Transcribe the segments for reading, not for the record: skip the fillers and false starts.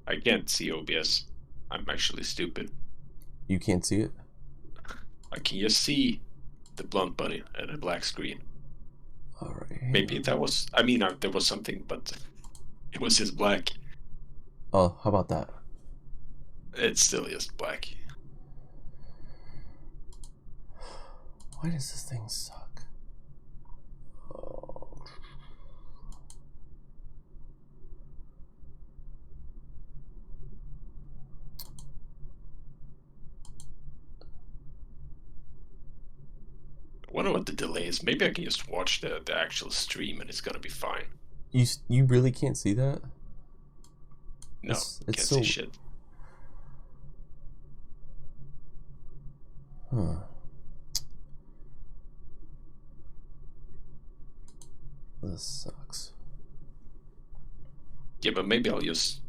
I can't see OBS. I'm actually stupid. You can't see it? I can just see the blunt bunny and a black screen. Alright. Maybe that was, I mean, there was something, but it was just black. Oh, how about that? It's still just black. Why does this thing suck? Oh. I wonder what the delay is. Maybe I can just watch the actual stream and it's gonna be fine. You really can't see that? No, it's can't so... see shit. Huh. This sucks. Yeah, but maybe I'll just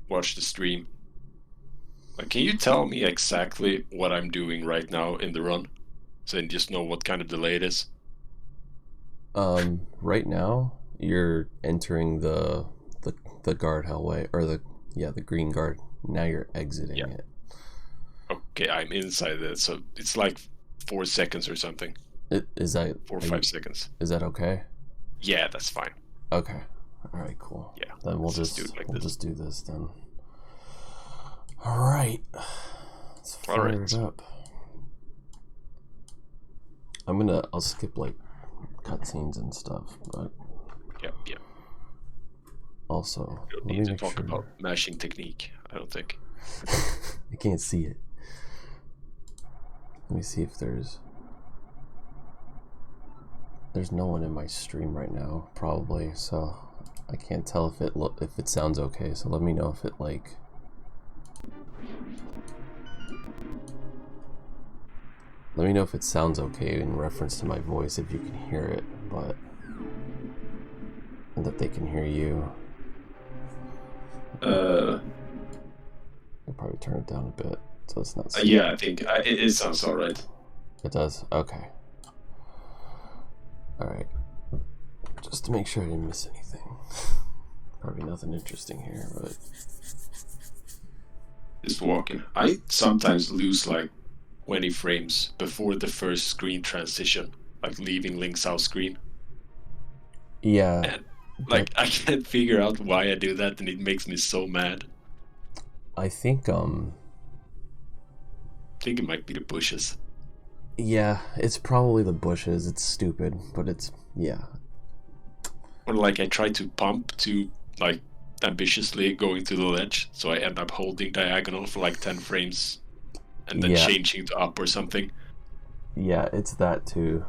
watch the stream. Like, can you tell me exactly what I'm doing right now in the run? So I just know what kind of delay it is? Right now, you're entering the guard hellway, or the green guard. Now you're exiting it. Okay, I'm inside it, so it's like 4 seconds or something. Is that 4 or 5 seconds? Is that okay? Yeah, that's fine. Okay. All right. Cool. Yeah. Then we'll just do this then. All right. Let's fire it up. I'll skip like cutscenes and stuff, but yeah. Also, we don't need to talk about mashing technique, I don't think. I can't see it. Let me see if there's no one in my stream right now, probably, so I can't tell if it sounds okay. So let me know if it like. Let me know if it sounds okay in reference to my voice, if you can hear it, but and that they can hear you. I'll probably turn it down a bit so it's not. Yeah, I think it sounds alright. It does? Okay. Alright. Just to make sure I didn't miss anything. Probably nothing interesting here, but. Just walking. I sometimes lose like 20 frames before the first screen transition, like leaving Link's house screen. Yeah. And like I can't figure out why I do that, and it makes me so mad. I think it might be the bushes. Yeah, it's probably the bushes. It's stupid, but it's Or like I try to pump to like ambitiously going to the ledge, so I end up holding diagonal for like 10 frames and then changing to up or something. Yeah, it's that too.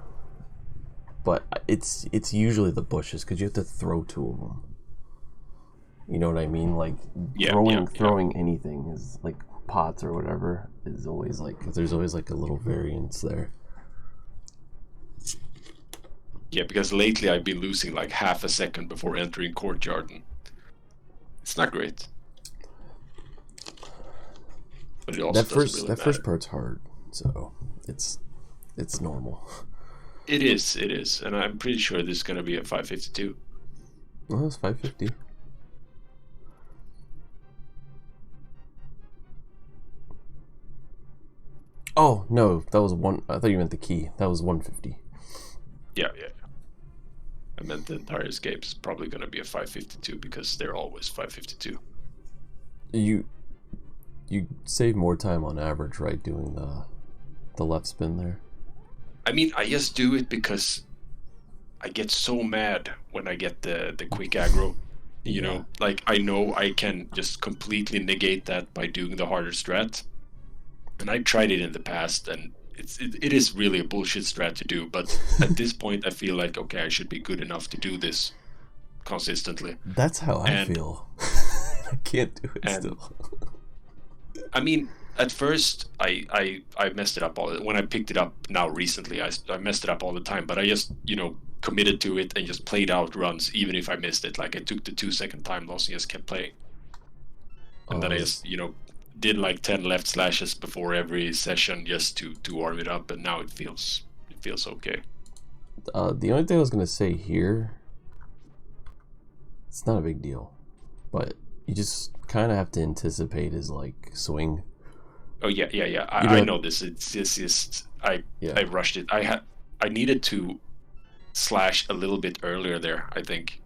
But it's usually the bushes, because you have to throw 2 of them. You know what I mean? Like throwing anything is like pots or whatever is always like, because there's always like a little variance there. Yeah, because lately I've been losing like half a second before entering courtyard. And it's not great. But it also that first part's hard, so it's normal. It is, and I'm pretty sure this is gonna be a 552. Well, it's 550. Oh no, that was one. I thought you meant the key. That was 150. Yeah. I meant the entire escape's probably gonna be a 552 because they're always 552. You save more time on average, right, doing the left spin there? I mean, I just do it because I get so mad when I get the quick aggro. You know, like I know I can just completely negate that by doing the harder strat. And I tried it in the past, and it is really a bullshit strat to do. But at this point, I feel like, okay, I should be good enough to do this consistently. That's how I feel. I can't do it still. I mean, at first, I messed it up when I picked it up now recently. I messed it up all the time, but I just, committed to it and just played out runs, even if I missed it. Like, I took the 2-second time loss and just kept playing. And then I just, did like 10 left slashes before every session just to warm it up, and now it feels okay. The only thing I was going to say here, it's not a big deal, but You just kind of have to anticipate his like swing. Oh yeah. I know this. It's just I rushed it. I needed to slash a little bit earlier there, I think.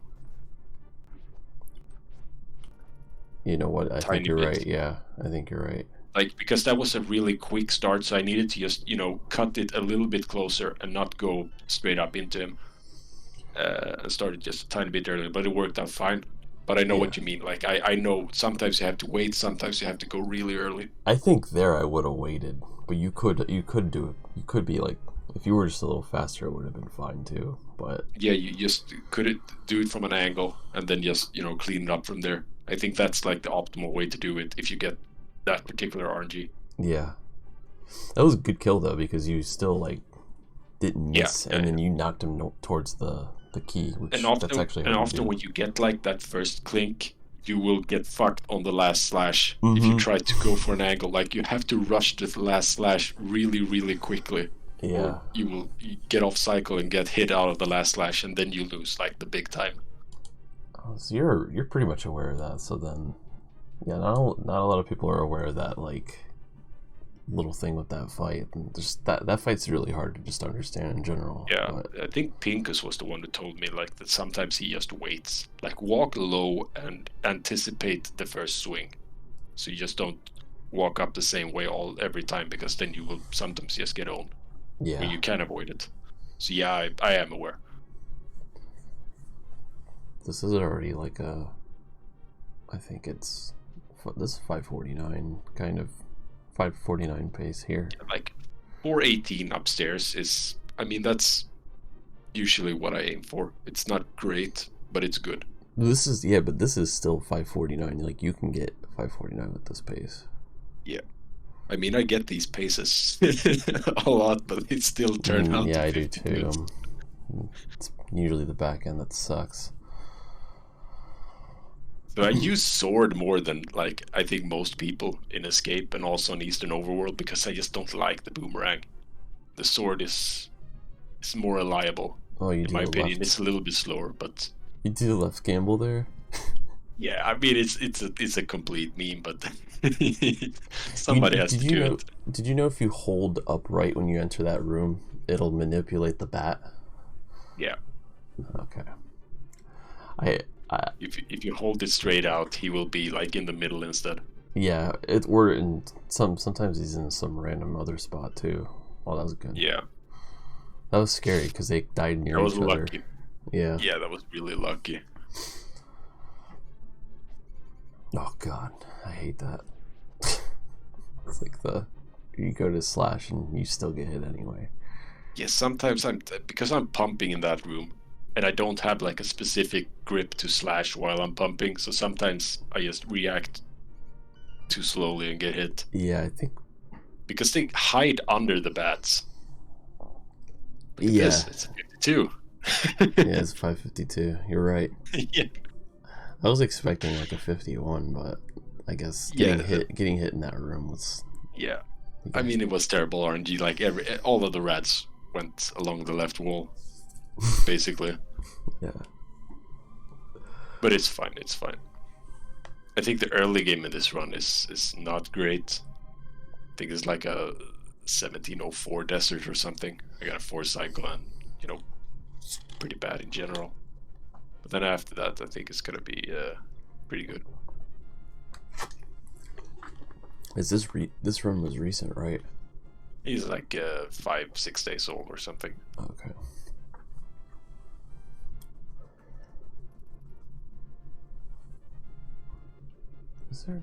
You know what? I think you're right. Yeah, I think you're right. Like, because that was a really quick start, so I needed to just, cut it a little bit closer and not go straight up into him. And started just a tiny bit earlier, but it worked out fine. But I know what you mean. Like, I know sometimes you have to wait, sometimes you have to go really early. I think there I would have waited, but you could do it. You could be like, if you were just a little faster, it would have been fine too. But yeah, you just couldn't do it from an angle and then just clean it up from there. I think that's like the optimal way to do it if you get that particular RNG. Yeah, that was a good kill though, because you still like didn't miss, and then you knocked him towards the key, which that's actually and often when you get like that first clink, you will get fucked on the last slash if you try to go for an angle. Like, you have to rush the last slash really, really quickly. Yeah. Or you will get off cycle and get hit out of the last slash, and then you lose like the big time. Oh, so you're pretty much aware of that. So then, yeah, not a lot of people are aware of that like little thing with that fight. And just that fight's really hard to just understand in general. Yeah, but... I think Pincus was the one that told me like that sometimes he just waits, like walk low and anticipate the first swing, so you just don't walk up the same way every time, because then you will sometimes just get owned. Yeah, you can avoid it. So yeah, I am aware. This is already like I think this is 549 kind of 549 pace here. Like 418 upstairs is, I mean, that's usually what I aim for. It's not great, but it's good. But this is still 549. Like, you can get 549 with this pace. Yeah. I mean, I get these paces a lot, but it still turns out. Yeah, I do too. It's usually the back end that sucks. So I use sword more than, like, I think most people in Escape and also in Eastern Overworld, because I just don't like the boomerang. The sword is more reliable. Oh, you do. In my opinion, it's a little bit slower, but you do the left gamble there. Yeah, I mean, it's a complete meme, but somebody has to do it. Did you know if you hold upright when you enter that room, it'll manipulate the bat? Yeah. Okay. If you hold it straight out, he will be like in the middle instead. Yeah, sometimes he's in some random other spot too. Oh, that was good. Yeah. That was scary because they died near each other. That was lucky. Yeah. Yeah, that was really lucky. Oh god, I hate that. It's like you go to slash and you still get hit anyway. Yeah, sometimes because I'm pumping in that room, and I don't have like a specific grip to slash while I'm pumping, so sometimes I just react too slowly and get hit. Yeah, I think because they hide under the bats. Yeah, it's 52. Yeah, it's 552. You're right. Yeah. I was expecting like a 51, but I guess getting hit in that room was. Yeah, I mean, it was terrible RNG. Like all of the rats went along the left wall, basically. Yeah. But it's fine. It's fine. I think the early game in this run is not great. I think it's like a 1704 desert or something. I got a 4 cycle and pretty bad in general. But then after that, I think it's gonna be pretty good. Is this run was recent, right? He's like 5-6 days old or something. Okay. Is there?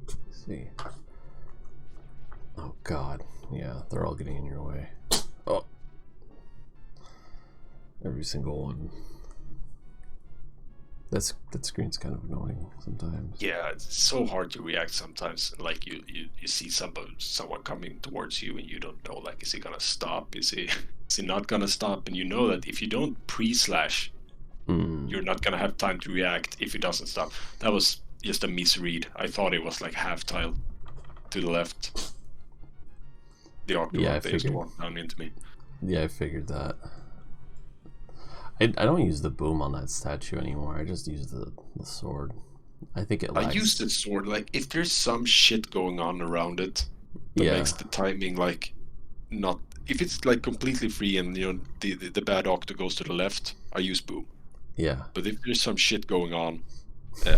Let's see. Oh god, yeah, they're all getting in your way. Oh. Every single one. That screen's kind of annoying sometimes. Yeah, it's so hard to react sometimes. Like you see someone coming towards you and you don't know, like, is he gonna stop? Is he not gonna stop? And you know that if you don't pre-slash, you're not gonna have time to react if he doesn't stop. That was just a misread. I thought it was like half tile to the left. The Octo, they just walked down into me. Yeah, I figured that. I don't use the boom on that statue anymore. I just use the sword. I think it lags. I use the sword, like, if there's some shit going on around it that makes the timing, like, not... If it's, like, completely free and, you know, the bad octo goes to the left, I use boom. Yeah. But if there's some shit going on,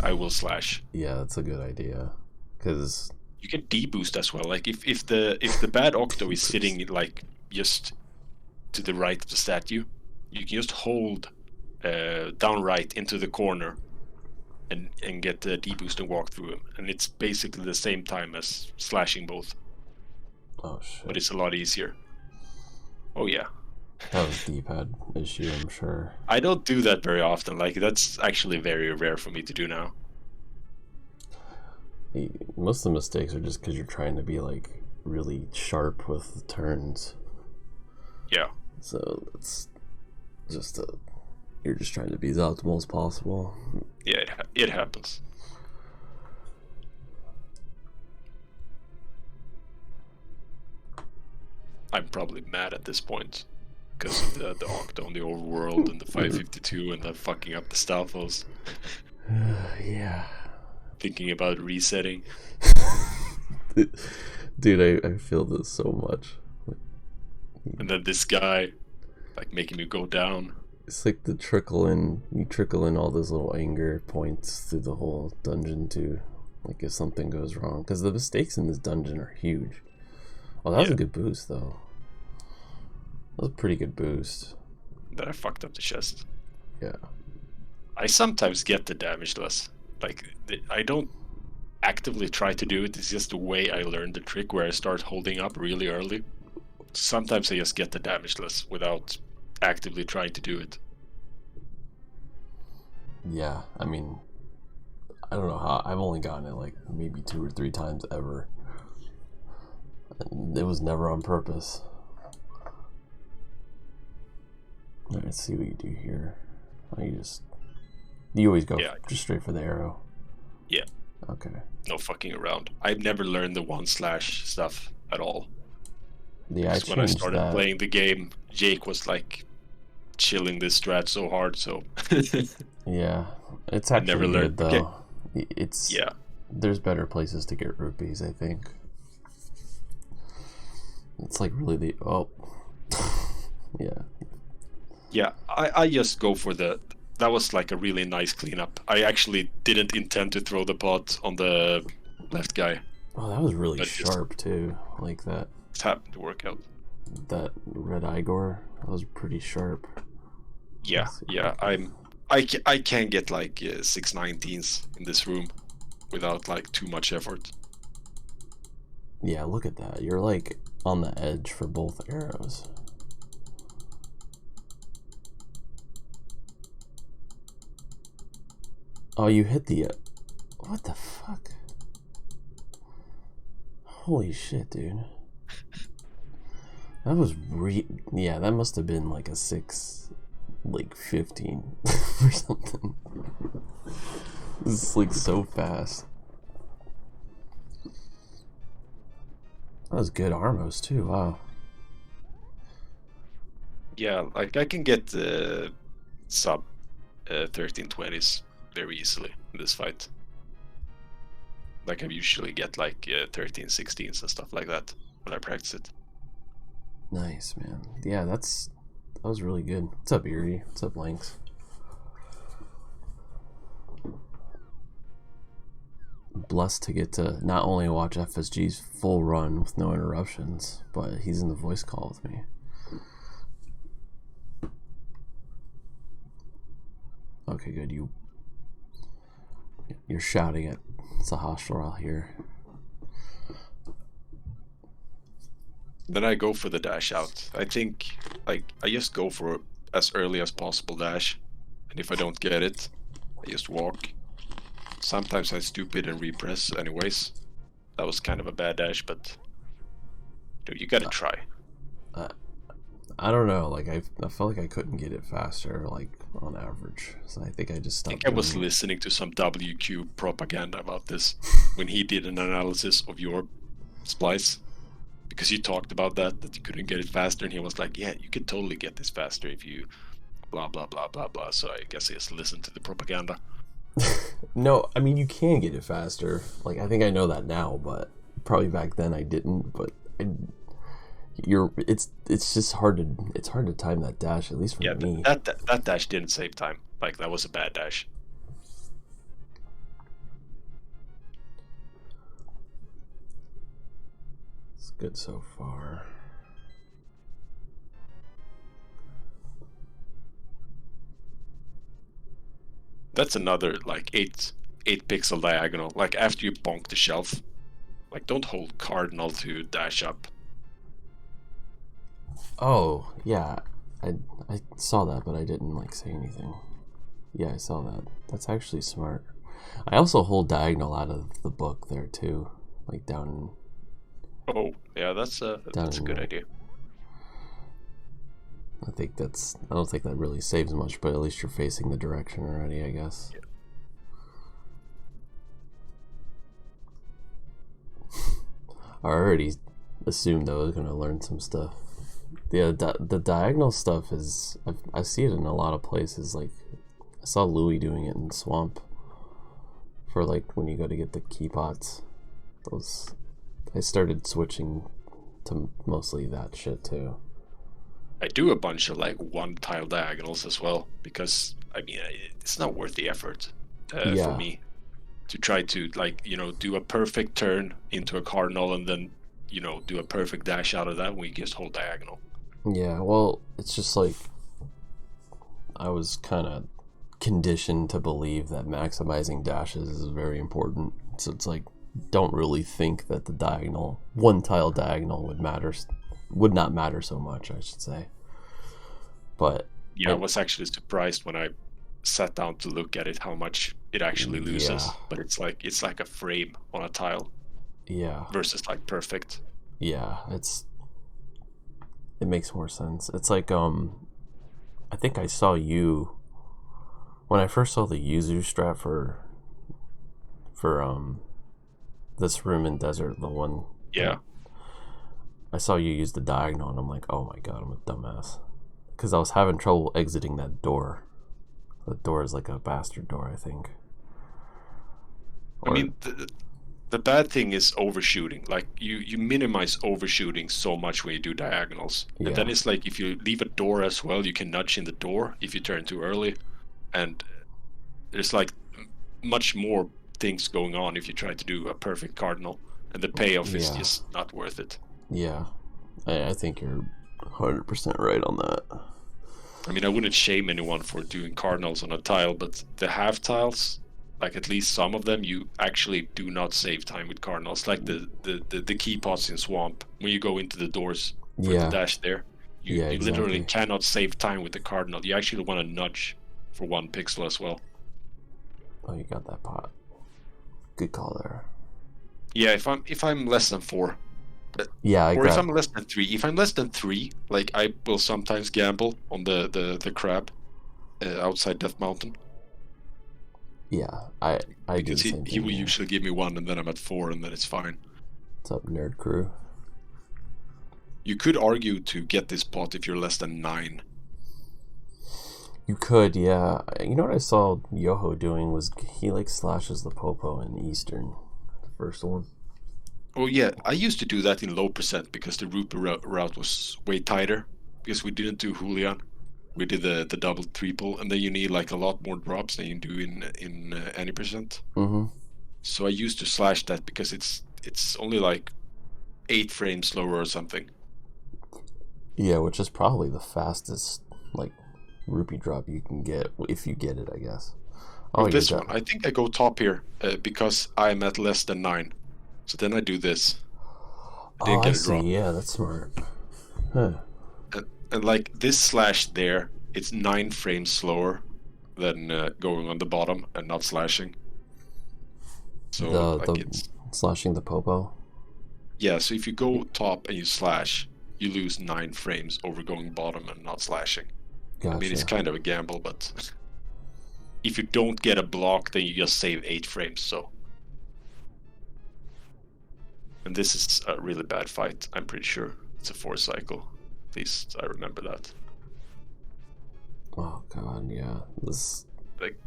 I will slash. Yeah, that's a good idea. Because... You can deboost as well. Like, if the bad octo is sitting, like, just to the right of the statue, you can just hold down right into the corner and get the deboost and walk through him. And it's basically the same time as slashing both. Oh, shit. But it's a lot easier. Oh, yeah. That was a D-pad issue, I'm sure. I don't do that very often. Like, that's actually very rare for me to do now. Most of the mistakes are just because you're trying to be, like, really sharp with the turns. Yeah. So it's just you're just trying to be as optimal as possible. Yeah, it happens. I'm probably mad at this point because of the octo and the overworld and the 552 and the fucking up the Stalfos. Yeah. Thinking about resetting. Dude, I feel this so much. And then this guy, like, making me go down. It's like you trickle in all those little anger points through the whole dungeon too. Like if something goes wrong. Because the mistakes in this dungeon are huge. Oh, that was a good boost though. That was a pretty good boost. Then I fucked up the chest. Yeah. I sometimes get the damage less. Like, I don't actively try to do it. It's just the way I learned the trick where I start holding up really early. Sometimes I just get the damage less without actively trying to do it. Yeah, I mean, I don't know how. I've only gotten it like maybe 2 or 3 times ever. It was never on purpose. Alright, let's see what you do here. Oh, you always go just straight for the arrow. Yeah. Okay. No fucking around. I've never learned the 1/ stuff at all. Yeah, when I started playing the game, Jake was like chilling this strat so hard, so yeah, it's actually never good though. Okay. It's yeah. There's better places to get rupees, I think. It's like really yeah. Yeah, I just go for that was like a really nice cleanup. I actually didn't intend to throw the pot on the left guy. Oh, that was really sharp too. Like that. It happened to work out. That red Igor, that was pretty sharp. Yeah, yeah. I can get like 619s in this room without like too much effort. Yeah, look at that. You're like on the edge for both arrows. Oh, you hit the... What the fuck? Holy shit, dude. That was yeah, that must have been like a 6, like 15 or something. This is like so fast. That was good Armos too, wow. Yeah, like I can get sub 1320s very easily in this fight. Like I usually get like 1316s and stuff like that when I practice it. Nice, man. Yeah, that was really good. What's up, Erie? What's up, Lynx? Blessed to get to not only watch FSG's full run with no interruptions, but he's in the voice call with me. Okay, good. You're shouting at Sahasrah here. Then I go for the dash out. I think like I just go for as early as possible dash, and if I don't get it, I just walk. Sometimes I stupid and repress anyways. That was kind of a bad dash, but you gotta try. I don't know, like I felt like I couldn't get it faster, like on average. So I think I just stopped. I think I was listening to some WQ propaganda about this when he did an analysis of your splice. Because you talked about that you couldn't get it faster, and he was like, yeah, you could totally get this faster if you blah blah blah blah blah. So I guess I just listen to the propaganda. No, I mean you can get it faster. Like I think I know that now, but probably back then I didn't. But it's just hard to time that dash, at least for me. That dash didn't save time. Like that was a bad dash. It's good so far. That's another like 8 pixel diagonal. Like after you bonk the shelf, like don't hold cardinal to dash up. Oh yeah, I saw that, but I didn't like say anything. Yeah, I saw that. That's actually smart. I also hold diagonal out of the book there too, like down. Oh yeah, that's a good idea. I don't think that really saves much, but at least you're facing the direction already, I guess. Yeah. I already assumed I was gonna learn some stuff. Yeah, the diagonal stuff is I see it in a lot of places. Like I saw Louis doing it in Swamp for like when you go to get the key pots. I started switching to mostly that shit too. I do a bunch of like 1 tile diagonals as well because I mean it's not worth the effort for me to try to like do a perfect turn into a cardinal and then do a perfect dash out of that when you just hold diagonal. Yeah, well, it's just like I was kind of conditioned to believe that maximizing dashes is very important. So it's like don't really think that the diagonal 1 tile diagonal would not matter so much, I should say. But yeah, I was actually surprised when I sat down to look at it how much it actually loses. Yeah. But it's like a frame on a tile. Yeah. Versus like perfect. Yeah, it makes more sense. It's like I think I saw you when I first saw the Yuzu strat for this room in desert, the one. Yeah. I saw you use the diagonal and I'm like, oh my god, I'm a dumbass. Because I was having trouble exiting that door. That door is like a bastard door, I think. I mean, the bad thing is overshooting. Like you minimize overshooting so much when you do diagonals. Yeah. And then it's like if you leave a door as well, you can nudge in the door if you turn too early. And there's like much more things going on if you try to do a perfect cardinal. And the payoff is just not worth it. Yeah. I think you're 100% right on that. I mean, I wouldn't shame anyone for doing cardinals on a tile, but the half tiles, like at least some of them, you actually do not save time with cardinals. Like the key pots in Swamp, when you go into the doors for the dash there, you literally cannot save time with the cardinal. You actually want to nudge for 1 pixel as well. Oh, you got that pot. Good call there. Yeah, if I'm less than 4. If I'm less than 3. If I'm less than 3, like I will sometimes gamble on the crab outside Death Mountain. Yeah, I because he will usually give me 1 and then I'm at 4 and then it's fine. What's up, nerd crew? You could argue to get this pot if you're less than 9. You could, yeah. You know what I saw Yoho doing was he like slashes the popo in Eastern, the first one. Oh yeah, I used to do that in low percent because the Rupee route was way tighter because we didn't do Julian. We did the double triple, and then you need like a lot more drops than you do in any percent. Mm-hmm. So I used to slash that because it's only like 8 frames slower or something. Yeah, which is probably the fastest like rupee drop you can get if you get it, I guess. Oh, this one, I think I go top here because I'm at less than 9. So then I do this. I didn't get a drop. Yeah, that's smart. Huh. And like this slash there, it's 9 frames slower than going on the bottom and not slashing. So it's slashing the popo. Yeah, so if you go top and you slash, you lose 9 frames over going bottom and not slashing. Gotcha. I mean, it's kind of a gamble, but if you don't get a block, then you just save 8 frames. So, and this is a really bad fight. I'm pretty sure it's a 4 cycle. At least I remember that. Oh god, yeah. This Like,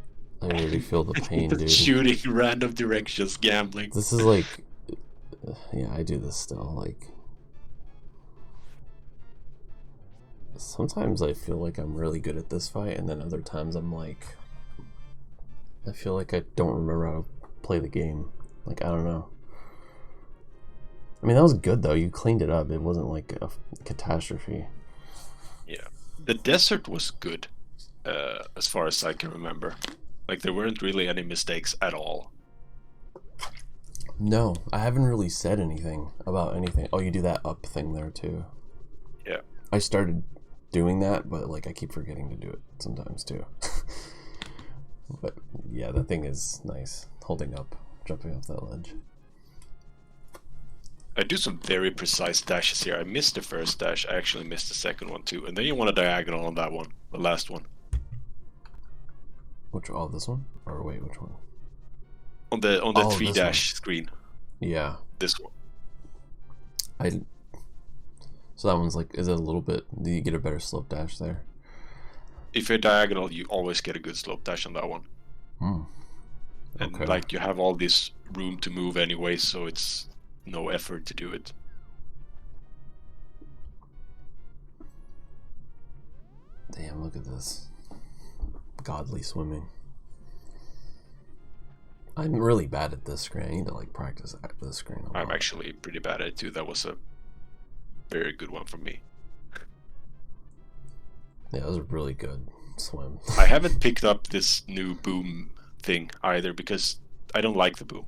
I already feel the pain, dude. shooting random directions, gambling. This is like, yeah, I do this still. Like, sometimes I feel like I'm really good at this fight, and then other times I'm like, I feel like I don't remember how to play the game. Like, I don't know. I mean, that was good though. You cleaned it up. It wasn't like a catastrophe. Yeah, the desert was good, as far as I can remember. Like, there weren't really any mistakes at all. No, I haven't really said anything about anything. Oh, you do that up thing there too. Yeah. I started doing that, but like I keep forgetting to do it sometimes too. But yeah, that thing is nice. Holding up, jumping off that ledge. I do some very precise dashes here. I missed the first dash. I actually missed the second one too. And then you want a diagonal on that one, the last one. Which, oh, this one? Or wait, which one? On the Oh, 3 this dash one. screen. Yeah. This one. So that one's like, is it a little bit, do you get a better slope dash there? If you're diagonal, you always get a good slope dash on that one. Okay. And like, you have all this room to move anyway, so it's no effort to do it. Damn, look at this. Godly swimming. I'm really bad at this screen. I need to like practice at this screen a lot. I'm actually pretty bad at it too. That was a very good one for me. Yeah, it was a really good swim. I haven't picked up this new boom thing either because I don't like the boom.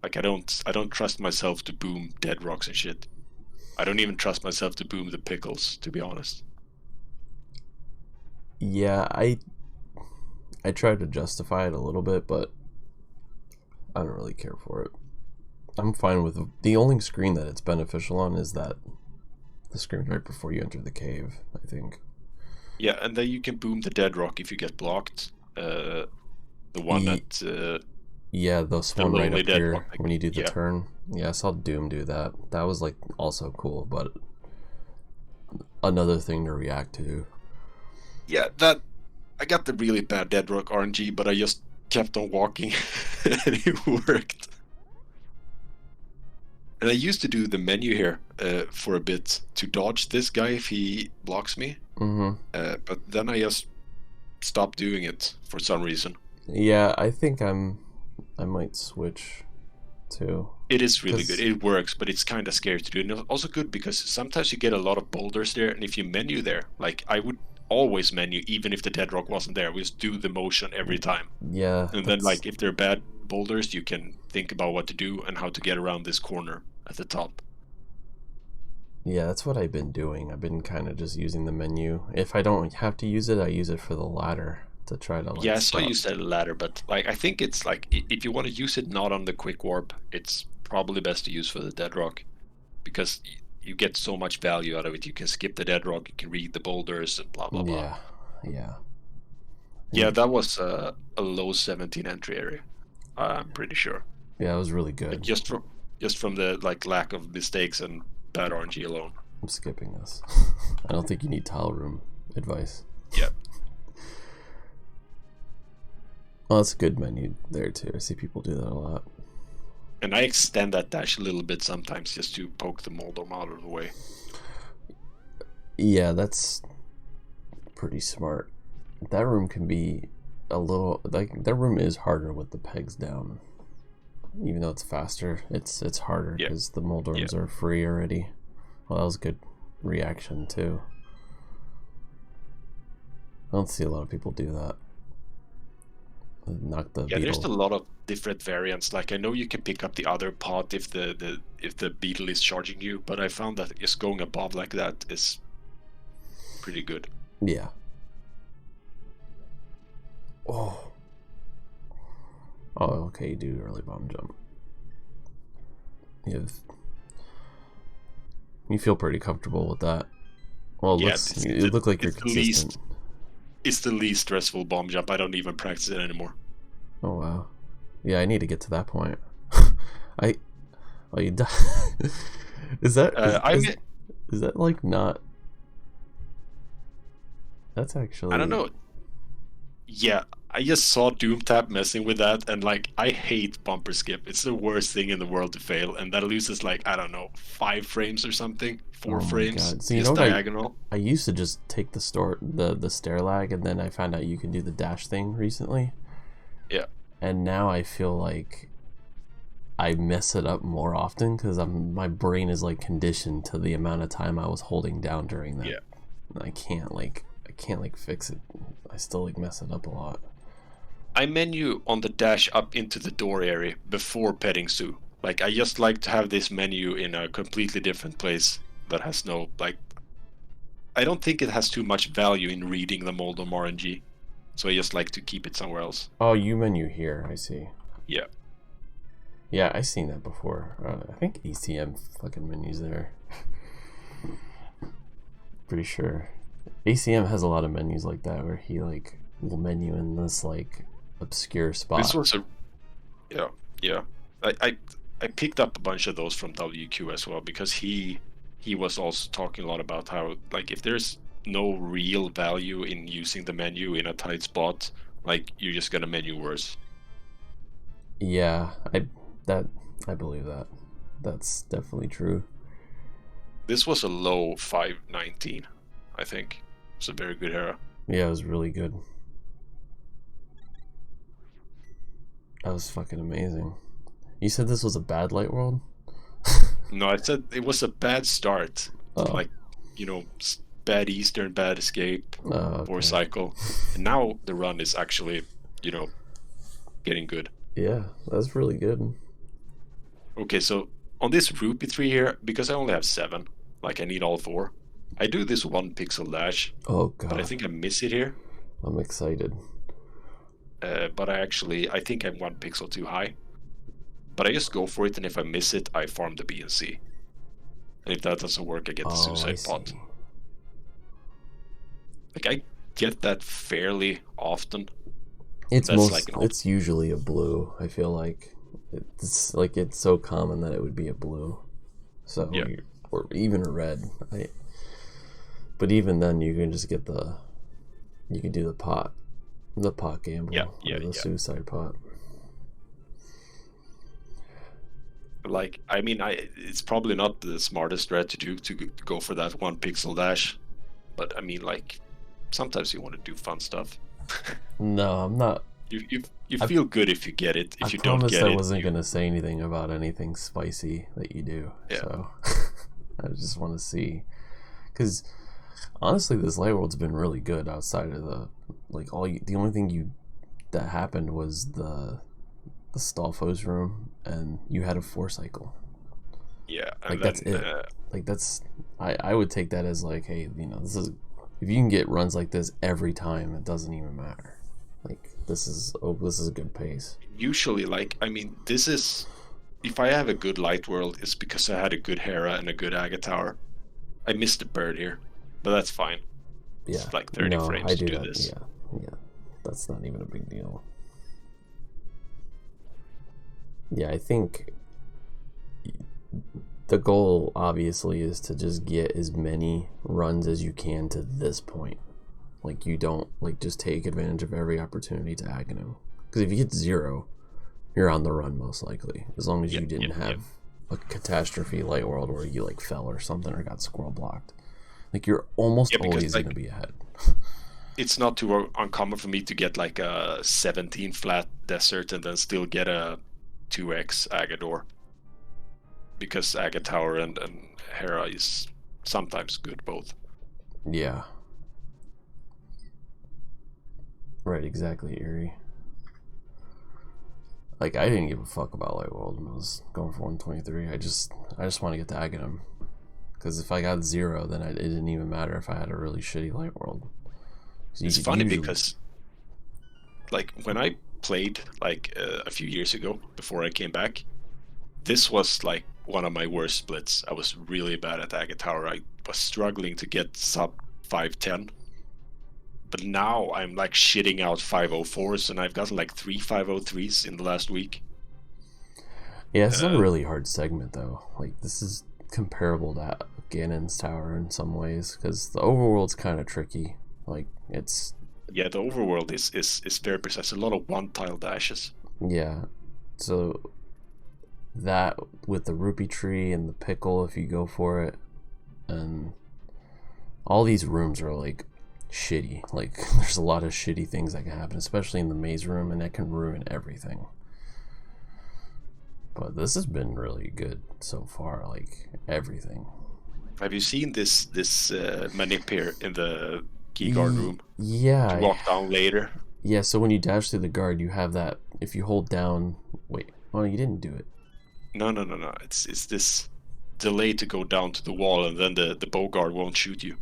Like, I don't trust myself to boom dead rocks and shit. I don't even trust myself to boom the pickles, to be honest. Yeah, I tried to justify it a little bit, but I don't really care for it. I'm fine with the only screen that it's beneficial on is that the screen right before you enter the cave, I think. Yeah, and then you can boom the dead rock if you get blocked. The one that yeah, the one right up here rock, when you do the turn. Yeah, I saw Doom do that. That was like also cool, but another thing to react to. Yeah, that I got the really bad dead rock RNG, but I just kept on walking and it worked. And I used to do the menu here for a bit to dodge this guy if he blocks me. But then I just stopped doing it for some reason. Yeah, I think I might switch to. It is really good. It works, but it's kind of scary to do. And it's also good because sometimes you get a lot of boulders there, and if you menu there, like I would always menu even if the dead rock wasn't there. We just do the motion every time. Yeah. And then like if they're bad boulders, you can think about what to do and how to get around this corner at the top. Yeah, that's what I've been doing. I've been kind of just using the menu. If I don't have to use it, I use it for the ladder to try to like. Yeah, so I use that ladder, but like I think it's like if you want to use it not on the quick warp, it's probably best to use for the dead rock because you get so much value out of it. You can skip the dead rock, you can read the boulders, and blah blah blah. Yeah, that was a low 17 entry area. I'm pretty sure. Yeah, it was really good. Like just from the like lack of mistakes and bad RNG alone. I'm skipping this. I don't think you need tile room advice. Yeah. Well, that's a good menu there too. I see people do that a lot. And I extend that dash a little bit sometimes just to poke the Moldom out of the way. Yeah, that's pretty smart. That room can be a little like that room is harder with the pegs down. Even though it's faster, it's harder because the Moldorms are free already. Well, that was a good reaction too. I don't see a lot of people do that. Knock the beetle. There's a lot of different variants. Like I know you can pick up the other pot if the beetle is charging you, but I found that just going above like that is pretty good. Yeah. Oh, okay, you do early bomb jump. You feel pretty comfortable with that. Well, it looks like you're consistent. It's the least stressful bomb jump. I don't even practice it anymore. Oh wow. Yeah, I need to get to that point. You die. Is that like not? That's I don't actually... know. Yeah, I just saw Doomtap messing with that, and like I hate bumper skip. It's the worst thing in the world to fail, and that loses like I don't know 5 frames or something, four Oh my frames, god. So you know just what diagonal. I used to just take the stair lag, and then I found out you can do the dash thing recently. Yeah, And now I feel like I mess it up more often because my brain is like conditioned to the amount of time I was holding down during that. yeah. And I can't fix it. I still like mess it up a lot. I menu on the dash up into the door area before petting Sue. Like I just like to have this menu in a completely different place that has no like. I don't think it has too much value in reading the Moldom RNG, so I just like to keep it somewhere else. Oh, you menu here. I see. Yeah. Yeah, I've seen that before. I think ACM fucking menus there. Pretty sure. ACM has a lot of menus like that where he like will menu in this like obscure spot. This was a yeah, yeah. I picked up a bunch of those from WQ as well because he was also talking a lot about how like if there's no real value in using the menu in a tight spot, like you're just gonna menu worse. Yeah, that I believe that. That's definitely true. This was a low 519, I think. It's a very good hero. Yeah, it was really good. That was fucking amazing. You said this was a bad light world? No, I said it was a bad start. Oh. Like, you know, bad Eastern, bad escape, Okay. poor cycle. And now the run is actually, you know, getting good. Yeah, that's really good. Okay, so on this rupee tree here, because I only have 7, like I need all 4, I do this 1 pixel dash. Oh god. But I think I miss it here. I'm excited. But I think I'm 1 pixel too high. But I just go for it, and if I miss it, I farm the B and C. And if that doesn't work, I get the suicide pot. Like I get that fairly often. It's usually a blue. I feel like it's so common that it would be a blue. So yeah. Or even a red. But even then, you can just get you can do the pot gamble, or the suicide pot. Like I mean, it's probably not the smartest strat to do to go for that 1 pixel dash, but I mean, like sometimes you want to do fun stuff. No, I'm not. You feel good if you get it. If you don't get it, I wasn't gonna say anything about anything spicy that you do. Yeah. So I just want to see, because honestly, this light world's been really good outside of the the only thing that happened was the Stalfo's room, and you had a 4 cycle. Yeah, like that's it. Like that's I would take that as like, hey, this is, if you can get runs like this every time, it doesn't even matter. Like this is a good pace. Usually, like I mean, this is, if I have a good light world, it's because I had a good Hera and a good Aga Tower. I missed the bird here, but that's fine. Yeah, it's like 30 frames to do this. Yeah, that's not even a big deal. Yeah, I think the goal obviously is to just get as many runs as you can to this point. Like you don't just take advantage of every opportunity to Aghanim, because if you get 0, you're on the run most likely, as long as you didn't have a catastrophe light world where you like fell or something or got squirrel blocked. Like you're almost always going to be ahead. It's not too uncommon for me to get like a 17 flat desert and then still get a 2x Agador, because Aga Tower and Hera is sometimes good both. Yeah. Right, exactly, Eerie. Like I didn't give a fuck about Light World when I was going for 123. I just want to get to Aghanim, because if I got 0, then it didn't even matter if I had a really shitty Light World. It's funny because like when I played like a few years ago before I came back, this was like one of my worst splits. I was really bad at Aga Tower. I was struggling to get sub 510. But now I'm like shitting out 504s, and I've gotten like 3 503s in the last week. Yeah, it's not a really hard segment though. Like this is comparable to Ganon's Tower in some ways, because the overworld's kind of tricky. Like It's Yeah, the overworld is very precise. A lot of one-tile dashes. yeah. So that with the rupee tree and the pickle, if you go for it, and all these rooms are like shitty. Like there's a lot of shitty things that can happen, especially in the maze room, and that can ruin everything. But this has been really good so far, like everything. Have you seen this manip here in the key guard room? Yeah. To walk down later. Yeah, so when you dash through the guard, you have that. If you hold down, wait, oh, you didn't do it. No. It's this delay to go down to the wall, and then the bow guard won't shoot you.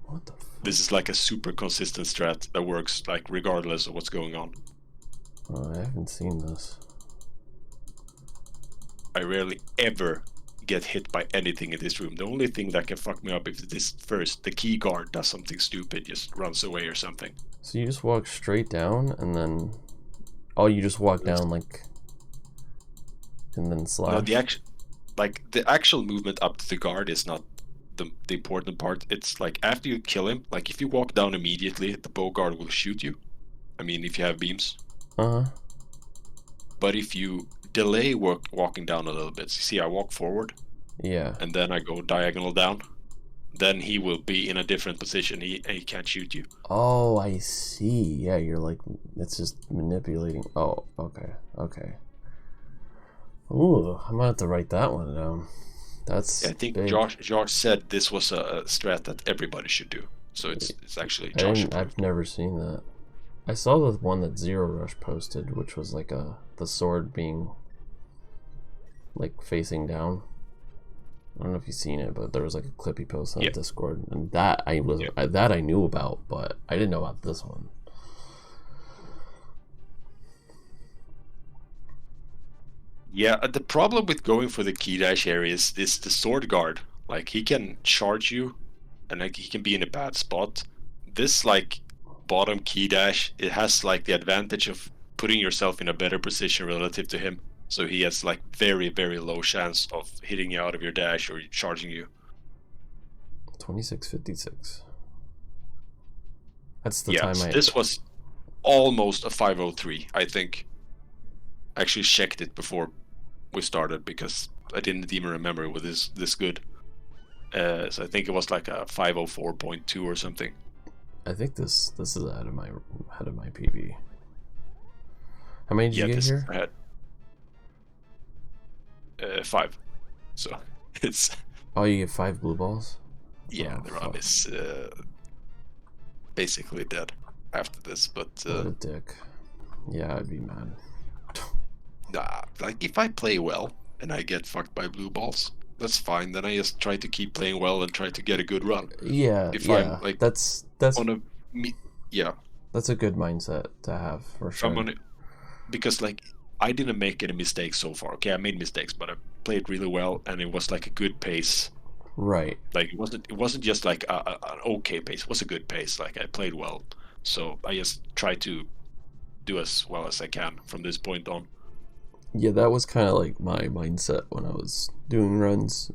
What the fuck? This is like a super consistent strat that works like regardless of what's going on. Oh, I haven't seen this. I rarely ever get hit by anything in this room. The only thing that can fuck me up if this first, the key guard does something stupid, just runs away or something. So you just walk straight down and then... Oh, you just walk down like... And then slash? No, the actual movement up to the guard is not the important part. It's like after you kill him, like if you walk down immediately, the bow guard will shoot you. I mean, if you have beams. Uh-huh. But if you delay walking down a little bit, see, I walk forward. Yeah. And then I go diagonal down. Then he will be in a different position. He can't shoot you. Oh, I see. Yeah, you're like, it's just manipulating. Oh, okay. Okay. Ooh, I'm gonna have to write that one down. That's I think big. Josh said this was a strat that everybody should do. So it's actually Josh. I've never seen that. I saw the one that Zero Rush posted, which was like the sword being like facing down. I don't know if you've seen it, but there was like a clip he posted on Discord, and that I knew about, but I didn't know about this one. Yeah, the problem with going for the key dash here is the sword guard. Like he can charge you, and like he can be in a bad spot. This like bottom key dash, it has like the advantage of putting yourself in a better position relative to him. So he has like very, very low chance of hitting you out of your dash or charging you. 26:56. That's the time This was almost a 5:03, I think. I actually checked it before we started because I didn't even remember it was this good. So I think it was like a 5:04.2 or something. I think this is ahead of my PB. How many did you get here? Ahead. 5. So it's. Oh, you get 5 blue balls. Yeah, the run is basically dead after this. But what a dick. Yeah, I'd be mad. Nah, like if I play well and I get fucked by blue balls, that's fine. Then I just try to keep playing well and try to get a good run. Yeah, if yeah. I'm like that's on a yeah. That's a good mindset to have for sure. Because like I didn't make any mistakes so far. Okay, I made mistakes, but I played really well, and it was like a good pace. Right. Like it wasn't just like an okay pace. It was a good pace. Like I played well, so I just try to do as well as I can from this point on. Yeah, that was kind of like my mindset when I was doing runs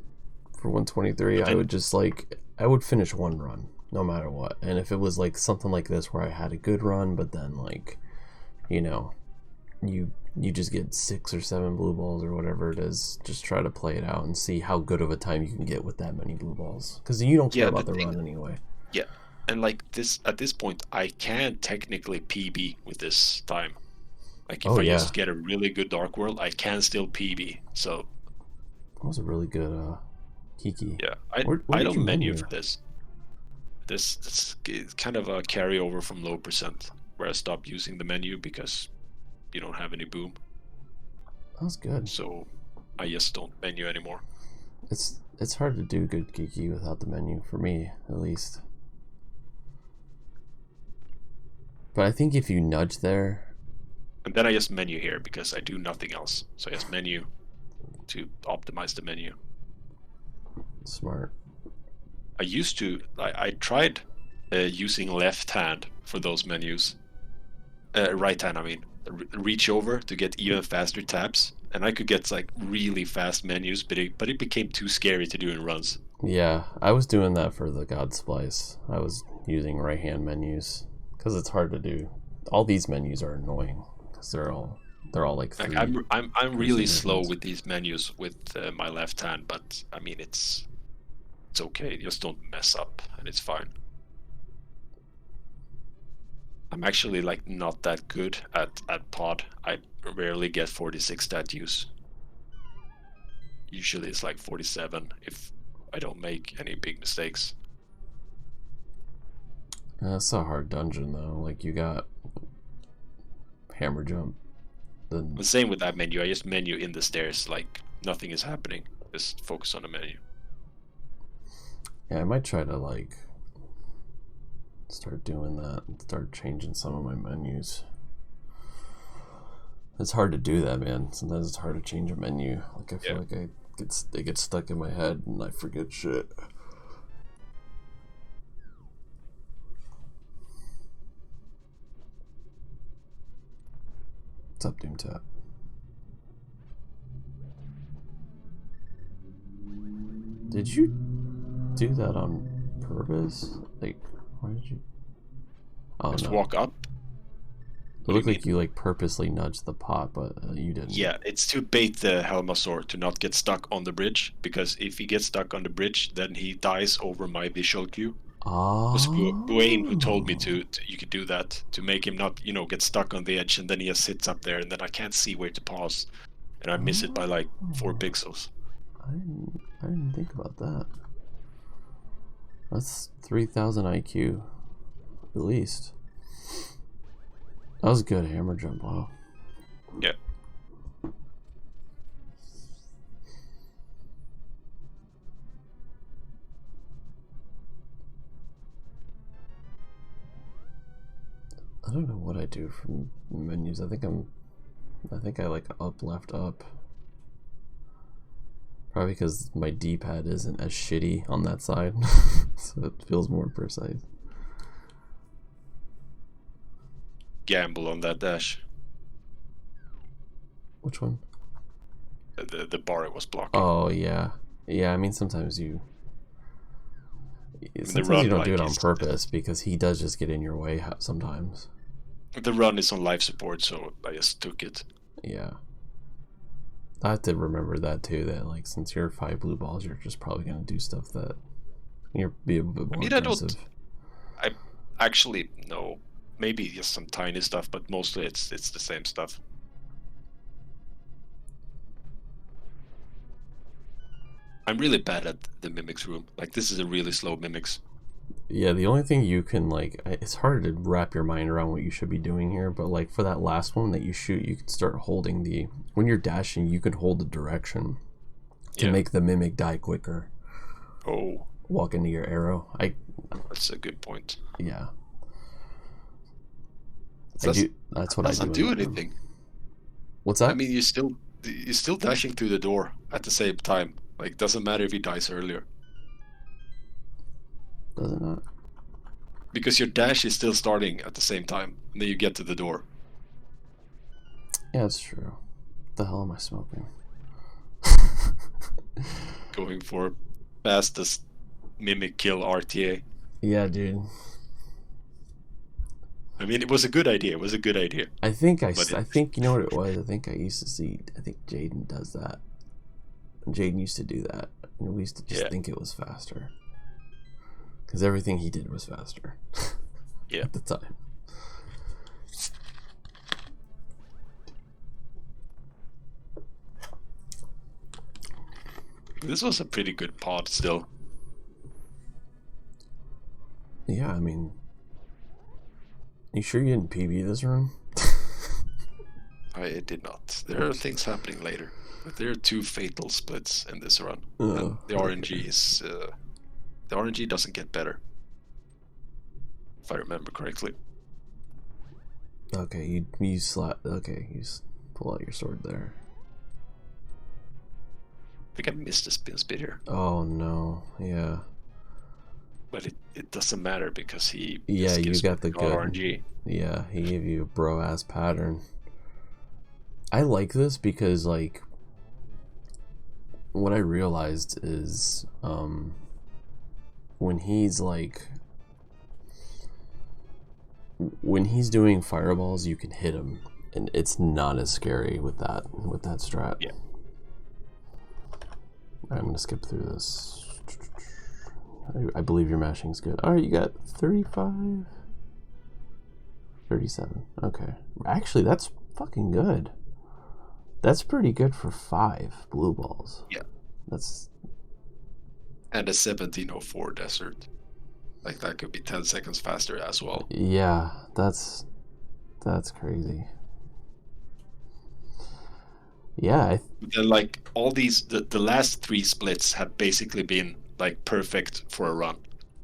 for 123. I would just like, I would finish one run no matter what. And if it was like something like this where I had a good run, but then like, you know, you just get 6 or 7 blue balls or whatever it is, just try to play it out and see how good of a time you can get with that many blue balls. Because you don't care about the run anyway. Yeah, and like this at this point, I can technically PB with this time. Like if I just get a really good Dark World, I can still PB. So that was a really good Kiki. Yeah, I don't menu for this. This is kind of a carryover from low percent, where I stopped using the menu because you don't have any boom. That's good. So I just don't menu anymore. It's hard to do good Kiki without the menu, for me at least. But I think if you nudge there. And then I just menu here because I do nothing else. So I just menu to optimize the menu. Smart. I used to, I tried using left hand for those menus. Right hand, I mean. Reach over to get even faster taps. And I could get like really fast menus, but it became too scary to do in runs. Yeah, I was doing that for the God Splice. I was using right hand menus. because it's hard to do. All these menus are annoying because they're all like three. I'm really slow with these menus with my left hand, but I mean it's okay. Just don't mess up, and it's fine. I'm actually like not that good at pod. I rarely get 46 stat use. Usually it's like 47 if I don't make any big mistakes. That's a hard dungeon though. Like you got hammer jump. Then The same with that menu. I just menu in the stairs, like nothing is happening. Just focus on the menu. yeah, I might try to like start doing that and start changing some of my menus. It's hard to do that, man. Sometimes it's hard to change a menu. Like I feel like they get stuck in my head and I forget shit. What's up, Doomtap? Did you do that on purpose? Like, why did you? Oh, Just no. walk up. It looked like you like purposely nudged the pot, but you didn't. Yeah, it's to bait the Helmasaur to not get stuck on the bridge, because if he gets stuck on the bridge, then he dies over my visual cue. Oh. It was Dwayne who told me to you could do that to make him not, get stuck on the edge, and then he just sits up there, and then I can't see where to pause, and I miss it by like 4 pixels. I didn't think about that. That's 3,000 IQ, at least. That was a good hammer jump. Wow. Yeah. I don't know what I do from menus. I think I like up, left, up. Probably because my D-pad isn't as shitty on that side, so it feels more precise. Gamble on that dash. Which one? The bar it was blocking. Oh yeah, yeah. I mean, sometimes you don't do it on purpose because he does just get in your way sometimes. The run is on life support, so I just took it. Yeah. I have to remember that too, that like since you're 5 blue balls, you're just probably gonna do stuff that you're be a bit more aggressive. I actually no. Maybe just some tiny stuff, but mostly it's the same stuff. I'm really bad at the mimics room. Like this is a really slow mimics. Yeah, the only thing you can like, it's hard to wrap your mind around what you should be doing here, but like for that last one that you shoot, you can start holding when you're dashing, you can hold the direction to make the mimic die quicker. Oh. Walk into your arrow. That's a good point. Yeah. That's what I do. Doesn't do anything. What's that? I mean, you're still dashing through the door at the same time. Like, doesn't matter if he dies earlier. Does it not? Because your dash is still starting at the same time, and then you get to the door. Yeah, that's true. What the hell am I smoking? Going for fastest mimic kill RTA. Yeah, dude. I mean, it was a good idea. I think you know what it was. I think Jaden does that. Jaden used to do that, and we used to just think it was faster because everything he did was faster. Yeah. At the time. This was a pretty good pod still. Yeah, I mean, you sure you didn't PB this room? I did not. There are things happening later. But there are 2 fatal splits in this run. And the RNG is... the RNG doesn't get better. If I remember correctly. Okay, you slap... Okay, you pull out your sword there. I think I missed a spin spit here. Oh no, yeah. But it doesn't matter because he... Yeah, you got the good... RNG. Yeah, he gave you a bro-ass pattern. I like this because, like... What I realized is... when he's, like... when he's doing fireballs, you can hit him, and it's not as scary with that strat. Yeah. I'm gonna skip through this. I believe your mashing's good. All right, you got 35, 37. Okay, actually, that's fucking good. That's pretty good for 5 blue balls. Yeah. That's. And a 1704 desert. Like, that could be 10 seconds faster as well. Yeah, that's crazy. Yeah. Then, like, all these, the last 3 splits have basically been, like, perfect for a run.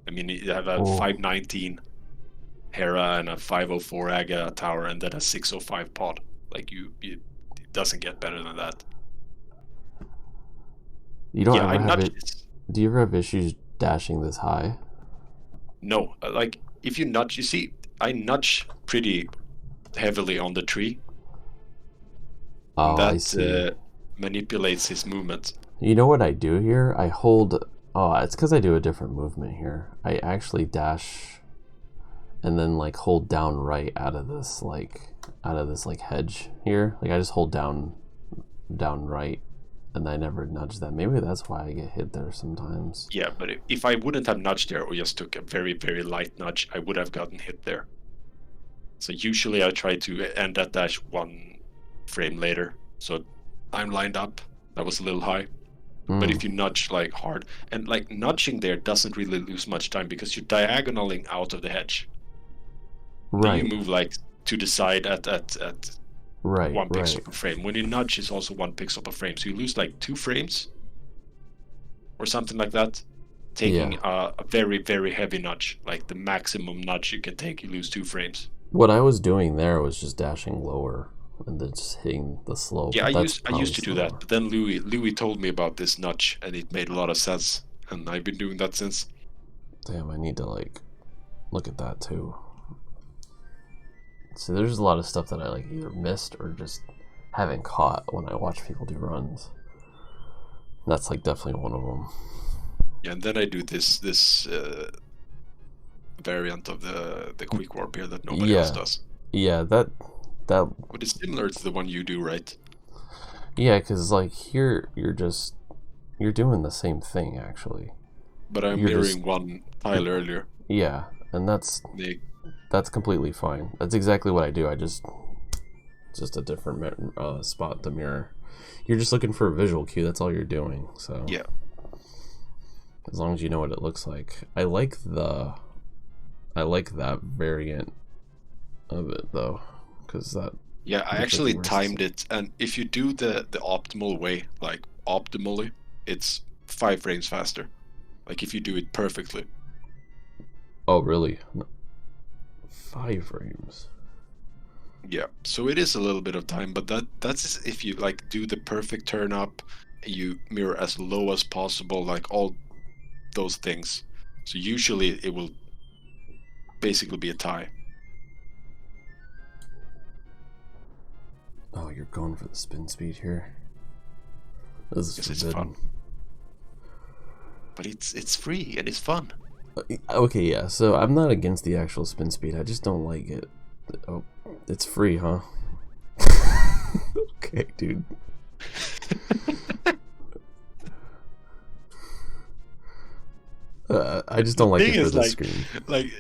I mean, you have a 519 Hera and a 504 Aga tower, and then a 605 pod. Like, it doesn't get better than that. You don't ever have it. Do you ever have issues dashing this high? No, like, if you nudge, you see, I nudge pretty heavily on the tree. Oh, that I see. Manipulates his movement. You know what I do here? I hold. Oh, it's because I do a different movement here. I actually dash, and then like hold down right out of this hedge here. Like I just hold down right, and I never nudge that. Maybe that's why I get hit there sometimes. Yeah, but if I wouldn't have nudged there or just took a very, very light nudge, I would have gotten hit there. So usually I try to end that dash 1 frame later. So I'm lined up. That was a little high. But if you nudge like hard, and like nudging there doesn't really lose much time because you're diagonaling out of the hedge. Right. Then you move like to the side at right, 1 pixel per frame. When you nudge, it's also 1 pixel per frame. So you lose like 2 frames or something like that. Taking a very, very heavy nudge, like the maximum nudge you can take, you lose 2 frames. What I was doing there was just dashing lower and then just hitting the slope. Yeah, I used to do that, but then Louis told me about this nudge, and it made a lot of sense, and I've been doing that since. Damn, I need to like look at that too. See, there's a lot of stuff that I like either missed or just haven't caught when I watch people do runs. That's like definitely one of them. Yeah, and then I do this variant of the quick warp here that nobody else does. Yeah, that. But it's similar to the one you do, right? Yeah, because like here you're doing the same thing actually. But I'm mirroring one tile earlier. Yeah, and that's completely fine. That's exactly what I do. I just a different spot to mirror. You're just looking for a visual cue. That's all you're doing. So yeah, as long as you know what it looks like. I like that variant of it though. Yeah, I actually timed it, and if you do the optimal way, like optimally, it's 5 frames faster. Like if you do it perfectly. Oh really? 5 frames. Yeah, so it is a little bit of time, but that's if you like do the perfect turn up, you mirror as low as possible, like all those things. So usually it will basically be a tie. Oh, you're going for the spin speed here. This is it's fun. But it's free and it's fun. Okay, yeah. So I'm not against the actual spin speed. I just don't like it. Oh, it's free, huh? Okay, dude. I just don't like it for the screen. Like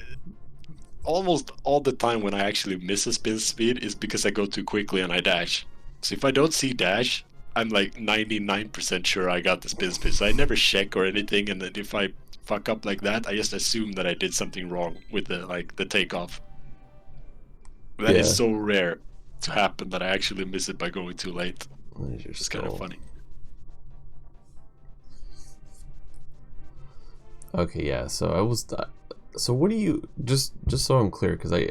almost all the time when I actually miss a spin speed is because I go too quickly and I dash. So if I don't see dash, I'm like 99% sure I got the spin speed. So I never check or anything, and then if I fuck up like that, I just assume that I did something wrong with the takeoff. That is so rare to happen that I actually miss it by going too late. It's kind of funny. Okay, yeah. So I was. So what do you just so I'm clear because I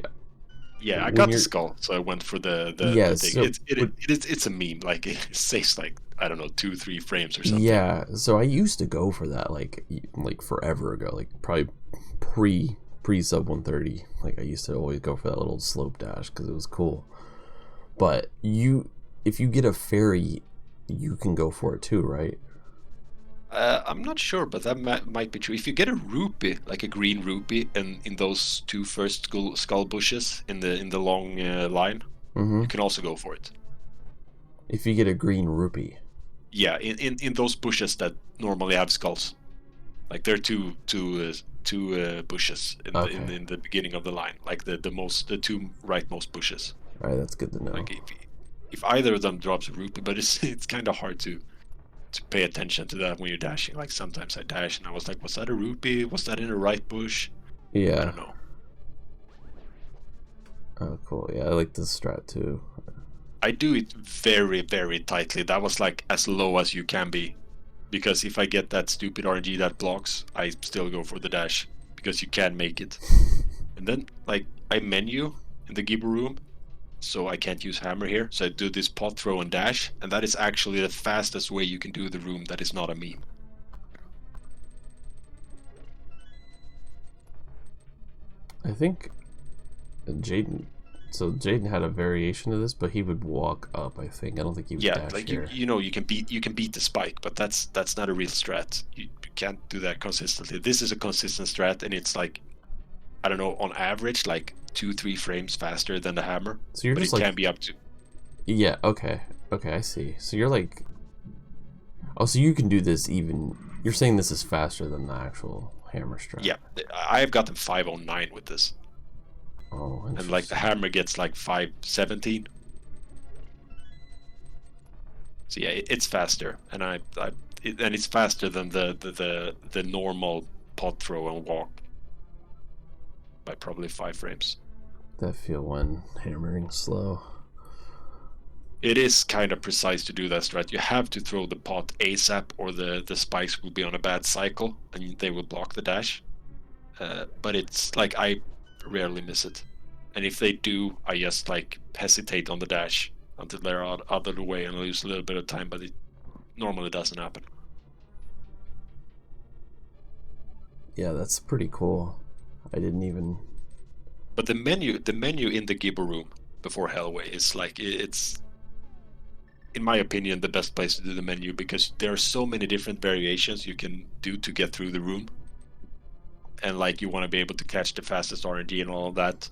got the skull, so I went for the thing. So it's a meme, like it saves like I don't know 2-3 frames or something. Yeah, so I used to go for that like forever ago, like probably pre sub 130. Like I used to always go for that little slope dash because it was cool. But if you get a fairy, you can go for it too, right? I'm not sure, but that might be true. If you get a rupee, like a green rupee, in those two first skull bushes in the long line, you can also go for it. If you get a green rupee. Yeah, in those bushes that normally have skulls, like there are two bushes in the beginning of the line, like the two rightmost bushes. All right, that's good to know. Like if either of them drops a rupee, but it's kind of hard to pay attention to that when you're dashing. Like sometimes I dash and I was like, was that a rupee? Was that in the right bush? Yeah. I don't know. Oh, cool. Yeah, I like this strat too. I do it very, very tightly. That was like as low as you can be. Because if I get that stupid RNG that blocks, I still go for the dash. Because you can make it. And then, like, I menu in the Gibber room. So I can't use hammer here. So I do this pot throw and dash. And that is actually the fastest way you can do the room that is not a meme. I think Jaden... So Jaden had a variation of this, but he would walk up, I think. I don't think he would dash like here. you know, you can beat the spike, but that's not a real strat. You can't do that consistently. This is a consistent strat, and it's like, I don't know, on average, like 2-3 frames faster than the hammer. So you're but just it like... can be up to... Yeah, okay. Okay, I see. So you're like... Oh, so you can do this even... You're saying this is faster than the actual hammer strat. Yeah, I've gotten 509 with this. Oh, and like the hammer gets like 517. So yeah, it's faster, and and it's faster than the normal pot throw and walk by probably 5 frames. That feel when hammering slow. It is kind of precise to do that strat. You have to throw the pot ASAP, or the spikes will be on a bad cycle and they will block the dash. But it's like I rarely miss it, and if they do, I just like hesitate on the dash until they're out of the way and lose a little bit of time, but it normally doesn't happen. Yeah, that's pretty cool. I didn't even... But the menu in the Gibber room before Hellway is like, it's, in my opinion, the best place to do the menu, because there are so many different variations you can do to get through the room. And like, you want to be able to catch the fastest RNG and all of that.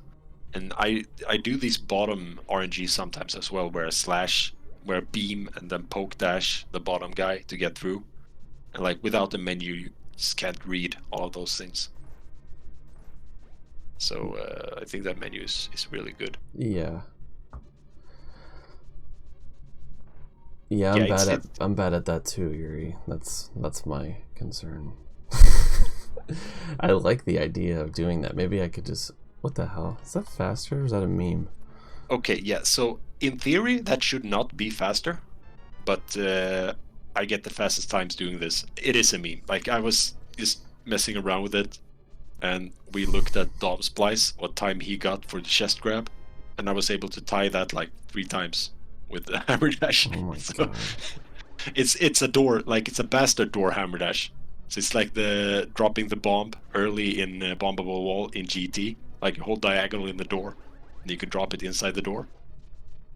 And I do these bottom RNG sometimes as well, where a beam and then poke dash the bottom guy to get through. And like, without the menu, you just can't read all of those things. So I think that menu is really good. Yeah. Yeah, I'm bad at that too, Yuri. That's my concern. I like the idea of doing that. Maybe I could just... What the hell? Is that faster or is that a meme? Okay, yeah, so in theory that should not be faster, but I get the fastest times doing this. It is a meme. Like, I was just messing around with it, and we looked at Dom Splice, what time he got for the chest grab, and I was able to tie that like 3 times with the hammer dash. Oh my so god. It's a door, like it's a bastard door hammer dash. So it's like the dropping the bomb early in Bombable Wall in GT. Like, you hold diagonal in the door, and you can drop it inside the door.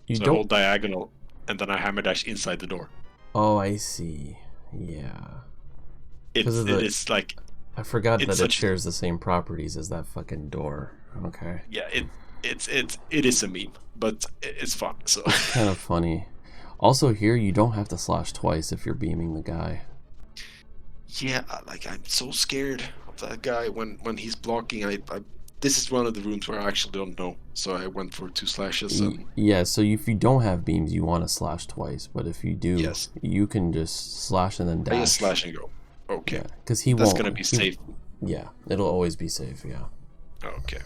You so don't... I hold diagonal, and then I hammer dash inside the door. Oh, I see. Yeah. It's like... I forgot that it shares the same properties as that fucking door. Okay. Yeah, it is a meme, but it's fun. So it's kind of funny. Also, here you don't have to slash twice if you're beaming the guy. Yeah, like, I'm so scared of that guy when he's blocking. I this is one of the rooms where I actually don't know, so I went for 2 slashes. And... Yeah, so if you don't have beams, you want to slash twice, but if you do, yes, you can just slash and then dash. I just slash and go. Okay. Because he That's won't. gonna be safe. Yeah, it'll always be safe. Yeah. Okay.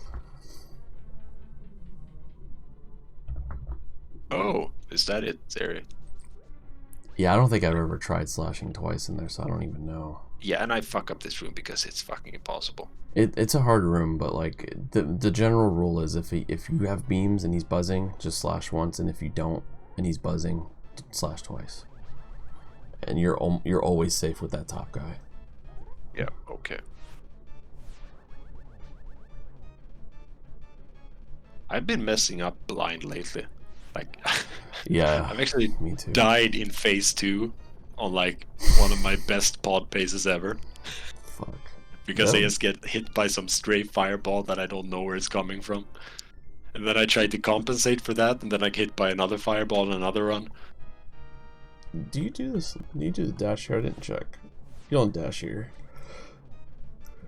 Oh, is that it, Zeri? Yeah, I don't think I've ever tried slashing twice in there, so I don't even know. Yeah, and I fuck up this room because it's fucking impossible. It's a hard room, but like the general rule is if you have beams and he's buzzing, just slash once, and if you don't and he's buzzing, slash twice. And you're always safe with that top guy. Yeah. Okay. I've been messing up blind lately. Like, yeah, I've actually me too. died in phase 2 on like one of my best pod paces ever. Fuck. Because I just get hit by some stray fireball that I don't know where it's coming from. And then I try to compensate for that, and then I get hit by another fireball on another run. Do you do this? Do you do the dash here? I didn't check. You don't dash here.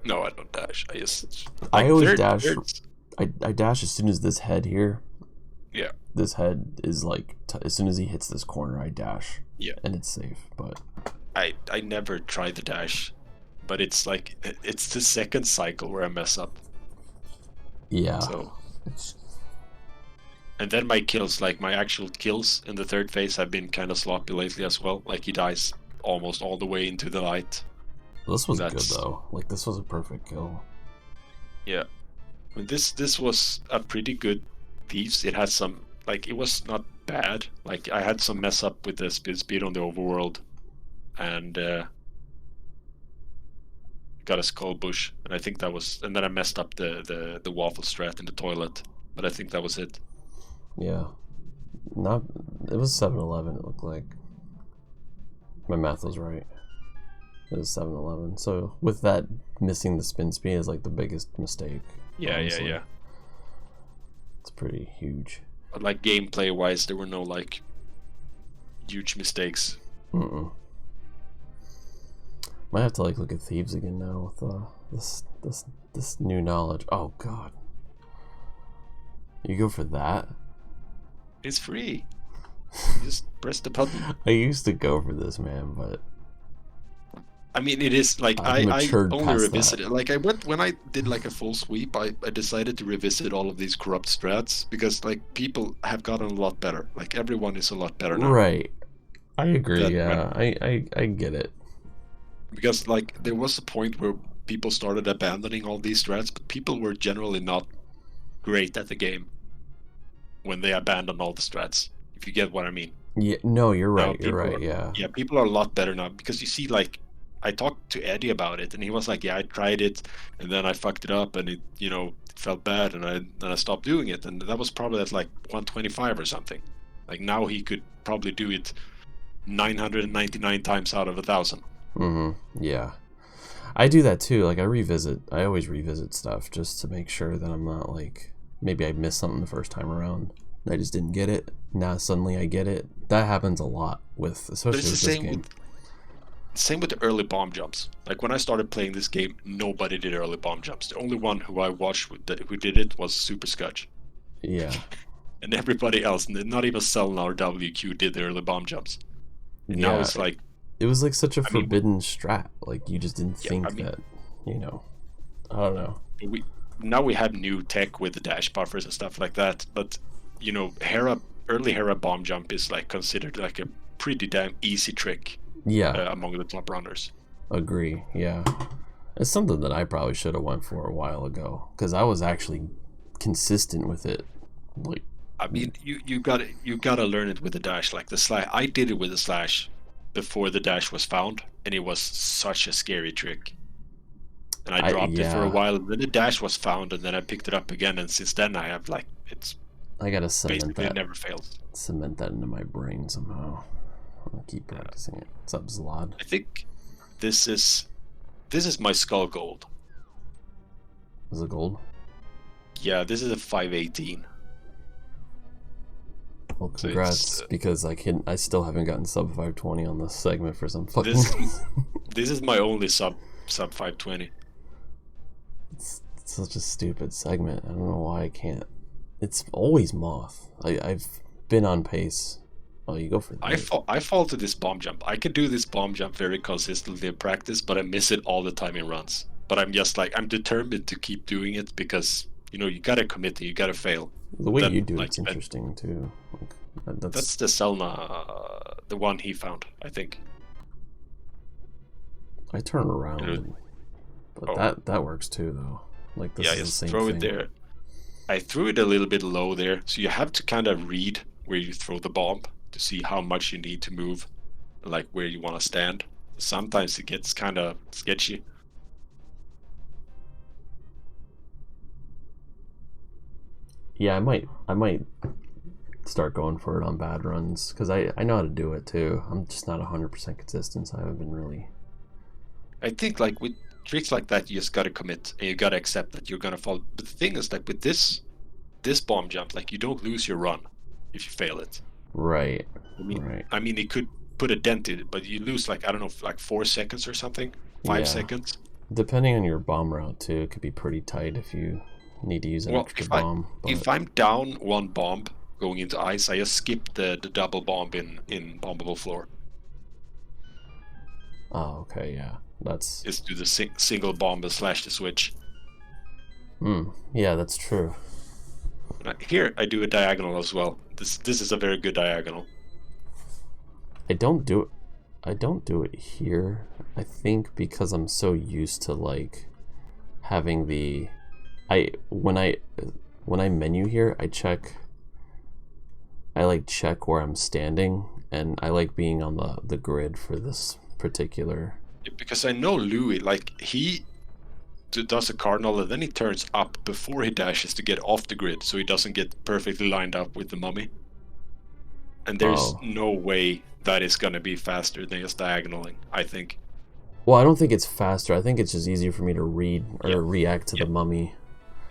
No, I don't dash. I just... Like, I always dash. I dash as soon as this head here. Yeah. This head is like... as soon as he hits this corner, I dash. Yeah. And it's safe, but... I never try the dash. But it's like... It's the second cycle where I mess up. Yeah. So... And then my kills, like my actual kills in the third phase have been kind of sloppy lately as well. Like he dies almost all the way into the light. This was good though. Like this was a perfect kill. Yeah. But this was a pretty good Thieves. It had some, like, it was not bad. Like I had some mess up with the speed on the overworld. And got a skull bush. And I think that was, and then I messed up the waffle strat in the toilet. But I think that was it. Yeah. Not... It was 7-11, it looked like. My math was right. It was 7-11. So with that, missing the spin speed is like the biggest mistake. Yeah, honestly. yeah. It's pretty huge. But like gameplay wise, there were no like huge mistakes. Might have to like look at Thieves again now with this new knowledge. Oh god. You go for that? It's free. You just press the button. I used to go for this, man, but I mean, it is like I only revisited. Like I went when I did like a full sweep. I decided to revisit all of these corrupt strats because like people have gotten a lot better. Like everyone is a lot better now. Right. I agree. Yeah, I get it. Because like there was a point where people started abandoning all these strats, but people were generally not great at the game when they abandoned all the strats. If you get what I mean. Yeah. No, you're right. You're right. Yeah. Yeah, people are a lot better now because you see, like, I talked to Eddie about it, and he was like, "Yeah, I tried it, and then I fucked it up, and it, you know, it felt bad, and I stopped doing it, and that was probably at like 125 or something. Like now he could probably do it 999 times out of 1,000. Yeah. I do that too. Like I always revisit stuff just to make sure that I'm not like, maybe I missed something the first time around. I just didn't get it. Now suddenly I get it. That happens a lot with, especially with this game. Same with the early bomb jumps. Like when I started playing this game, nobody did early bomb jumps. The only one who I watched who did it was Super Scutch. Yeah. And everybody else, not even Selna or WQ, did the early bomb jumps. And yeah. Now it's like... It was like such a forbidden strat. Like you just didn't think that, you know, I don't know. Now we have new tech with the dash buffers and stuff like that, but you know, early Hera bomb jump is like considered like a pretty damn easy trick. Yeah. Among the top runners. Agree. Yeah. It's something that I probably should have went for a while ago because I was actually consistent with it. Like, I mean, you gotta learn it with the dash. Like the slash, I did it with the slash before the dash was found, and it was such a scary trick. And I dropped it for a while, and then the dash was found, and then I picked it up again, and since then I have like I gotta cement that. It never fails. Cement that into my brain somehow. I'll keep practicing it. What's up, Zlod? I think this is my skull gold. Is it gold? Yeah, this is a 518. Well, congrats, so because I still haven't gotten sub 520 on this segment for some fucking. This is my only sub 520. It's such a stupid segment. I don't know why I can't. It's always Moth. I've been on pace. Oh, you go for that. I fall to this bomb jump. I can do this bomb jump very consistently in practice, but I miss it all the time in runs. But I'm just like, I'm determined to keep doing it because, you know, you gotta commit, you gotta fail. The way you do it's interesting too. Like, that's the Selna, the one he found, I think. I turn around, but that works too though. Like this is the same throw thing. It there. I threw it a little bit low there, so you have to kind of read where you throw the bomb to see how much you need to move, like where you want to stand. Sometimes it gets kind of sketchy. Yeah, I might start going for it on bad runs, because I know how to do it too. I'm just not 100% consistent, so I haven't been really. I think like with tricks like that, you just gotta commit and you gotta accept that you're gonna fall. But the thing is that with this bomb jump, like you don't lose your run if you fail it. Right. I mean, it could put a dent in it, but you lose like, I don't know, like 4 seconds or something, 5 seconds. Depending on your bomb route too, it could be pretty tight if you need to use an extra bomb. If I'm down 1 bomb going into ice, I just skip the double bomb in bombable floor. Oh, okay, yeah. That's just do the single bomb slash the switch. Yeah, that's true. Here I do a diagonal as well. This is a very good diagonal. I don't do it here. I think because I'm so used to like having the when I menu here, I check where I'm standing, and I like being on the grid for this particular. Because I know Louis, like he does a cardinal and then he turns up before he dashes to get off the grid, so he doesn't get perfectly lined up with the mummy. And there's no way that is gonna be faster than just diagonaling, I think. Well, I don't think it's faster. I think it's just easier for me to read or react to the mummy.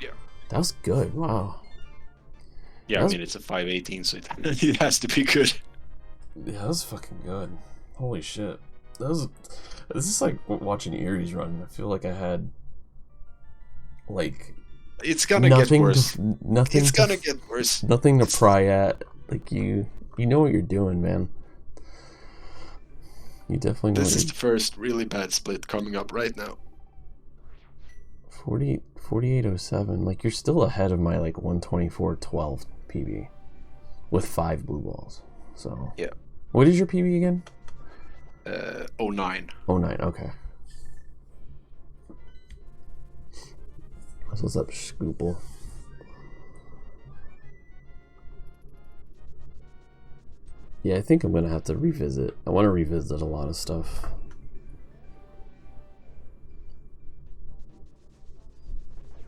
Yeah. That was good. Wow. Yeah, I mean, it's a 518, so it has to be good. Yeah, that was fucking good. Holy shit. This is like watching Erie's run. I feel like I had like it's gonna get worse. It's gonna get worse. Nothing to pry at. Like you know what you're doing, man. You definitely know. This is the first really bad split coming up right now. 4807. Like you're still ahead of my like 124.12 PB with 5 blue balls. So yeah. What is your PB again? 09. 09. Okay. So what's up, Scoople? Yeah, I think I'm gonna have to revisit. I want to revisit a lot of stuff.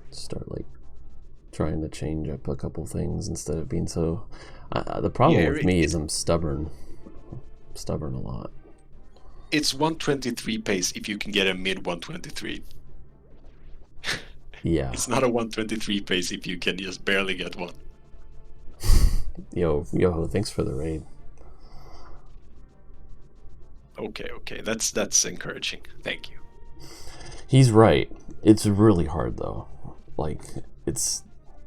Start like trying to change up a couple things instead of being so. The problem with me is I'm stubborn. I'm stubborn a lot. It's 123 pace if you can get a mid 123. Yeah. It's not a 123 pace if you can just barely get one. Yo, thanks for the raid. Okay, that's encouraging. Thank you. He's right. It's really hard though. Like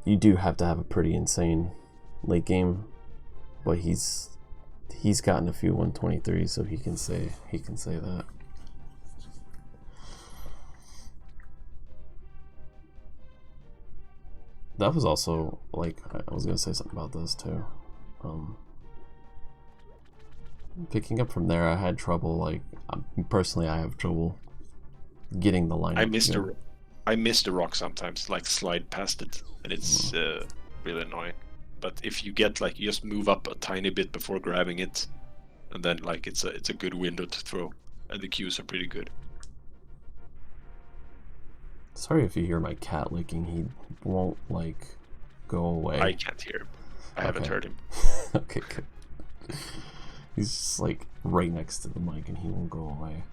you do have to have a pretty insane late game, but he's gotten a few 123s, so he can say that. That was also like I was gonna say something about this too. Picking up from there, I had trouble. Like personally, I have trouble getting the line. I missed a rock sometimes, like slide past it, and it's really annoying. But if you get like you just move up a tiny bit before grabbing it, and then like it's a good window to throw, and the cues are pretty good. Sorry if you hear my cat licking. He won't like go away. I can't hear him. I haven't heard him. Okay, good. He's just like right next to the mic and he won't go away.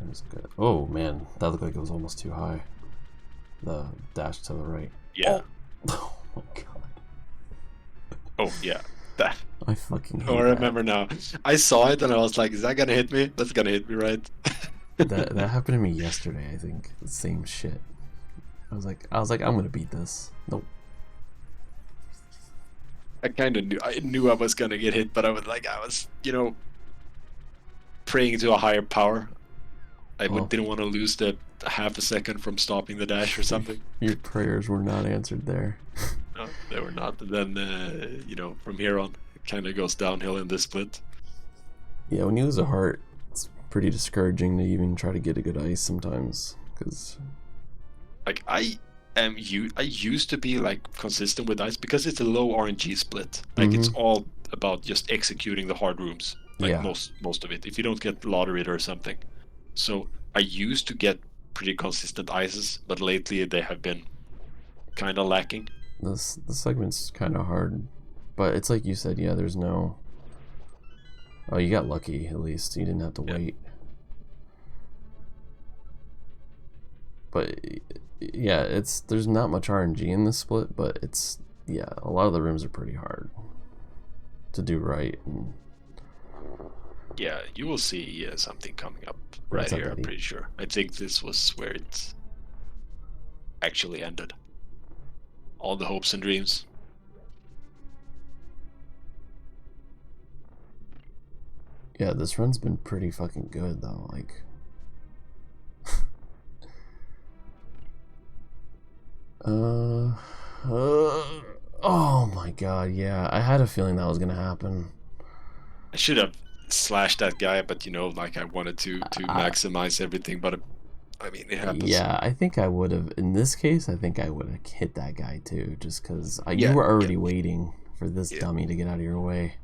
That was good. Oh man, that looked like it was almost too high. The dash to the right. Yeah. Oh my god. Oh yeah. That. I fucking hate I remember now. I saw it and I was like, is that gonna hit me? That's gonna hit me, right? that happened to me yesterday, I think. The same shit. I was like, I'm gonna beat this. Nope. I kind of knew I was gonna get hit, but I was, praying to a higher power. I didn't want to lose the half a second from stopping the dash or something. Your prayers were not answered there. No, they were not. And then, from here on, it kind of goes downhill in this split. Yeah, when you lose a heart, it's pretty discouraging to even try to get a good ice sometimes, because like I used to be like consistent with ice because it's a low RNG split. Like it's all about just executing the hard rooms. Like most of it. If you don't get lottery or something. So I used to get pretty consistent ices, but lately they have been kind of lacking. The segment's kind of hard, but it's like you said. Yeah, there's no. Oh, you got lucky at least. You didn't have to wait. But yeah, there's not much RNG in this split, but it's a lot of the rooms are pretty hard to do right. And yeah, you will see something coming up right here. I'm pretty sure. I think this was where it actually ended. All the hopes and dreams. Yeah, this run's been pretty fucking good though. Like, oh my god, yeah. I had a feeling that was gonna happen. I should have slashed that guy, but like I wanted to maximize everything, but I mean, it happens. Yeah, I think I would have, in this case, I think I would have hit that guy too, just because you were already waiting for this dummy to get out of your way.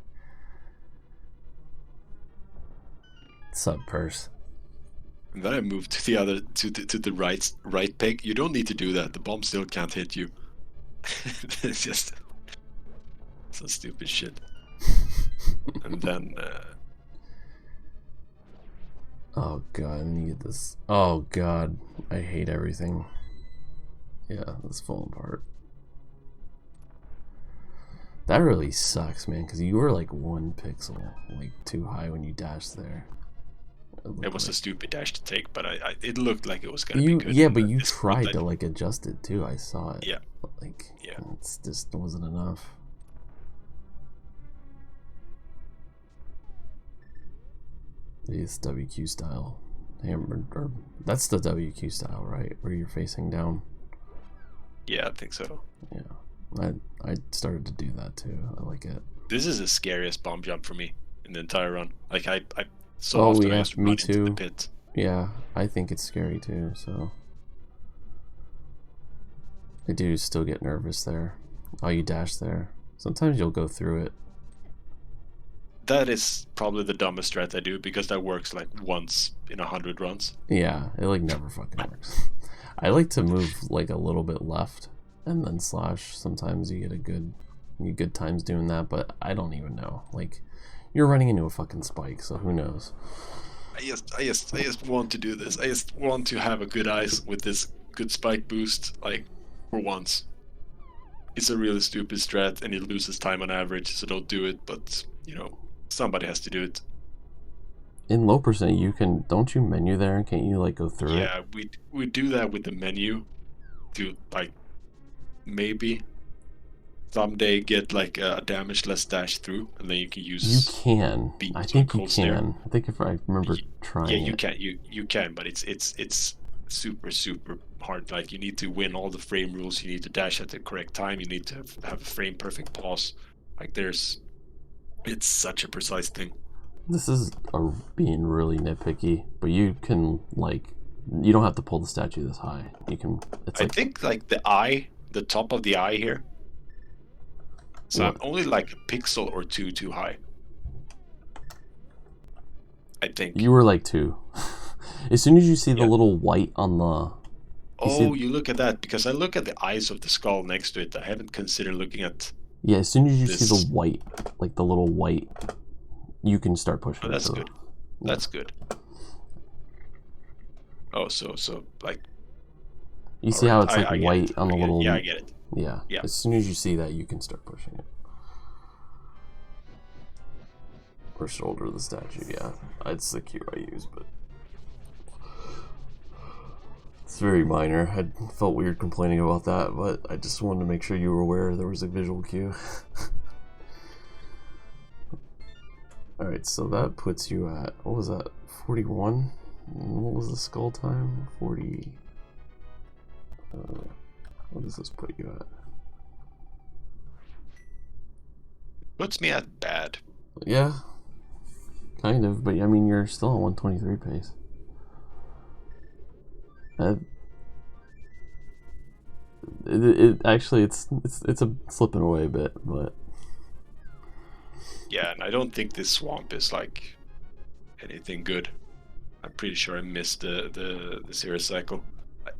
Sub purse. And then I moved to the other, to the right peg. You don't need to do that. The bomb still can't hit you. It's just some stupid shit. And then oh god, I need this. Oh god, I hate everything. Yeah, it's falling apart. That really sucks, man, because you were like 1 pixel like too high when you dashed there. It was a stupid dash to take, but it looked like it was gonna be good. Yeah, but you tried to like adjust it too. I saw it. Yeah. Like, it's just wasn't enough. It's WQ style. Or that's the WQ style, right? Where you're facing down. Yeah, I think so. Yeah, I started to do that too. I like it. This is the scariest bomb jump for me in the entire run. Like I so often I just run into the pit. Yeah, I think it's scary too. So I do still get nervous there. Oh, you dash there. Sometimes you'll go through it. That is probably the dumbest strat I do, because that works like once in 100 runs. Yeah, it like never fucking works. I like to move like a little bit left and then slash. Sometimes you get good times doing that, but I don't even know. Like, you're running into a fucking spike, so who knows? I just want to do this. I just want to have a good ice with this good spike boost, like, for once. It's a really stupid strat, and it loses time on average, so don't do it, but, somebody has to do it. In low percent, don't you menu there, and can't you, like, go through it? Yeah, we do that with the menu to, like, maybe someday get, like, a damage-less dash through, and then you can use... You can. I think you can. I think if I remember trying it. Yeah, you can, but it's super, super hard. Like, you need to win all the frame rules, you need to dash at the correct time, you need to have a frame perfect pause. Like, it's such a precise thing. This is being really nitpicky, but you can, like, you don't have to pull the statue this high. You can, I think, like, the top of the eye here, so I'm only like a pixel or two too high, I think. You were like 2. As soon as you see the little white on the... You look at that, because I look at the eyes of the skull next to it. I haven't considered looking at... Yeah, as soon as you see the white, like the little white, you can start pushing. Oh, that's good. That's good. Oh, so like... You see how it's like white on the little... Yeah, I get it. Yeah. As soon as you see that, you can start pushing it. Or shoulder the statue, yeah. It's the cue I use, but... It's very minor. I felt weird complaining about that, but I just wanted to make sure you were aware there was a visual cue. Alright, so that puts you at, what was that, 41? What was the skull time? 40... what does this put you at? Puts me at bad. Yeah, kind of, but I mean, you're still on 123 pace. Actually, it's a slipping away a bit, but yeah, and I don't think this swamp is like anything good. I'm pretty sure I missed the zero cycle.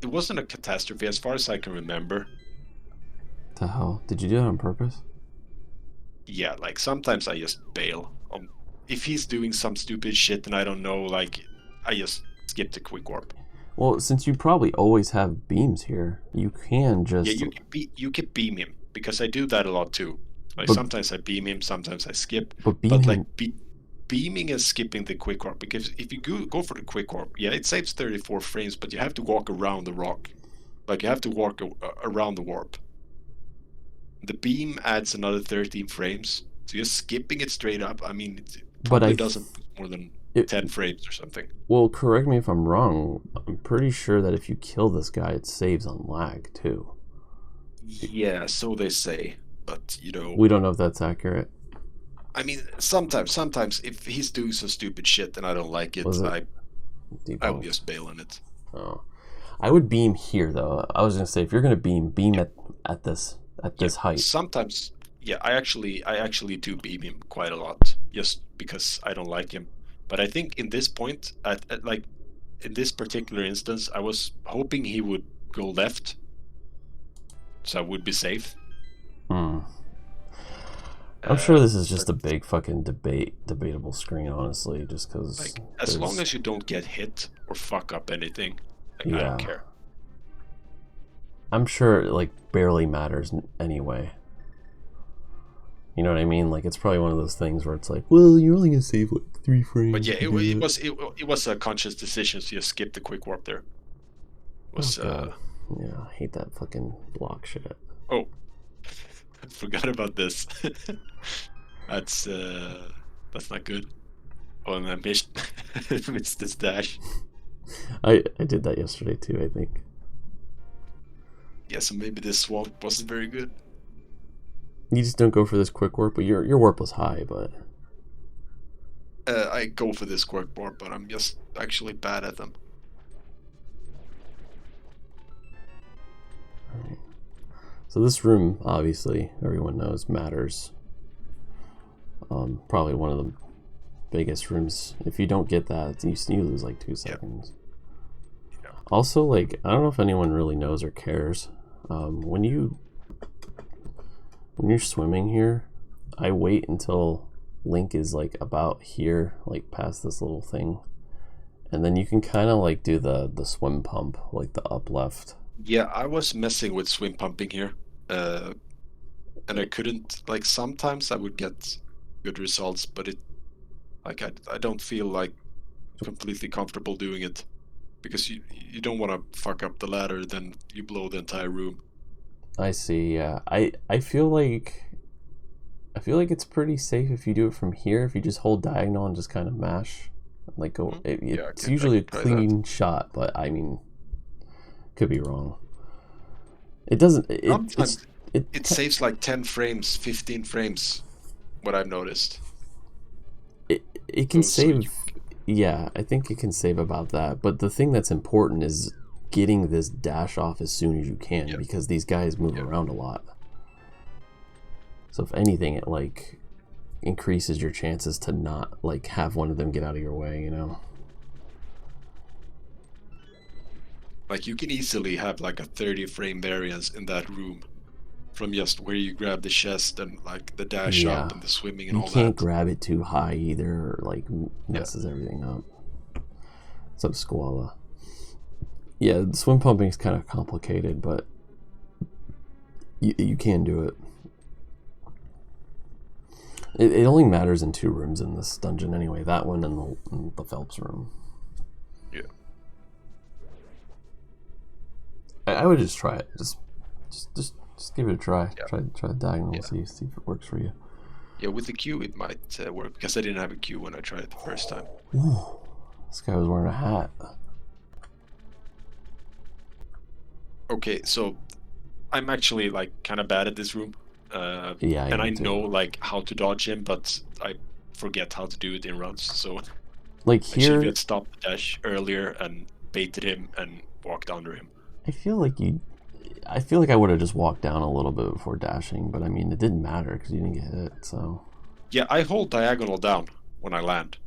It wasn't a catastrophe as far as I can remember. To hell? Did you do that on purpose? Yeah, like sometimes I just bail. If he's doing some stupid shit and I don't know, like I just skip the quick warp. Well, since you probably always have beams here, you can just... Yeah, you can beam him, because I do that a lot too. Like but, sometimes I beam him, sometimes I skip. but beam But him... like beaming and skipping the quick warp, because if you go for the quick warp, yeah, it saves 34 frames, but you have to walk around the rock. Like you have to walk around the warp. The beam adds another 13 frames, so just skipping it straight up, I mean, it probably doesn't more than 10 frames or something. Well, correct me if I'm wrong. I'm pretty sure that if you kill this guy, it saves on lag too. Yeah, so they say, but you know, we don't know if that's accurate. I mean, sometimes if he's doing some stupid shit and I don't like it, I will just bail on it. Oh, I would beam here though. I was gonna say, if you're gonna beam at this height. Sometimes, yeah, I actually do beam him quite a lot, just because I don't like him. But I think in this point, like in this particular instance, I was hoping he would go left, so I would be safe. I'm sure this is just a big fucking debatable screen, honestly, just because... Like, as long as you don't get hit or fuck up anything, like, I don't care. I'm sure it, like, barely matters anyway. You know what I mean? Like, it's probably one of those things where it's like, well, you're only gonna save, like, 3 frames. But yeah, it was a conscious decision to just skip the quick warp there. Yeah, I hate that fucking block shit. Oh. I forgot about this. That's not good. Oh, and I missed this dash. I did that yesterday too, I think. Yeah, so maybe this swamp wasn't very good. You just don't go for this quick warp, but your warp was high, but... I go for this quick warp, but I'm just actually bad at them. Alright. So this room, obviously, everyone knows, matters. Probably one of the biggest rooms. If you don't get that, you lose like 2 seconds. Yeah. Also, like, I don't know if anyone really knows or cares. When you're swimming here, I wait until Link is like about here, like past this little thing, and then you can kind of like do the swim pump, like the up left. Yeah, I was messing with swim pumping here. And I couldn't, like, sometimes I would get good results, but it, like, I don't feel like completely comfortable doing it, because you don't want to fuck up the ladder, then you blow the entire room. I see. Yeah, I feel like it's pretty safe if you do it from here. If you just hold diagonal and just kind of mash, like go. It's usually a clean shot, but I mean, could be wrong. It doesn't. It saves like 10 frames, 15 frames. What I've noticed. It can save. Yeah, I think it can save about that. But the thing that's important is getting this dash off as soon as you can, because these guys move around a lot. So if anything, it like increases your chances to not like have one of them get out of your way, you know. Like, you can easily have like a 30 frame variance in that room from just where you grab the chest and like the dash up and the swimming and all that. You can't grab it too high either, or like messes everything up. What's up, Squala? Yeah, the swim pumping is kind of complicated, but you can do it. It only matters in 2 rooms in this dungeon anyway. That one and the Phelps room. Yeah. I would just try it. Just give it a try. Try the diagonal. See if it works for you. Yeah, with the Q it might work, because I didn't have a Q when I tried it the first time. Ooh, this guy was wearing a hat. Okay, so I'm actually like kind of bad at this room. And I know like how to dodge him, but I forget how to do it in runs. So like here, I should have stopped the dash earlier and baited him and walked under him. I feel like I would have just walked down a little bit before dashing, but I mean it didn't matter because you didn't get hit. So yeah, I hold diagonal down when I land.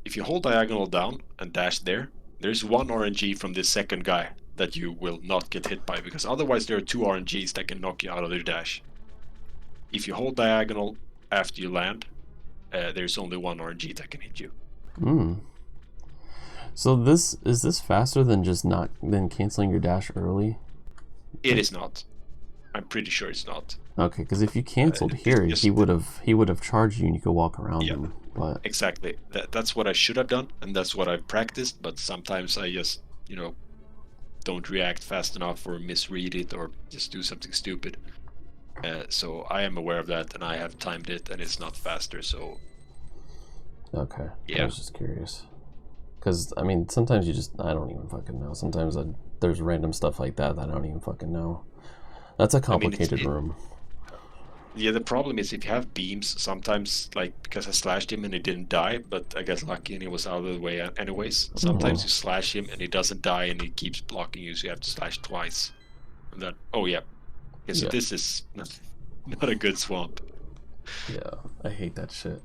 If you hold diagonal down and dash there, there's 1 RNG from this second guy. that you will not get hit by, because otherwise there are 2 RNGs that can knock you out of your dash. If you hold diagonal after you land, there's only 1 RNG that can hit you. So is this faster than canceling your dash early? It is not. I'm pretty sure it's not. Okay, because if you canceled here, he would have charged you and you could walk around him. But exactly, that's what I should have done, and that's what I've practiced. But sometimes I just don't react fast enough, or misread it, or just do something stupid. So I am aware of that, and I have timed it, and it's not faster. So okay, yeah. I was just curious, because I mean, sometimes I don't even fucking know. Sometimes there's random stuff like that I don't even fucking know. That's a complicated room. Yeah, the problem is if you have beams, sometimes, like, because I slashed him and he didn't die, but I got lucky and he was out of the way anyways. Sometimes you slash him and he doesn't die and he keeps blocking you, so you have to slash twice. And then, so this is not a good swamp. Yeah, I hate that shit.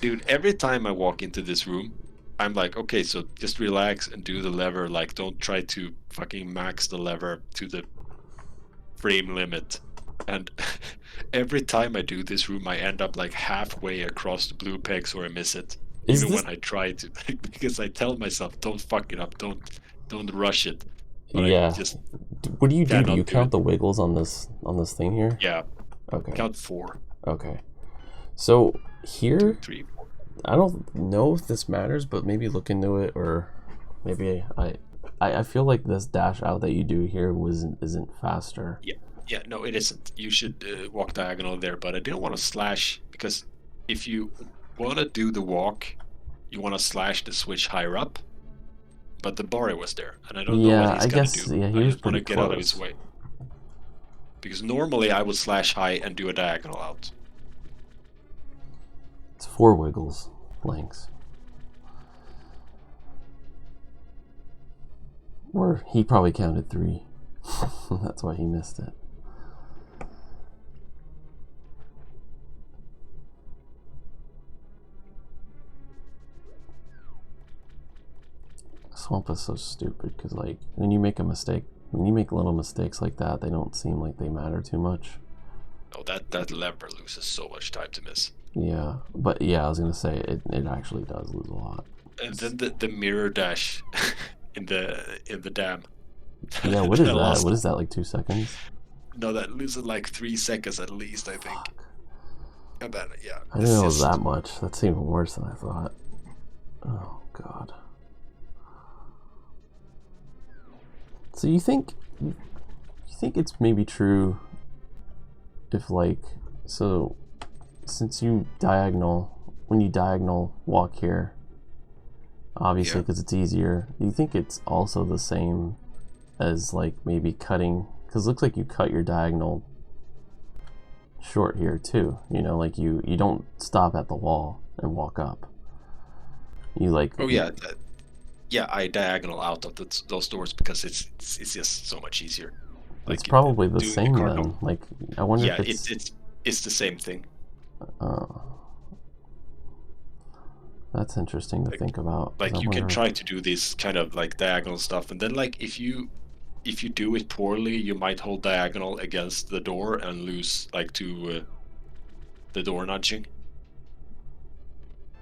Dude, every time I walk into this room, I'm like, okay, so just relax and do the lever. Like, don't try to fucking max the lever to the frame limit. And every time I do this room, I end up like halfway across the blue pegs, or I miss it. Even when I try to, because I tell myself, don't fuck it up, don't rush it. But yeah. What do you do? Do you count the wiggles on this thing here? Yeah. Okay. Count 4. Okay. So here, 2, 3, 4. I don't know if this matters, but maybe look into it, or maybe I feel like this dash out that you do here isn't faster. Yeah, no, it isn't. You should walk diagonal there, but I didn't want to slash, because if you want to do the walk, you want to slash the switch higher up, but the Barry was there, and I don't know what he's going to do. Yeah, he was want to get out of his way. Because normally I would slash high and do a diagonal out. It's 4 wiggles lengths. Or he probably counted 3. That's why he missed it. Swamp is so stupid, because like when you make little mistakes like that, they don't seem like they matter too much. Oh, that lever loses so much time to miss. Yeah, but yeah, I was gonna say it actually does lose a lot. And then the mirror dash in the dam. Yeah, what is that? What is that, like 2 seconds? No, that loses like 3 seconds at least, I think. Fuck. And then, yeah. I didn't know it was that much. That's even worse than I thought. Oh god. So you think it's maybe true if, like, so since when you diagonal walk here, obviously because it's easier, do you think it's also the same as like maybe cutting, because it looks like you cut your diagonal short here too, like you don't stop at the wall and walk up, you like I diagonal out of those doors because it's just so much easier. Like, it's probably the same then. Like, I wonder if it's the same thing. That's interesting to think about. Like, you can try to do this kind of like diagonal stuff, and then like if you do it poorly, you might hold diagonal against the door and lose like to the door nudging.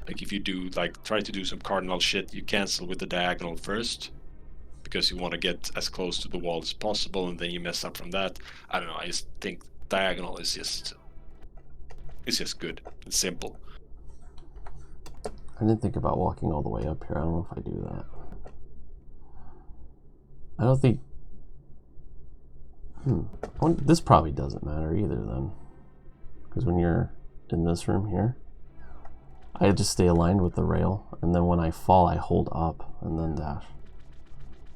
Like if you do try to do some cardinal shit, you cancel with the diagonal first, because you want to get as close to the wall as possible, and then you mess up from that. I don't know, I just think diagonal is just good and simple. I didn't think about walking all the way up here. I don't know if I do that. I don't think... This probably doesn't matter either then. Because when you're in this room here, I just stay aligned with the rail, and then when I fall, I hold up and then dash.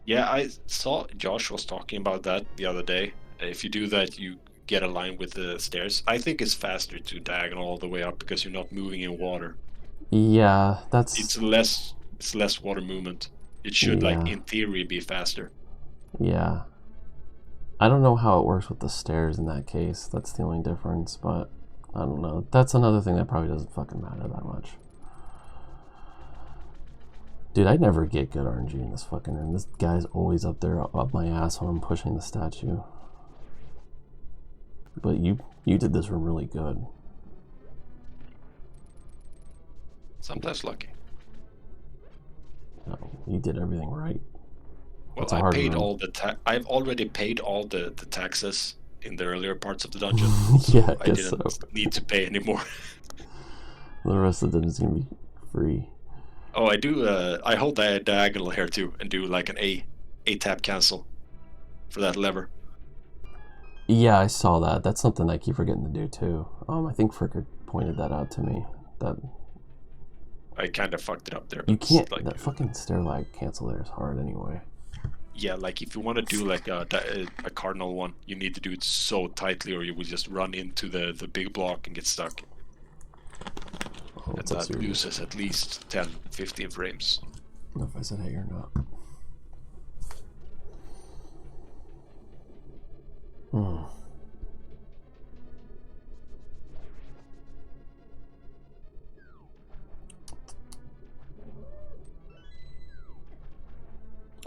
Yeah, I saw Josh was talking about that the other day. If you do that, you get aligned with the stairs. I think it's faster to diagonal all the way up because you're not moving in water. Yeah, that's... It's less water movement. It should, in theory, be faster. Yeah. I don't know how it works with the stairs in that case. That's the only difference, but I don't know. That's another thing that probably doesn't fucking matter that much. Dude, I never get good RNG in this fucking room. This guy's always up there up my ass when I'm pushing the statue. But you did this room really good. Sometimes lucky. No, you did everything right. Well, I paid all the I've already paid all the taxes in the earlier parts of the dungeon. Yeah, so I didn't need to pay anymore. The rest of it is gonna be free. Oh, I do. I hold the diagonal here too, and do like an A tap cancel for that lever. Yeah, I saw that. That's something I keep forgetting to do too. I think Fricker pointed that out to me. That I kind of fucked it up there. You can't. Like, that fucking stair lag cancel there is hard anyway. Yeah, like if you want to do like a cardinal one, you need to do it so tightly, or you will just run into the big block and get stuck. Oh, and that loses at least 10-15 frames. I don't know if I said hey or not.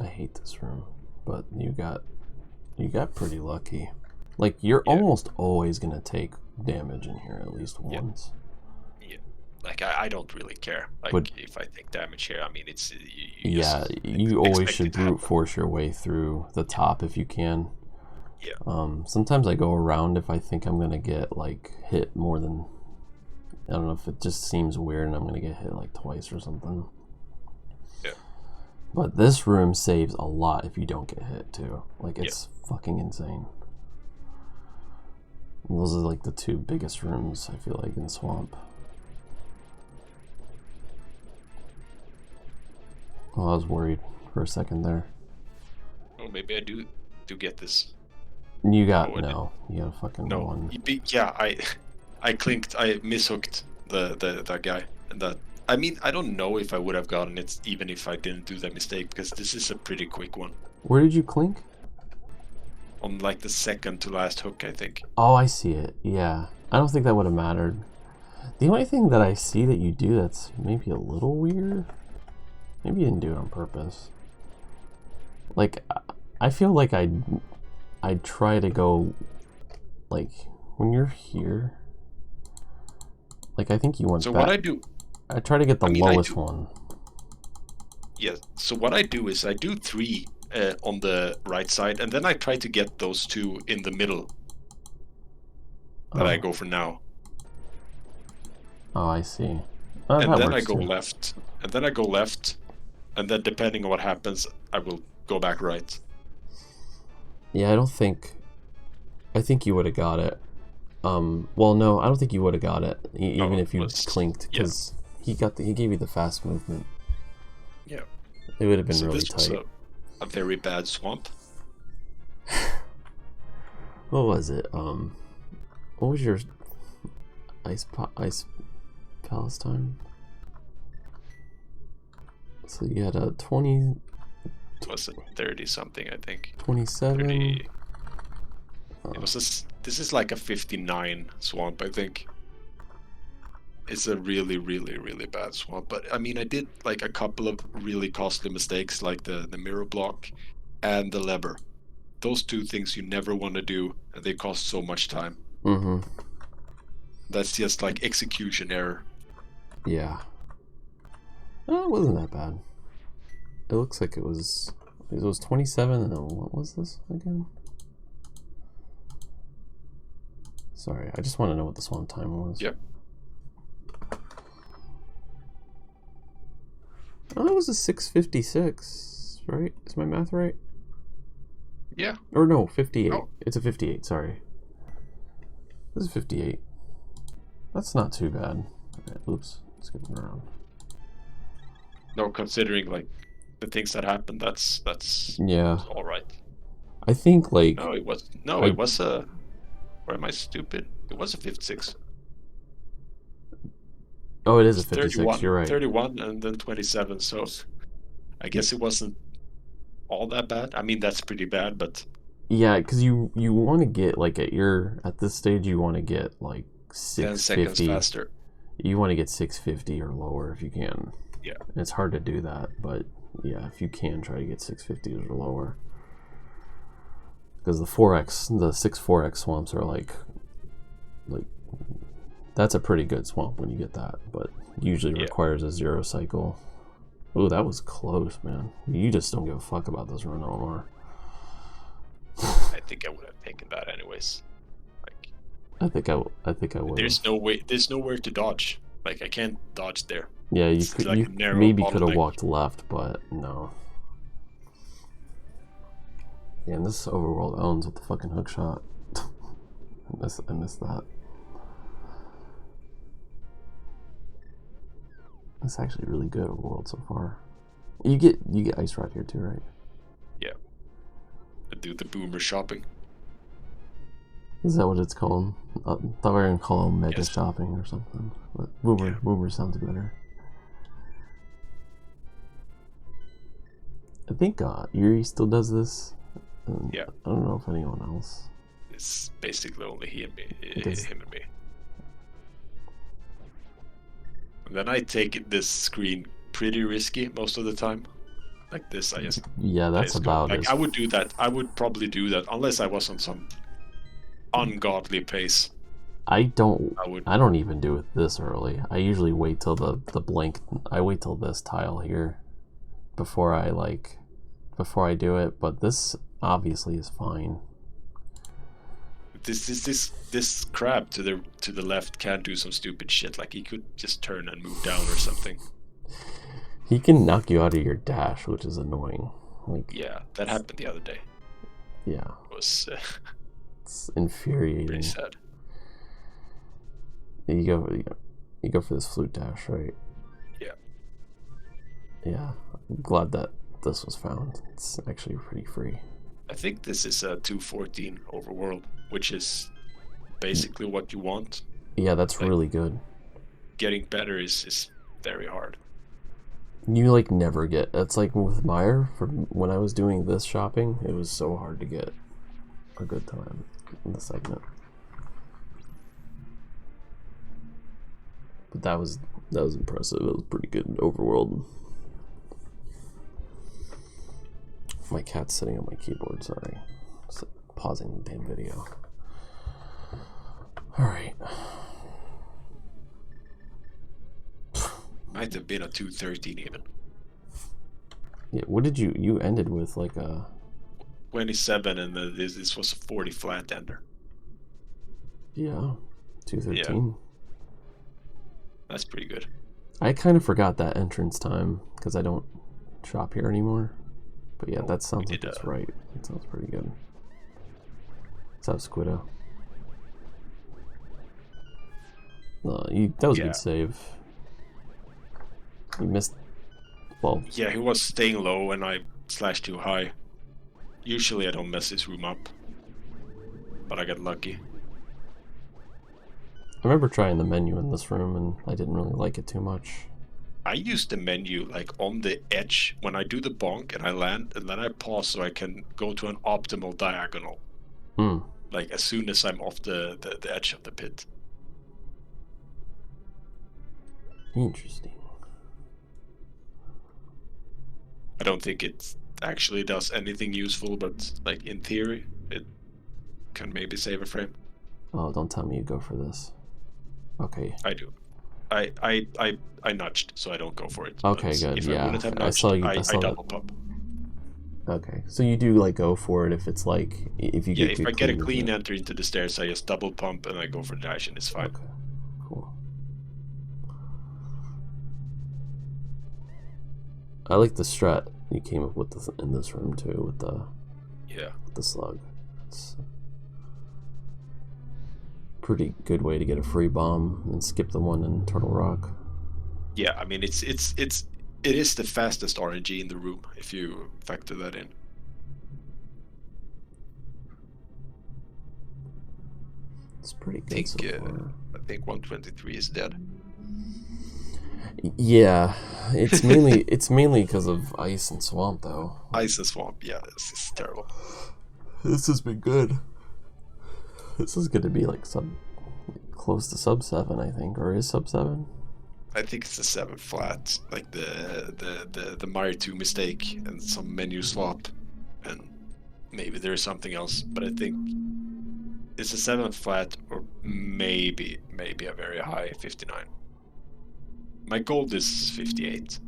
I hate this room, but you got pretty lucky. Like, you're almost always gonna take damage in here at least once. Yeah, like I don't really care. Like, but if I take damage here, I mean, it's you always should brute force your way through the top if you can. Yeah. Sometimes I go around if I think I'm gonna get like hit more than, I don't know, if it just seems weird and I'm gonna get hit like twice or something. Yeah. But this room saves a lot if you don't get hit too. Like, it's fucking insane. And those are like the two biggest rooms I feel like in Swamp. Oh, I was worried for a second there. Oh, maybe I do get this. You got you got a fucking one. Yeah, I clinked. I mishooked that guy, and that. I mean, I don't know if I would have gotten it even if I didn't do that mistake, because this is a pretty quick one. Where did you clink? On like the second to last hook, I think. Oh, I see it. Yeah, I don't think that would have mattered. The only thing that I see that you do that's maybe a little weird. Maybe you didn't do it on purpose. Like, I feel like I'd try to go, like, when you're here, like, I think you want so back. What I do, I try to get the lowest one. Yeah, so what I do is I do 3 on the right side, and then I try to get those 2 in the middle that I go for now. Oh, I see. And then I go left, and then I go left, and then depending on what happens, I will go back right. Yeah, I think you would have got it. Well, no, I don't think you would have got it, even if you clinked, because he gave you the fast movement. Yeah. It would have been really this tight. Was a very bad swamp. What was it? What was your ice Palestine? So you had a 20. Was it 30 something? I think 27. 30. It was this is like a 59 swamp, I think. It's a really, really, really bad swamp. But I mean, I did like a couple of really costly mistakes, like the mirror block and the lever. Those 2 things you never want to do, and they cost so much time. Mm-hmm. That's just like execution error. Yeah. It wasn't that bad. It looks like it was 27, and then what was this again? Sorry, I just want to know what the swamp time was. Yep. Oh, it was a 6:56, right? Is my math right? Yeah. Or no, 58. Oh. It's a 58, sorry. This is 58. That's not too bad. Right, oops, skipping around. No, considering like the things that happened, that's all right. I think like it was a. Or am I stupid? It was a 56. Oh, it is a 56. 31, you're right. 31 and then 27. So I guess it wasn't all that bad. I mean, that's pretty bad, but yeah, because you want to get like at this stage you want to get like 650. 10 seconds faster. You want to get 650 or lower if you can. Yeah. It's hard to do that, but yeah, if you can try to get 650s or lower. Because the 6-4X swamps are like that's a pretty good swamp when you get that, but usually requires a 0 cycle. Oh, that was close, man. You just don't give a fuck about this run no more. I think I would have taken that anyways. Like, I think I would. There's no way. There's nowhere to dodge. Like, I can't dodge there. Yeah, you maybe could have walked left, but no. Yeah, and this overworld owns with the fucking hook shot. I missed that. It's actually really good overworld so far. You get ice rod here too, right? Yeah. I do the boomer shopping. Is that what it's called? I thought we were gonna call it mega shopping or something. But boomer sounds better. I think Yuri still does this. Yeah. I don't know if anyone else. It's basically only him and me. And then I take this screen pretty risky most of the time. Like this, I just... Yeah, that's about it. Like, I would do that. I would probably do that unless I was on some ungodly pace. I don't even do it this early. I usually wait till the blank... I wait till this tile here before I do it, but this obviously is fine. This crab to the left can do some stupid shit. Like, he could just turn and move down or something. He can knock you out of your dash, which is annoying. Like, yeah, that happened the other day. Yeah, it was it's infuriating. Pretty sad. You go for this flute dash, right? Yeah. Yeah, I'm glad that this was found. It's actually pretty free. I think this is a 214 overworld, which is basically what you want. Yeah, that's like, really good. Getting better is very hard. You like never get. It's like with Meyer. From when I was doing this shopping, it was so hard to get a good time in the segment. But that was impressive. It was pretty good overworld. My cat's sitting on my keyboard. Sorry, just pausing the damn video. All right. Might have been a 213 even. Yeah, what did you ended with, like a 27, and this was a 40 flat ender. Yeah, 213. Yeah. That's pretty good. I kind of forgot that entrance time because I don't shop here anymore. But yeah, that sounds like it's right. It sounds pretty good. What's up, Squiddo? That was a good save. You missed. Well. Yeah, he was staying low and I slashed too high. Usually I don't mess this room up, but I got lucky. I remember trying the menu in this room and I didn't really like it too much. I use the menu like on the edge when I do the bonk and I land, and then I pause so I can go to an optimal diagonal. Like as soon as I'm off the edge of the pit. Interesting. I don't think it actually does anything useful, but like in theory, it can maybe save a frame. Oh, don't tell me you go for this. Okay. I do. I nudged, so I don't go for it. Okay, but good. If yeah, I wouldn't have nudged, I double pump. Okay, so you do like go for it if it's like if you get if I get a clean enter into the stairs, I just double pump and I go for the dash, and it's fine. Okay, cool. I like the strat you came up with in this room too, with the slug. It's a pretty good way to get a free bomb and skip the one in Turtle Rock. Yeah, I mean it is the fastest RNG in the room if you factor that in. It's pretty good so far. I think 123 is dead. Yeah, it's mainly because of ice and swamp though. Ice and swamp, yeah, this is terrible. This has been good. This is going to be like close to sub 7, I think, or is sub 7? I think it's the 7 flat, like the Mario 2 mistake and some menu swap, and maybe there's something else, but I think it's a 7 flat or maybe a very high 59. My gold is 58.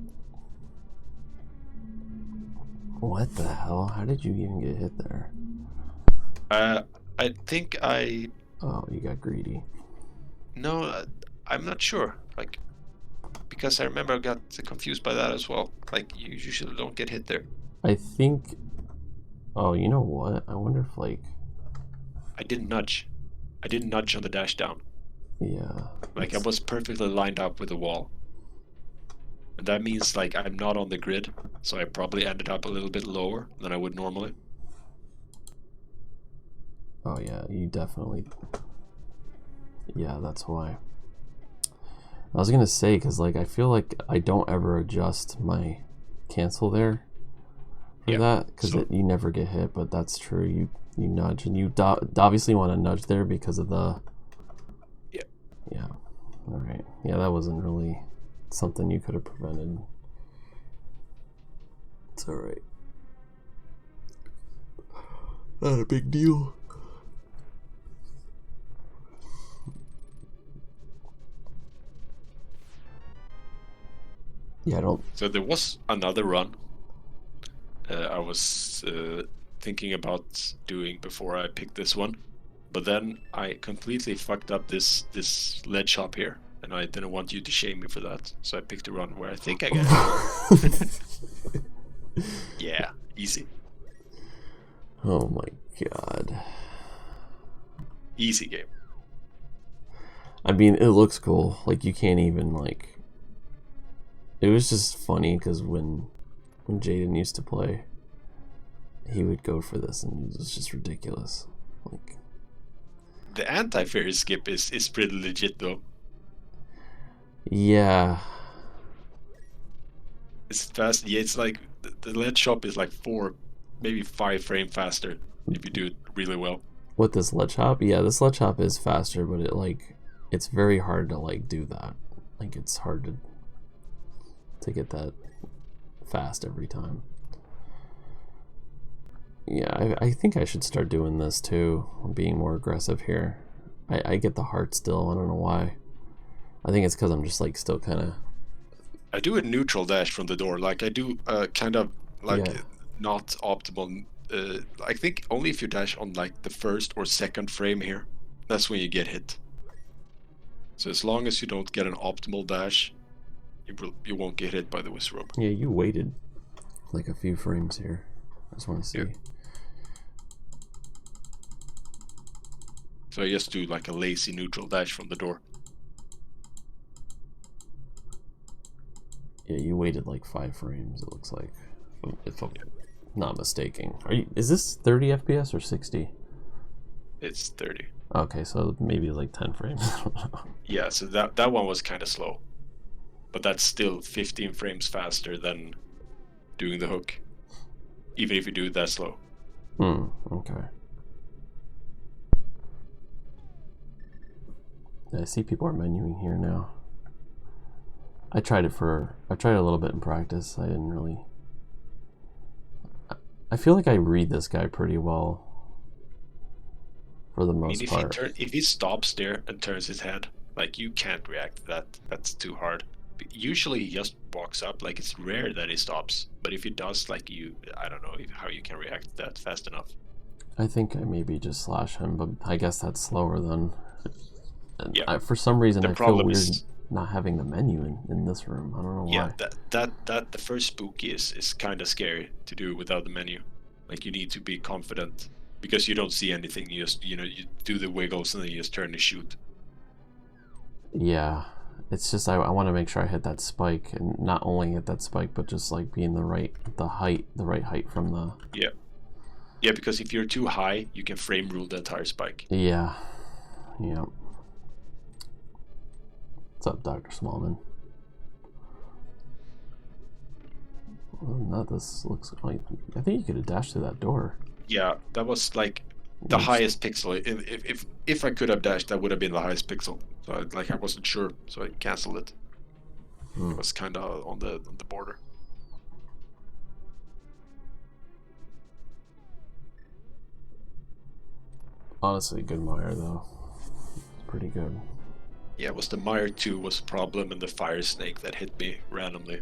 What the hell? How did you even get hit there? I think I... Oh, you got greedy. No, I'm not sure. Like, because I remember I got confused by that as well. Like, you usually don't get hit there. I think... Oh, you know what? I wonder if, like... I didn't nudge. I didn't nudge on the dash down. Yeah. Like, I was perfectly lined up with the wall. And that means, like, I'm not on the grid, so I probably ended up a little bit lower than I would normally. Oh, yeah, you definitely... Yeah, that's why. I was gonna say, because, like, I feel like I don't ever adjust my cancel there for that, because you never get hit, but that's true. You nudge, and you obviously want to nudge there because of the... Yeah. Alright. Yeah, that wasn't really something you could have prevented. It's alright. Not a big deal. Yeah, I don't... So there was another run I was thinking about doing before I picked this one, but then I completely fucked up this ledge hop here, and I didn't want you to shame me for that, so I picked a run where I think I got it. Yeah, easy. Oh my god. Easy game. I mean, it looks cool. Like, you can't even, like... It was just funny, because when Jaden used to play, he would go for this, and it was just ridiculous. Like... The anti-fairy skip is pretty legit, though. Yeah. It's fast. Yeah, it's like... The ledge hop is like 4, maybe 5 frames faster if you do it really well. With this ledge hop? Yeah, this ledge hop is faster, but it's very hard to, like, do that. Like, it's hard to get that fast every time. Yeah, I think I should start doing this too, being more aggressive here. I get the heart still, I don't know why. I think it's because I'm just, like, still kind of... I do a neutral dash from the door. Like, I do kind of, like, not optimal. I think only if you dash on, like, the first or second frame here, that's when you get hit. So as long as you don't get an optimal dash, you won't get hit by the whiz rope. Yeah, you waited like a few frames here. I just want to see. Yeah. So I just do like a lazy neutral dash from the door. Yeah, you waited like 5 frames, it looks like. If I'm not mistaken. Is this 30 FPS or 60? It's 30. Okay, so maybe like 10 frames. Yeah, so that one was kind of slow. But that's still 15 frames faster than doing the hook. Even if you do it that slow. Okay. Yeah, I see people are menuing here now. I tried a little bit in practice. I didn't really... I feel like I read this guy pretty well. For the most part. If he stops there and turns his head, like, you can't react to that. That's too hard. Usually he just walks up. Like, it's rare that he stops. But if he does, like, I don't know how you can react to that fast enough. I think I maybe just slash him, but I guess that's slower than... Yeah. For some reason, I feel weird not having the menu in this room. I don't know why. Yeah, that the first spooky is kind of scary to do without the menu. Like, you need to be confident because you don't see anything. You just you do the wiggles and then you just turn to shoot. Yeah, it's just I want to make sure I hit that spike, and not only hit that spike, but just like be in the right height from the... Yeah, because if you're too high, you can frame rule the entire spike. Yeah. What's up, Dr. Smallman? Well, this looks like... I think you could have dashed through that door. Yeah, that was like the highest pixel. If I could have dashed, that would have been the highest pixel. So I wasn't sure, so I canceled it. It was kind of on the border. Honestly, good mire though. It's pretty good. Yeah, it was the mire 2 was a problem, and the fire snake that hit me randomly.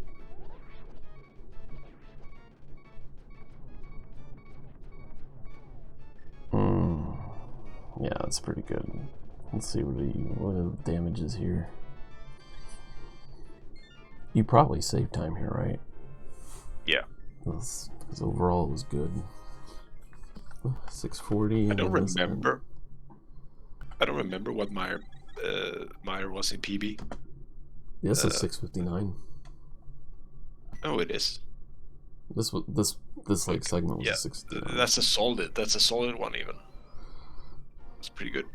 Yeah, that's pretty good. Let's see what the damage is here. You probably saved time here, right? Yeah. Because overall it was good. 640. I don't remember. I don't remember what Meyer was in PB. This is 659. Oh, it is. This like segment was 659. That's a solid one even. It's pretty good.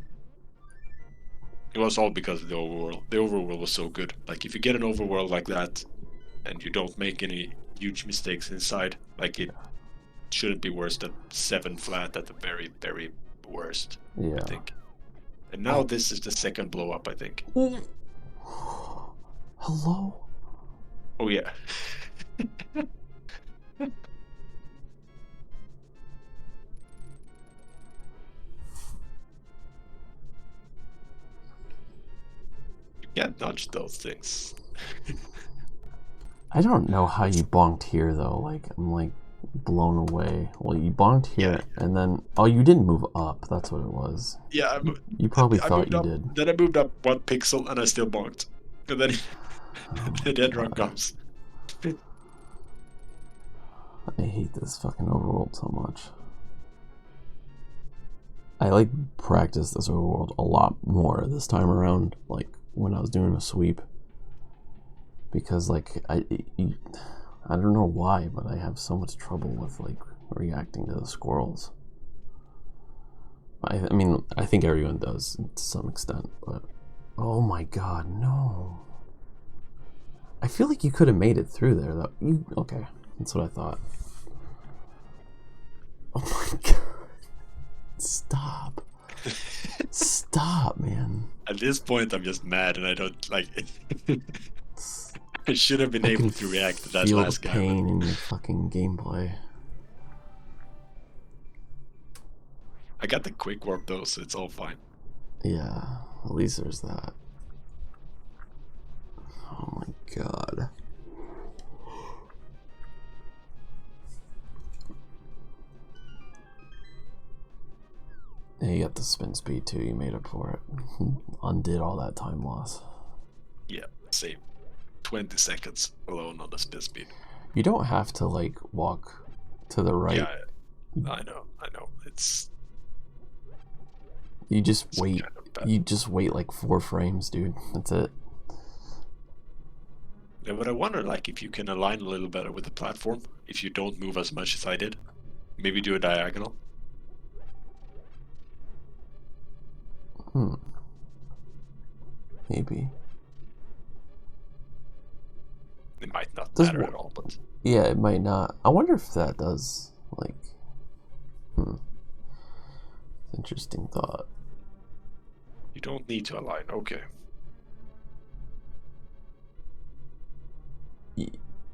It was all because of the overworld. The overworld was so good. Like, if you get an overworld like that, and you don't make any huge mistakes inside, like, it shouldn't be worse than 7 flat at the very, very worst. Yeah. I think. And now this is the second blow up, I think. Hello? Oh yeah. You can't dodge those things. I don't know how you bonked here though. Like, I'm like blown away. Well, you bonked here, and then you didn't move up. That's what it was. Yeah, you probably thought you did. Then I moved up 1 pixel and I still bonked, and then the dead run comes. I hate this fucking overworld so much. I like practiced this overworld a lot more this time around, like when I was doing a sweep, because like I don't know why, but I have so much trouble with like reacting to the squirrels. I mean, I think everyone does to some extent, but oh my god, no. I feel like you could have made it through there though. Okay, that's what I thought. Oh my god. Stop. Stop, man. At this point, I'm just mad, and I don't like it. I should have been able to react to that last guy. Feel the pain in your fucking gameplay. I got the quick warp though, so it's all fine. Yeah, at least there's that. Oh my god. Yeah, you got the spin speed too, you made up for it. Undid all that time loss. Yeah, same. 20 seconds alone on the spin speed. You don't have to like walk to the right. Yeah, I know. It's... You just wait. Kind of you just wait like 4 frames, dude. That's it. Yeah, but I wonder like if you can align a little better with the platform, if you don't move as much as I did. Maybe do a diagonal. Maybe. It might not matter at all, but... Yeah, it might not. I wonder if that does, like... Interesting thought. You don't need to align, okay. Yeah,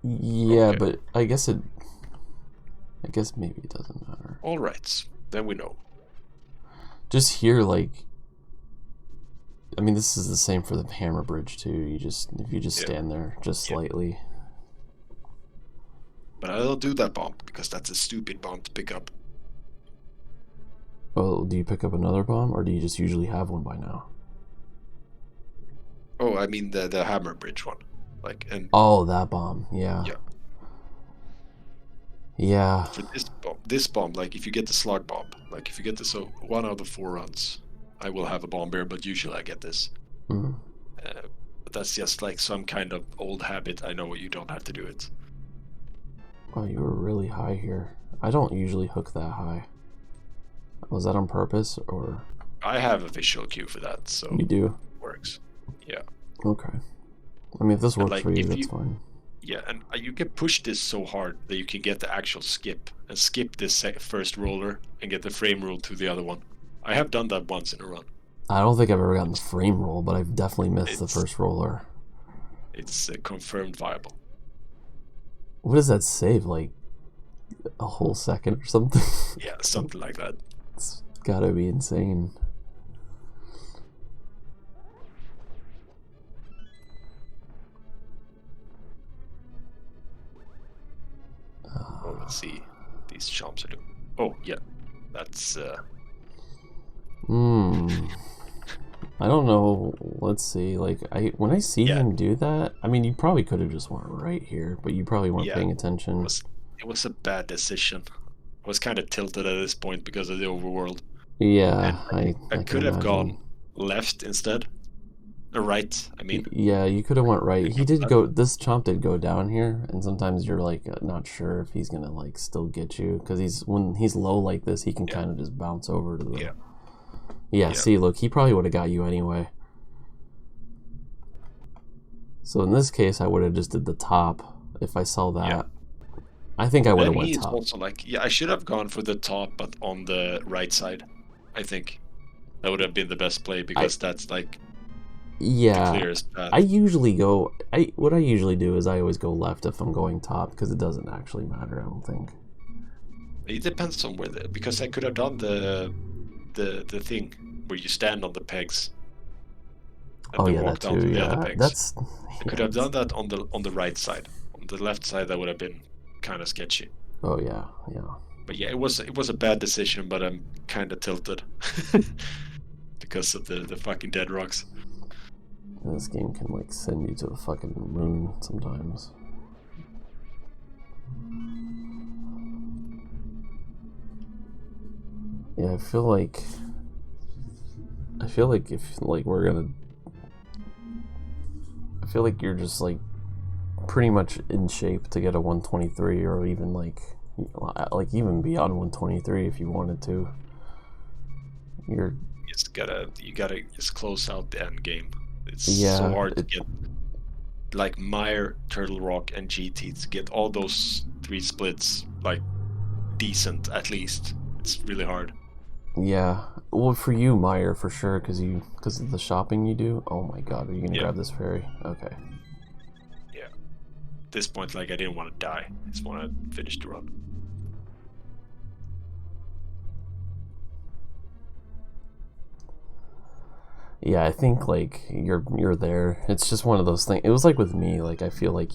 okay. But I guess maybe it doesn't matter. Alright, then we know. Just here, like... I mean, this is the same for the hammer bridge too. If you just stand there just slightly. But I don't do that bomb because that's a stupid bomb to pick up. Oh, do you pick up another bomb, or do you just usually have one by now? Oh, I mean the hammer bridge one, like and. Oh, that bomb, yeah. Yeah. Yeah. For this bomb, like if you get the slug bomb, like if you get this 1 out of 4 runs. I will have a bomb bear, but usually I get this. But that's just like some kind of old habit. I know you don't have to do it. Oh, you were really high here. I don't usually hook that high. Was that on purpose, or? I have a visual cue for that, so you do. It works. Yeah. Okay. I mean, if this works for you, that's fine. Yeah, and you can push this so hard that you can get the actual skip and skip this first roller and get the frame roll to the other one. I have done that once in a run. I don't think I've ever gotten the frame roll, but I've definitely missed the first roller. It's confirmed viable. What does that save? Like a whole second or something? Yeah, something like that. It's gotta be insane. Oh, let's see. These chomps are doing. Oh, yeah. That's I don't know. Let's see. Like when I see him do that, I mean, you probably could have just went right here, but you probably weren't paying attention. It was a bad decision. I was kind of tilted at this point because of the overworld. Yeah, and I can could have imagine. gone left instead. Or right, I mean. Yeah, you could have went right. He did go. This chomp did go down here, and sometimes you're like not sure if he's gonna like still get you because when he's low like this, he can kind of just bounce over to the. Yeah. See, look, he probably would have got you anyway. So in this case, I would have just did the top if I saw that. Yeah. I think I would have went top. Also like, I should have gone for the top, but on the right side. I think that would have been the best play because that's like. Yeah, I usually go. What I usually do is I always go left if I'm going top because it doesn't actually matter. I don't think. It depends on because I could have done the thing where you stand on the pegs. And then walk down to the other pegs. I could have done that on the right side. On the left side, that would have been kind of sketchy. Oh yeah. But yeah, it was a bad decision, but I'm kind of tilted because of the fucking dead rocks. This game can like send you to the fucking moon sometimes. Yeah, I feel like if like we're gonna, I feel like you're just like pretty much in shape to get a 123 or even like even beyond 123 if you wanted to. You gotta just close out the end game. It's so hard to get like Mire, Turtle Rock, and GT to get all those 3 splits like decent at least. It's really hard. Yeah, well for you, Mire, for sure, because of the shopping you do. Oh my god, are you gonna grab this fairy? Okay. Yeah. At this point, like I didn't want to die. I just want to finish the run. Yeah, I think like you're there. It's just one of those things. It was like with me. Like I feel like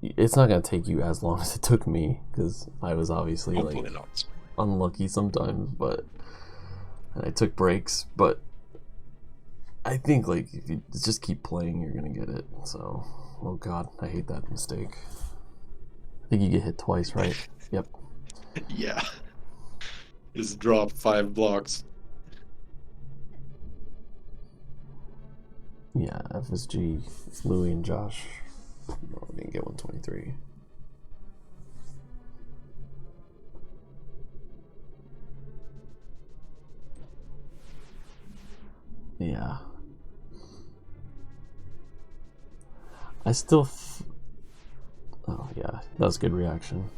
it's not gonna take you as long as it took me because I was obviously hopefully not unlucky sometimes, but I took breaks. But I think like if you just keep playing, you're gonna get it. So, oh god, I hate that mistake. I think you get hit twice, right? Yep. Yeah. Just drop 5 blocks. Yeah, FSG, Louis and Josh. Oh, I didn't get 123. Yeah. I still. Oh yeah, that was a good reaction.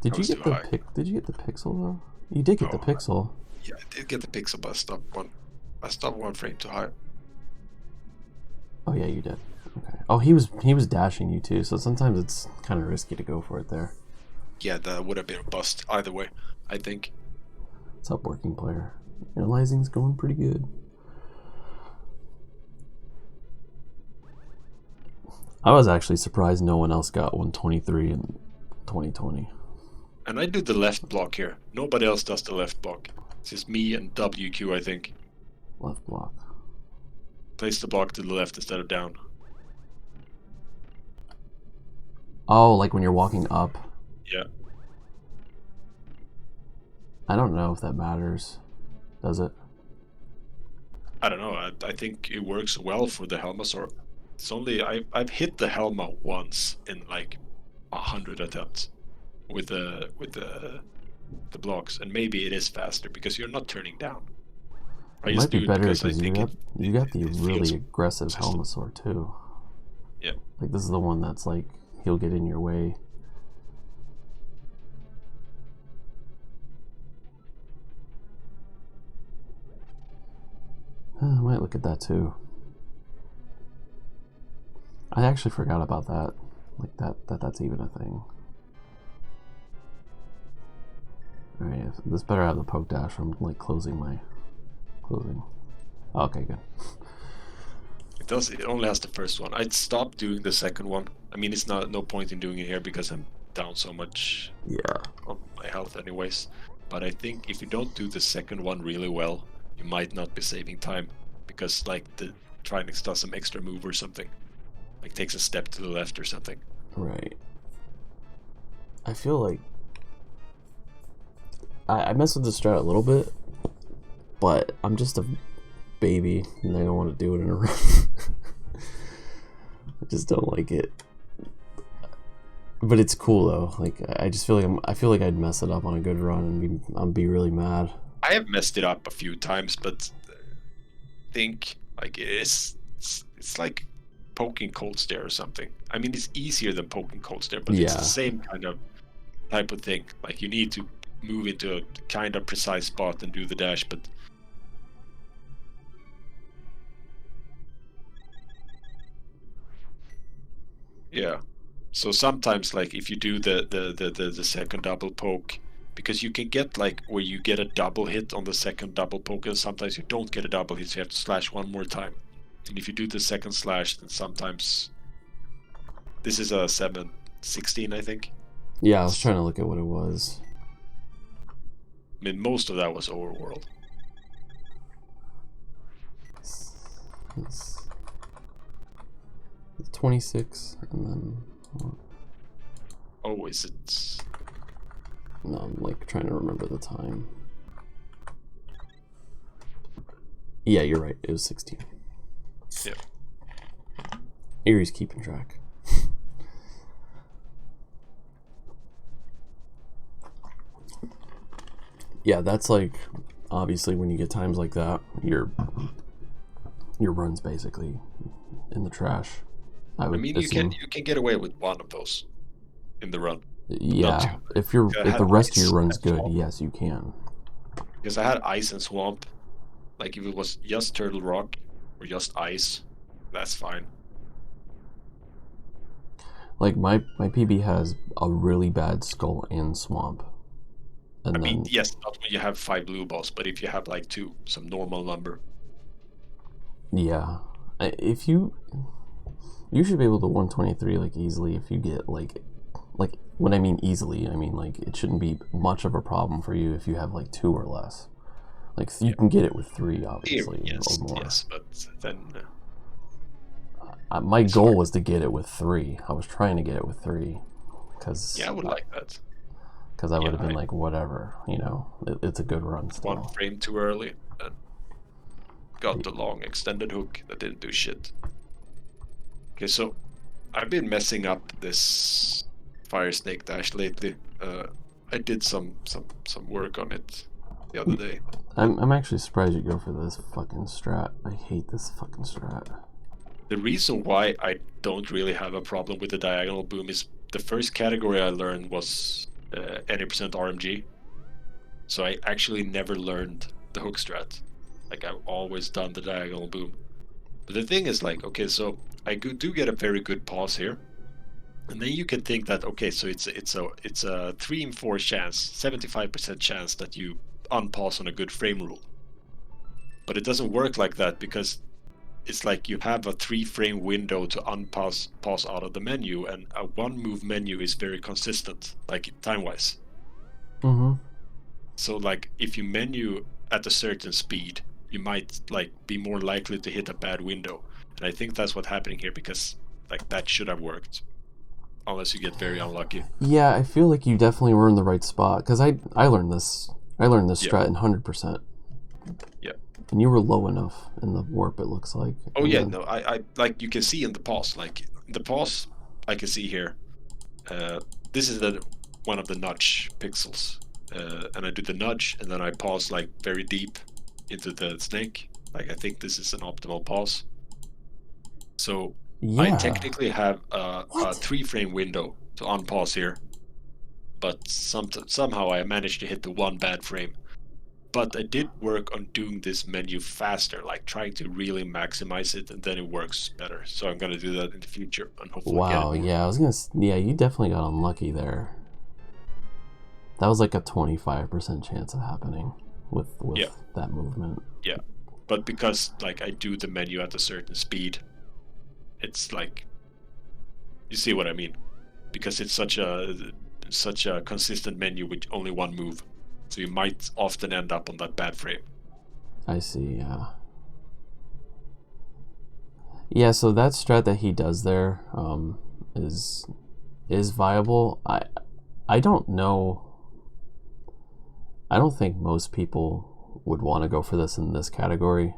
Did you get the Did you get the pixel though? You did get the pixel. Yeah, I did get the pixel, but I stopped one frame too high. Oh yeah, you did. Okay. Oh, he was dashing you too, so sometimes it's kind of risky to go for it there. Yeah, that would have been a bust either way, I think. What's up, working player? Analyzing's going pretty good. I was actually surprised no one else got 123 in 2020. And I do the left block here. Nobody else does the left block. It's just me and WQ, I think. Left block. Place the block to the left instead of down. Oh, like when you're walking up? Yeah. I don't know if that matters. Does it? I don't know. I think it works well for the Helmasaur. It's only I've hit the Helma once in like 100 attempts with the blocks, and maybe it is faster because you're not turning down. It might be better because you got the really aggressive Helmasaur too. Yeah. Like this is the one that's like he'll get in your way. I might look at that too. I actually forgot about that. Like that's even a thing. Alright, this better have the poke dash from like closing. Okay, good. It does. It only has the first one. I'd stop doing the second one. I mean, it's no point in doing it here because I'm down so much. Yeah. On my health, anyways. But I think if you don't do the second one really well, you might not be saving time because like the Trinix does some extra move or something, like takes a step to the left or something. Right. I feel like I mess with the strat a little bit, but I'm just a baby and I don't want to do it in a run. I just don't like it. But it's cool though. Like I just feel like I feel like I'd mess it up on a good run and be really mad. I have messed it up a few times, but I think like it's like poking cold stare or something. I mean, it's easier than poking cold stare, but it's the same kind of type of thing. Like you need to move into a kind of precise spot and do the dash, but yeah. So sometimes, like if you do the second double poke, because you can get like where you get a double hit on the second double poke, and sometimes you don't get a double hit, so you have to slash one more time. And if you do the second slash, then sometimes this is a 7/16, I think. Yeah, I was trying to look at what it was. I mean, most of that was overworld. It's 26, and then. Oh, is it? No, I'm like trying to remember the time. Yeah, you're right. It was 16. Yeah. Erie's keeping track. Yeah, that's like obviously when you get times like that, your run's basically in the trash. I mean, you can get away with one of those in the run. Yeah, if the rest of your run's good, yes, you can. Because I had ice and swamp. Like if it was just turtle rock or just ice, that's fine. Like my PB has a really bad skull and swamp. And I mean, yes, not when you have 5 blue balls, but if you have like 2, some normal number. Yeah, if you should be able to 123 like easily if you get like when I mean easily, I mean like it shouldn't be much of a problem for you if you have like 2 or less. Like you can get it with 3, obviously, yes, or more. Yes, but then my goal was to get it with 3. I was trying to get it with 3 because I would like that. Because I would have been like, whatever, you know, it's a good run still. 1 frame too early and got the long extended hook that didn't do shit. Okay, so I've been messing up this fire snake dash lately. I did some work on it the other day. I'm actually surprised you go for this fucking strat. I hate this fucking strat. The reason why I don't really have a problem with the diagonal boom is the first category I learned was any percent RMG. So I actually never learned the hook strat. Like I've always done the diagonal boom. But the thing is like, okay, so I do get a very good pause here. And then you can think that, okay, so it's a 3 in 4 chance, 75% chance that you unpause on a good frame rule. But it doesn't work like that because it's like you have a 3 frame window to pause out of the menu, and a 1 move menu is very consistent, like time-wise. Mm-hmm. So like if you menu at a certain speed, you might like be more likely to hit a bad window. And I think that's what's happening here because like that should have worked. Unless you get very unlucky. Yeah, I feel like you definitely were in the right spot because I learned this strat in 100%. Yeah. And you were low enough in the warp, it looks like. Oh yeah, no, I like you can see in the pause, like the pause I can see here. This is one of the nudge pixels, and I do the nudge and then I pause like very deep into the snake. Like I think this is an optimal pause. So I technically have a 3 frame window to unpause here, but somehow I managed to hit the 1 bad frame. But I did work on doing this menu faster, like trying to really maximize it, and then it works better. So I'm gonna do that in the future and hopefully get it Wow, more. yeah, yeah, you definitely got unlucky there. That was like a 25% chance of happening with Yeah. that movement. Yeah. But because like I do the menu at a certain speed, it's like, you see what I mean? Because it's such a consistent menu with only one move. So you might often end up on that bad frame. I see, yeah. Yeah, so that strat that he does there is viable. I don't know. I don't think most people would want to go for this in this category.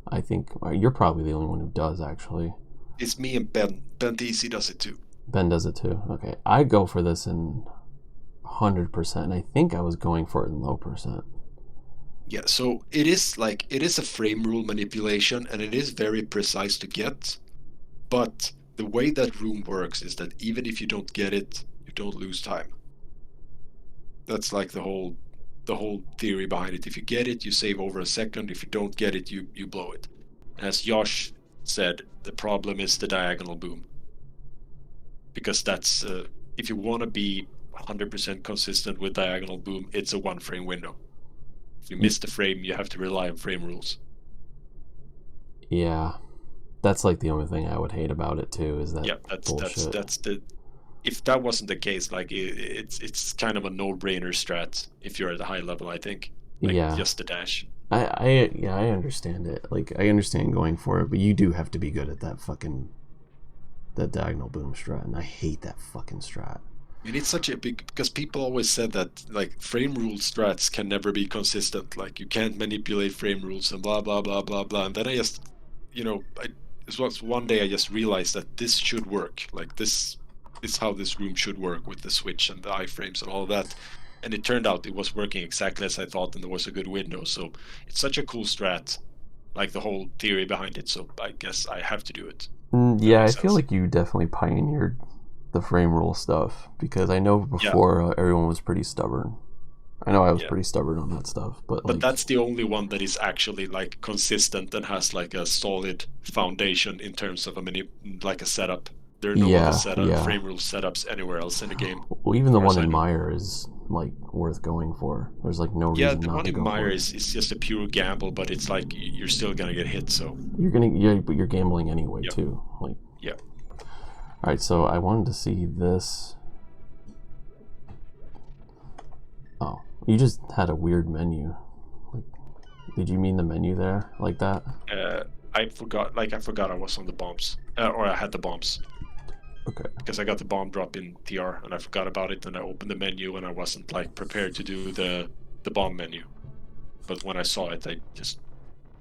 I think you're probably the only one who does, actually. It's me and Ben. Ben DC does it too. Ben does it too. Okay, I go for this in 100%. I think I was going for it in low percent. Yeah, so it is a frame rule manipulation, and it is very precise to get. But the way that room works is that even if you don't get it, you don't lose time. That's like the whole theory behind it. If you get it, you save over a second. If you don't get it, you blow it. As Josh said, the problem is the diagonal boom. Because that's if you want to be 100% consistent with diagonal boom, it's a one frame window. If you miss the frame, you have to rely on frame rules. Yeah, that's like the only thing I would hate about it too. Is that bullshit. That's the. If that wasn't the case, like it's kind of a no-brainer strat if you're at a high level. I think. Like, yeah. Just the dash. I understand it. Like, I understand going for it, but you do have to be good at that diagonal boom strat, and I hate that fucking strat. And it's such a big, because people always said that like frame rule strats can never be consistent. Like you can't manipulate frame rules and blah blah blah blah blah. And then I just, this was one day I just realized that this should work. Like this is how this room should work with the switch and the iframes and all of that. And it turned out it was working exactly as I thought, and there was a good window. So it's such a cool strat, like the whole theory behind it. So I guess I have to do it. Yeah, I feel like you definitely pioneered the frame rule stuff, because I know before everyone was pretty stubborn. I know I was pretty stubborn on that stuff, but that's the only one that is actually like consistent and has like a solid foundation in terms of a setup. There are no other frame rule setups anywhere else in the game. Well, even the one in Meyer is like worth going for. There's like no reason not to go for it. Yeah, the one in Meyer is just a pure gamble, but it's like you're still gonna get hit. So but you're gambling anyway too. Like All right, so I wanted to see this. Oh, you just had a weird menu. Like, did you mean the menu there like that? I forgot. Like I forgot I was on the bombs, or I had the bombs. Okay. Because I got the bomb drop in TR and I forgot about it, and I opened the menu and I wasn't like prepared to do the bomb menu. But when I saw it, I just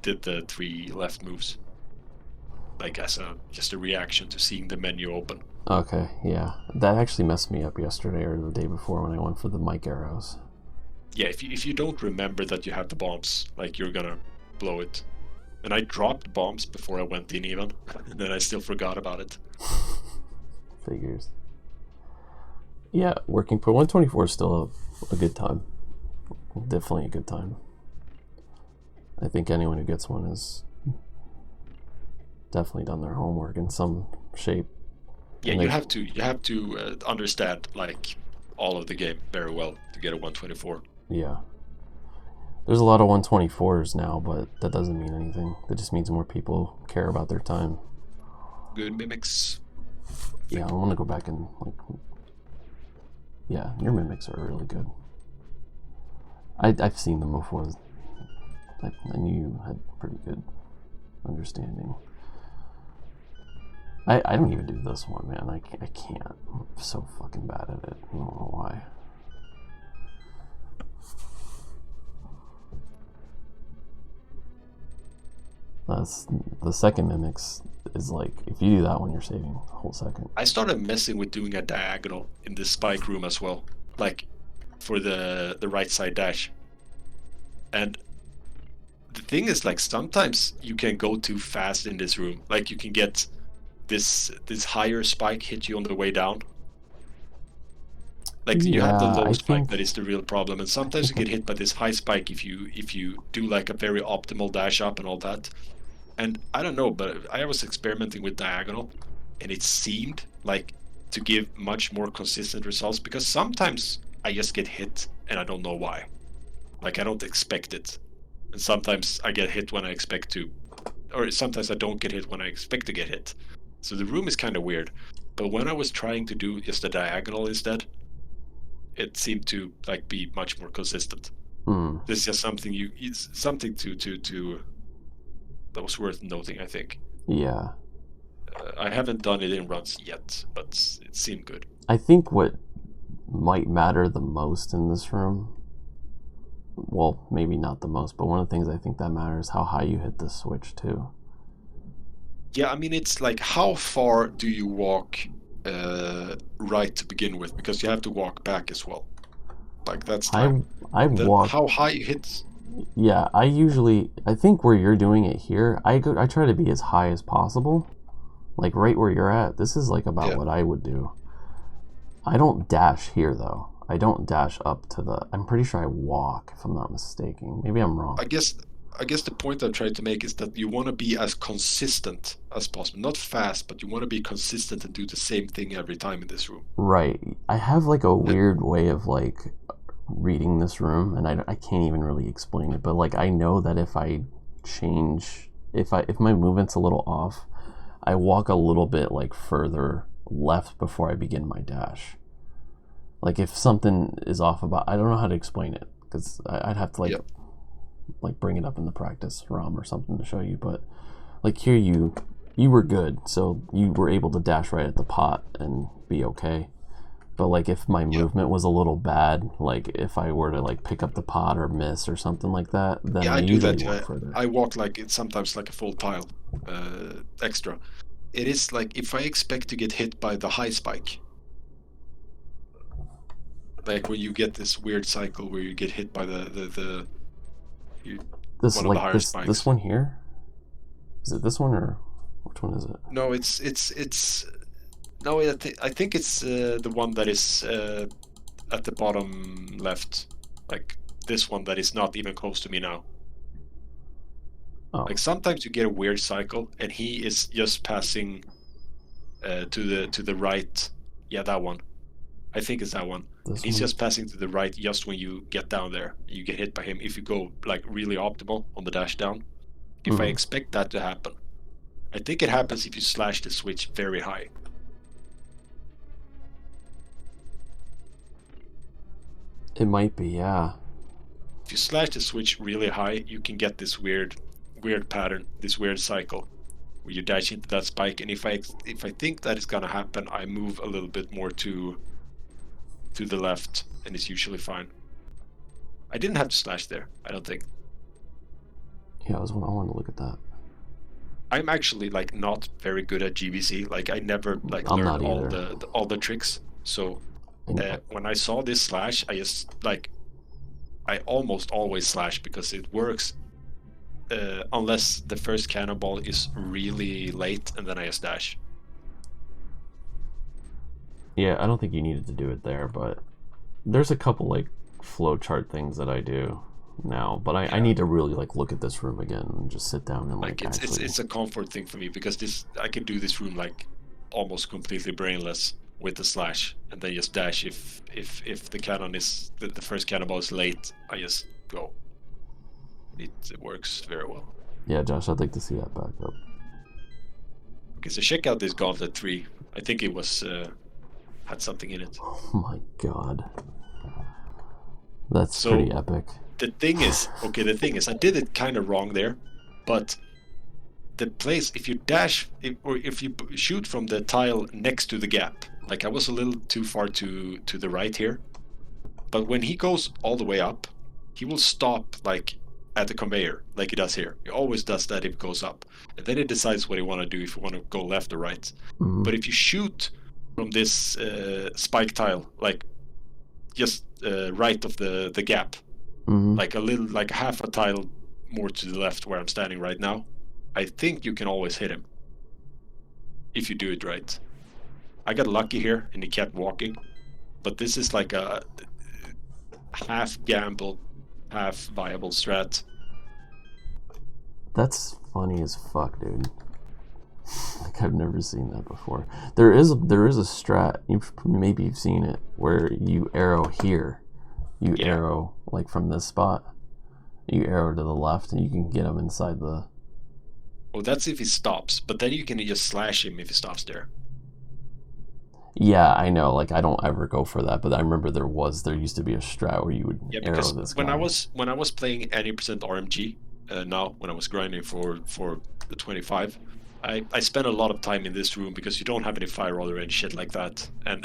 did the 3 left moves. Like as just a reaction to seeing the menu open. Okay, yeah. That actually messed me up yesterday or the day before when I went for the mic arrows. Yeah, if you don't remember that you have the bombs, like you're gonna blow it. And I dropped bombs before I went in even, and then I still forgot about it. Figures. Yeah, working for 124 is still a good time. Definitely a good time. I think anyone who gets one has definitely done their homework in some shape. Yeah, you have to understand like all of the game very well to get a 124. Yeah. There's a lot of 124s now, but that doesn't mean anything. That just means more people care about their time. Good mimics. Yeah, I want to go back and yeah, your mimics are really good. I've seen them before. I knew you had pretty good understanding. I don't even do this one, man. I can't. I'm so fucking bad at it. I don't know why. The second mimics is like, if you do that one, you're saving a whole second. I started messing with doing a diagonal in this spike room as well, like for the right side dash. And the thing is, like, sometimes you can go too fast in this room. Like you can get this higher spike hit you on the way down. Like you have the Yeah, low I spike think that is the real problem, and I sometimes you think get hit by this high spike if you do like a very optimal dash up and all that. And I don't know, but I was experimenting with diagonal, and it seemed like to give much more consistent results, because sometimes I just get hit and I don't know why. Like I don't expect it. And sometimes I get hit when I expect to, or sometimes I don't get hit when I expect to get hit. So the room is kind of weird. But when I was trying to do just a diagonal instead, it seemed to like be much more consistent. This is just something it's something to that was worth noting, I think. yeah. I haven't done it in runs yet, but it seemed good. I think what might matter the most in this room, well, maybe not the most, but one of the things I think that matters is how high you hit the switch too. Yeah, I mean, it's like how far do you walk right to begin with, because you have to walk back as well. Like that's time. I And then walk. how high you hit. Yeah, I think where you're doing it here, I try to be as high as possible. Like right where you're at. This is like about Yeah. what I would do. I don't dash here though. I don't dash up to the. I'm pretty sure I walk, if I'm not mistaken. Maybe I'm wrong. I guess the point I'm trying to make is that you want to be as consistent as possible. Not fast, but you want to be consistent and do the same thing every time in this room. Right. I have like a weird way of like reading this room, and I can't even really explain it, but like I know that if I change, if my movement's a little off, I walk a little bit like further left before I begin my dash. Like if something is off about, I don't know how to explain it, because I'd have to like bring it up in the practice ROM or something to show you. But like here you were good, so you were able to dash right at the pot and be okay. But like if my movement was a little bad, like if I were to like pick up the pot or miss or something like that, then I do usually that. walk further. I walk like it's sometimes like a full tile extra. It is like if I expect to get hit by the high spike, like when you get this weird cycle where you get hit by one of the higher spikes. This one here? Is it this one or which one is it? No, no. I think it's the one that is at the bottom left, like this one that is not even close to me now. Oh. Like sometimes you get a weird cycle, and he is just passing to the right. Yeah, that one. I think it's that one. He's just passing to the right just when you get down there. You get hit by him if you go like really optimal on the dash down. If I expect that to happen, I think it happens if you slash the switch very high. It might be, yeah. If you slash the switch really high, you can get this weird pattern, this weird cycle, where you dash into that spike. And if I think that is gonna happen, I move a little bit more to the left, and it's usually fine. I didn't have to slash there, I don't think. Yeah, I wanted to look at that. I'm actually like not very good at GBC. Like I never like learned all the tricks. So when I saw this slash, I just like I almost always slash because it works. Unless the first cannonball is really late, and then I just dash. Yeah, I don't think you needed to do it there, but there's a couple like flowchart things that I do now, but I need to really like look at this room again and just sit down and like it's a comfort thing for me, because I can do this room like almost completely brainless with the slash, and then just dash if the cannon is the first cannonball is late, I just go. It works very well. Yeah, Josh, I'd like to see that back up. Okay, so check out this Gauntlet 3. I think it was had something in it. Oh my god. That's pretty epic. The thing is, I did it kind of wrong there, but the place, if you dash, if you shoot from the tile next to the gap, like I was a little too far to the right here, but when he goes all the way up, he will stop like at the conveyor, like he does here. He always does that if it goes up, and then he decides what he want to do, if you want to go left or right. But if you shoot from this spike tile, like just right of the gap, like a little, like half a tile more to the left where I'm standing right now, I think you can always hit him if you do it right. I got lucky here, and he kept walking, but this is like a half gamble, half viable strat. That's funny as fuck, dude. Like, I've never seen that before. There is a strat, maybe you've seen it, where you arrow here. You arrow, like, from this spot. You arrow to the left, and you can get him inside the... Well, that's if he stops, but then you can just slash him if he stops there. Yeah, I know. Like, I don't ever go for that, but I remember there used to be a strat where you would arrow this guy. When I was playing any percent RMG, now when I was grinding for the 25, I spent a lot of time in this room because you don't have any fire rod or any shit like that, and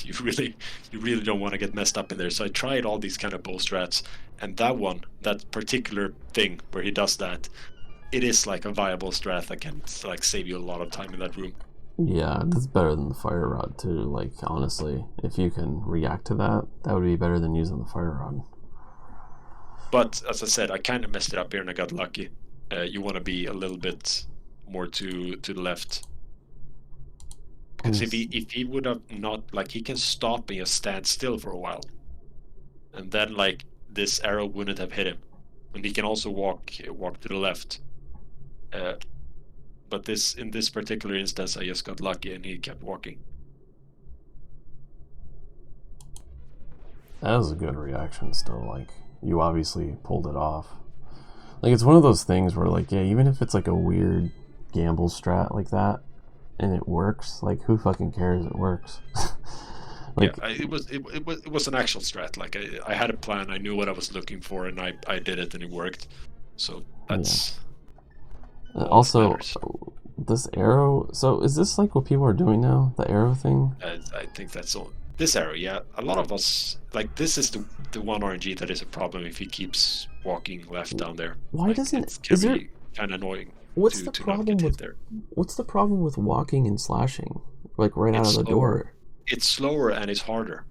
you really don't want to get messed up in there. So I tried all these kind of bow strats, and that particular thing where he does that, it is like a viable strat that can like save you a lot of time in that room. Yeah, that's better than the fire rod too. Like, honestly, if you can react to that, that would be better than using the fire rod. But as I said, I kind of messed it up here and I got lucky. You want to be a little bit more to the left, because if he would have not, like, he can stop and just stand still for a while, and then like this arrow wouldn't have hit him, and he can also walk to the left. But in this particular instance, I just got lucky and he kept walking. That was a good reaction still. Like, you obviously pulled it off. Like, it's one of those things where, like, yeah, even if it's like a weird gamble strat like that and it works, like, who fucking cares? It works. Like, yeah, it was an actual strat. Like, I had a plan, I knew what I was looking for, and I did it and it worked. So that's... Yeah. Also, this arrow, so is this like what people are doing now, the arrow thing? I think that's all. This arrow, yeah. A lot of us, like, this is the one RNG that is a problem if he keeps walking left down there. Why like, doesn't... Is there... kind of annoying. What's the problem with there? What's the problem with walking and slashing, like, right out of the door? It's slower and it's harder.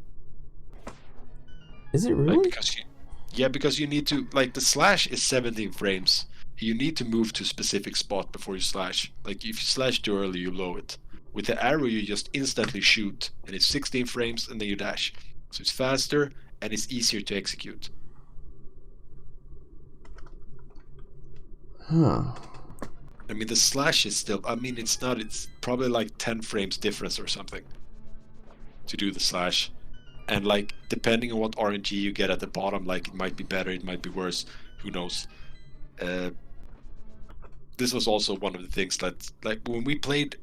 Is it really? Like, because you need to, like, the slash is 17 frames. You need to move to a specific spot before you slash. Like, if you slash too early, you blow it. With the arrow, you just instantly shoot, and it's 16 frames, and then you dash. So it's faster, and it's easier to execute. Huh. I mean, the slash is still... I mean, it's probably like 10 frames difference or something to do the slash. And, like, depending on what RNG you get at the bottom, like, it might be better, it might be worse. Who knows? This was also one of the things that, like, when we played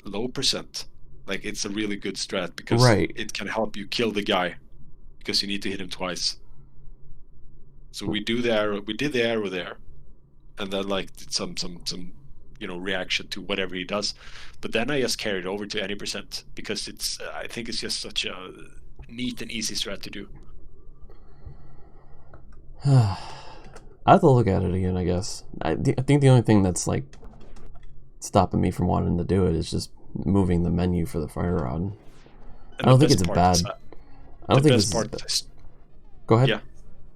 low percent, like, it's a really good strat because it can help you kill the guy because you need to hit him twice. So we did the arrow there, and then, like, some reaction to whatever he does. But then I just carried over to any percent because I think it's just such a neat and easy strat to do. I have to look at it again, I guess. I think the only thing that's, like, stopping me from wanting to do it is just moving the menu for the fire rod. I don't think it's bad. I don't think it's... Go ahead. Yeah.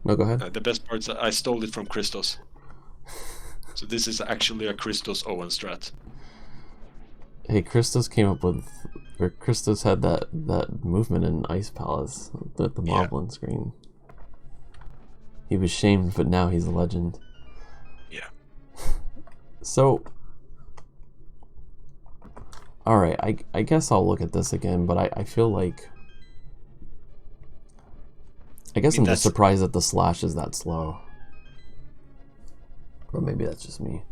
No, go ahead. The best part is I stole it from Christos. So this is actually a Christos Owen strat. Hey, Christos came up with... Or Christos had that movement in Ice Palace, the Moblin screen. He was shamed, but now he's a legend. Yeah. So, alright, I guess I'll look at this again, but I feel like... I guess I'm just surprised that the slash is that slow. Or maybe that's just me.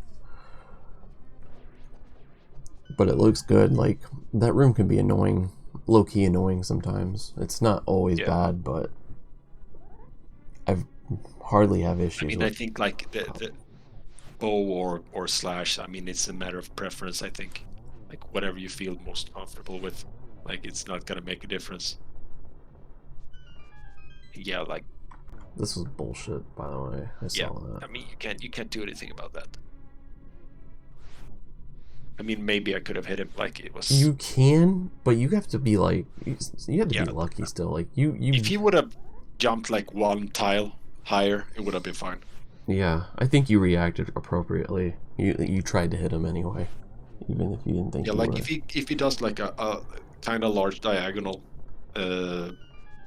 But it looks good. Like, that room can be annoying. Low-key annoying sometimes. It's not always bad, but... I've hardly have issues. I mean, I think, like, the bow or slash, I mean, it's a matter of preference, I think. Like, whatever you feel most comfortable with. Like, it's not gonna make a difference. Yeah, like... This was bullshit, by the way. I saw that. I mean, you can't do anything about that. I mean, maybe I could have hit him, like, it was... You can, but you have to be, like... You have to be lucky still. Like, you... If he would have jumped, like, one tile higher, it would have been fine. Yeah, I think you reacted appropriately. You tried to hit him anyway, even if you didn't think. Yeah, like, if he does, like, a kind of large diagonal,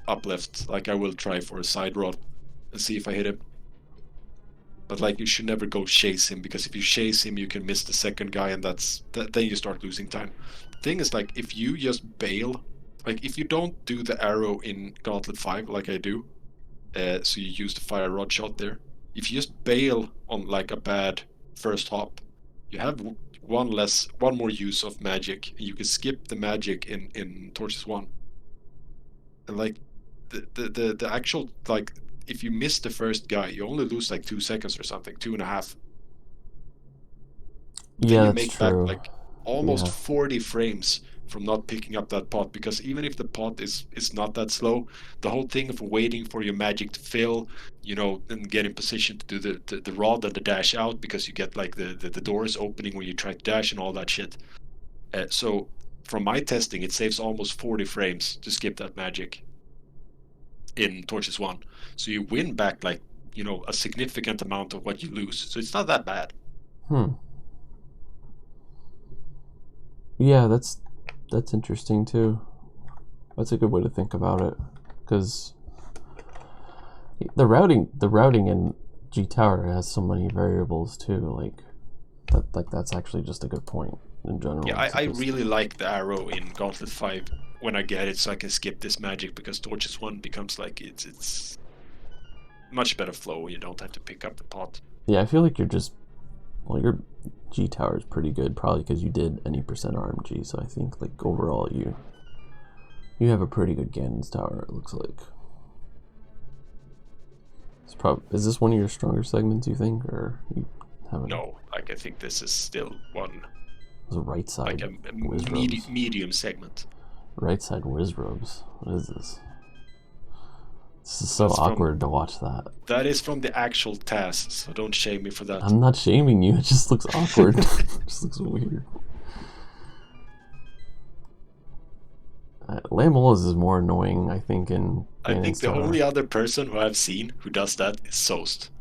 uplift. Like I will try for a side rod and see if I hit him. But like you should never go chase him, because if you chase him you can miss the second guy, and then you start losing time. The thing is, like, if you just bail, like if you don't do the arrow in Gauntlet 5 like I do, so you use the fire rod shot there. If you just bail on like a bad first hop, you have one more use of magic, and you can skip the magic in Torches 1. And like the actual, like, if you miss the first guy, you only lose like 2 seconds or something, 2.5. Yeah, Then you that's make back true. like almost 40 frames from not picking up that pot, because even if the pot is not that slow, the whole thing of waiting for your magic to fill, you know, and get in position to do the rod and the dash out, because you get like the doors opening when you try to dash and all that shit. So from my testing, it saves almost 40 frames to skip that magic in Torches 1. So you win back like, you know, a significant amount of what you lose. So it's not that bad. Yeah, that's interesting too. That's a good way to think about it, because the routing in G Tower has so many variables too. Like that's actually just a good point in general. Yeah, I really like the arrow in Gauntlet 5 when I get it, so I can skip this magic, because Torches 1 becomes like it's much better flow. You don't have to pick up the pot. Yeah, I feel like you're just, well, your G Tower is pretty good, probably because you did any percent RMG. So I think like overall you have a pretty good Ganon's Tower. It looks like. Is this one of your stronger segments, you think, or you haven't? No, like I think this is still one. The right side, like a medium segment. Right side Wizrobes. What is this? This is so awkward to watch that. That is from the actual task, so don't shame me for that. I'm not shaming you. It just looks awkward. It just looks weird. Lamolas is more annoying, I think. I think the only other person who I've seen who does that is Soast.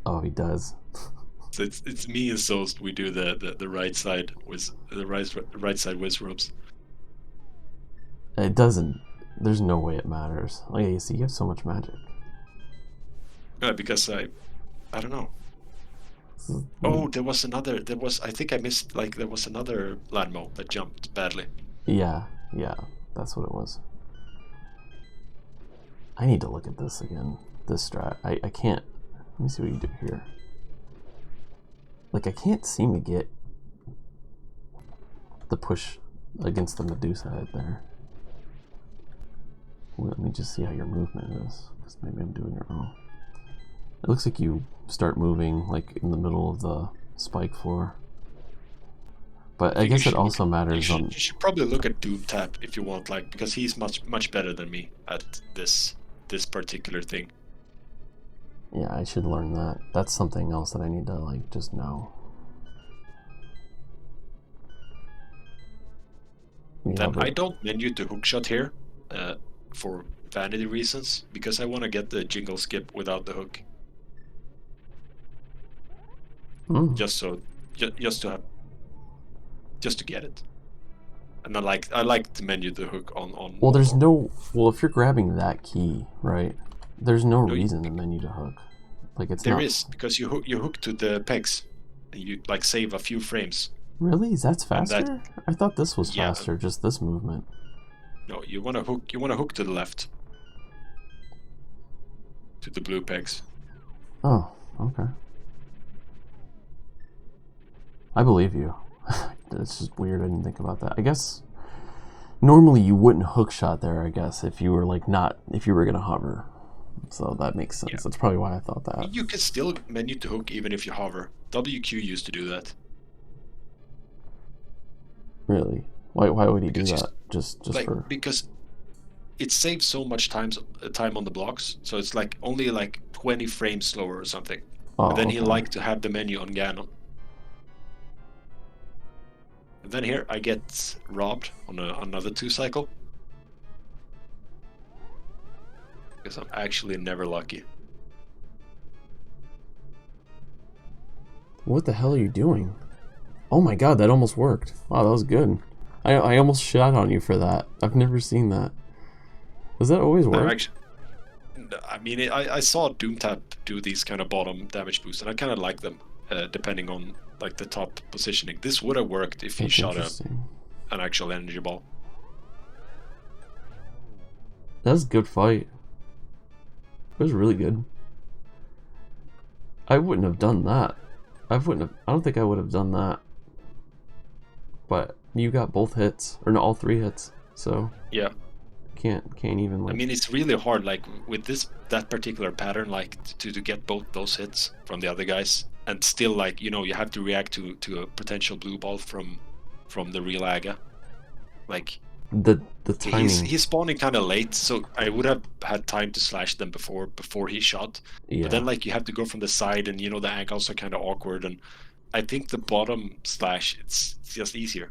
Oh, he does. So it's me and Soast. We do the right side with the right side Wizrobes. It doesn't. There's no way it matters. Oh yeah, you see, you have so much magic. Because I don't know. Oh, there was another. I think I missed. Like there was another Landmo that jumped badly. Yeah, that's what it was. I need to look at this again. This strat. I can't. Let me see what you do here. Like, I can't seem to get the push against the Medusa head there. Let me just see how your movement is, because maybe I'm doing it wrong. It looks like you start moving like in the middle of the spike floor. But I guess it also matters on... You should probably look at Doom Tap if you want, like, because he's much better than me at this particular thing. Yeah, I should learn that. That's something else that I need to, like, just know. Then I don't menu to hookshot here for vanity reasons, because I want to get the jingle skip without the hook. Just to get it. And I like to menu the hook on. Well, there's no. Well, if you're grabbing that key, right? There's no reason to menu to hook. Like it's there is, because you hook to the pegs, and you like save a few frames. Really? That's faster? I thought this was faster. Just this movement. No, you want to hook. You want to hook to the left. To the blue pegs. Oh, okay. I believe you. It's just weird. I didn't think about that. I guess normally you wouldn't hook shot there, I guess, if you were like if you were gonna hover. So that makes sense. Yeah. That's probably why I thought that. You can still menu to hook even if you hover. WQ used to do that. Really? Why would he do that? Just like, for... Because it saves so much time on the blocks, so it's like only like 20 frames slower or something. Oh, and then okay. he liked to have the menu on Ganon. And then here I get robbed on another 2 cycle. Because I'm actually never lucky. What the hell are you doing? Oh my god, that almost worked. Wow, that was good. I almost shot on you for that. I've never seen that. Does that always work? I mean, I saw Doomtap do these kind of bottom damage boosts, and I kind of like them, depending on like the top positioning. This would have worked if he shot an actual energy ball. That was a good fight. It was really good. I wouldn't have done that. I don't think I would have done that. But you got both hits, or no, all 3 hits. So yeah, can't even. Like... I mean, it's really hard. Like with that particular pattern, like to get both those hits from the other guys, and still like you have to react to a potential blue ball from the real Aga. Like the timing. He's spawning kind of late, so I would have had time to slash them before he shot. Yeah. But then like you have to go from the side, and the angles are kind of awkward, and I think the bottom slash it's just easier.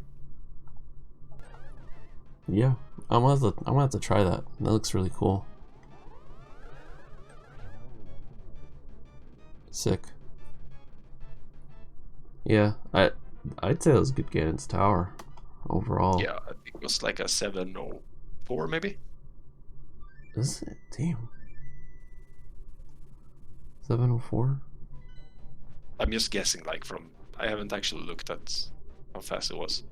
Yeah, I'm gonna have to try that. That looks really cool. Sick. Yeah, I'd say that was a good Ganon's tower overall. Yeah, I think it was like a 704 maybe. Is it? Damn. 704. I'm just guessing, like I haven't actually looked at how fast it was.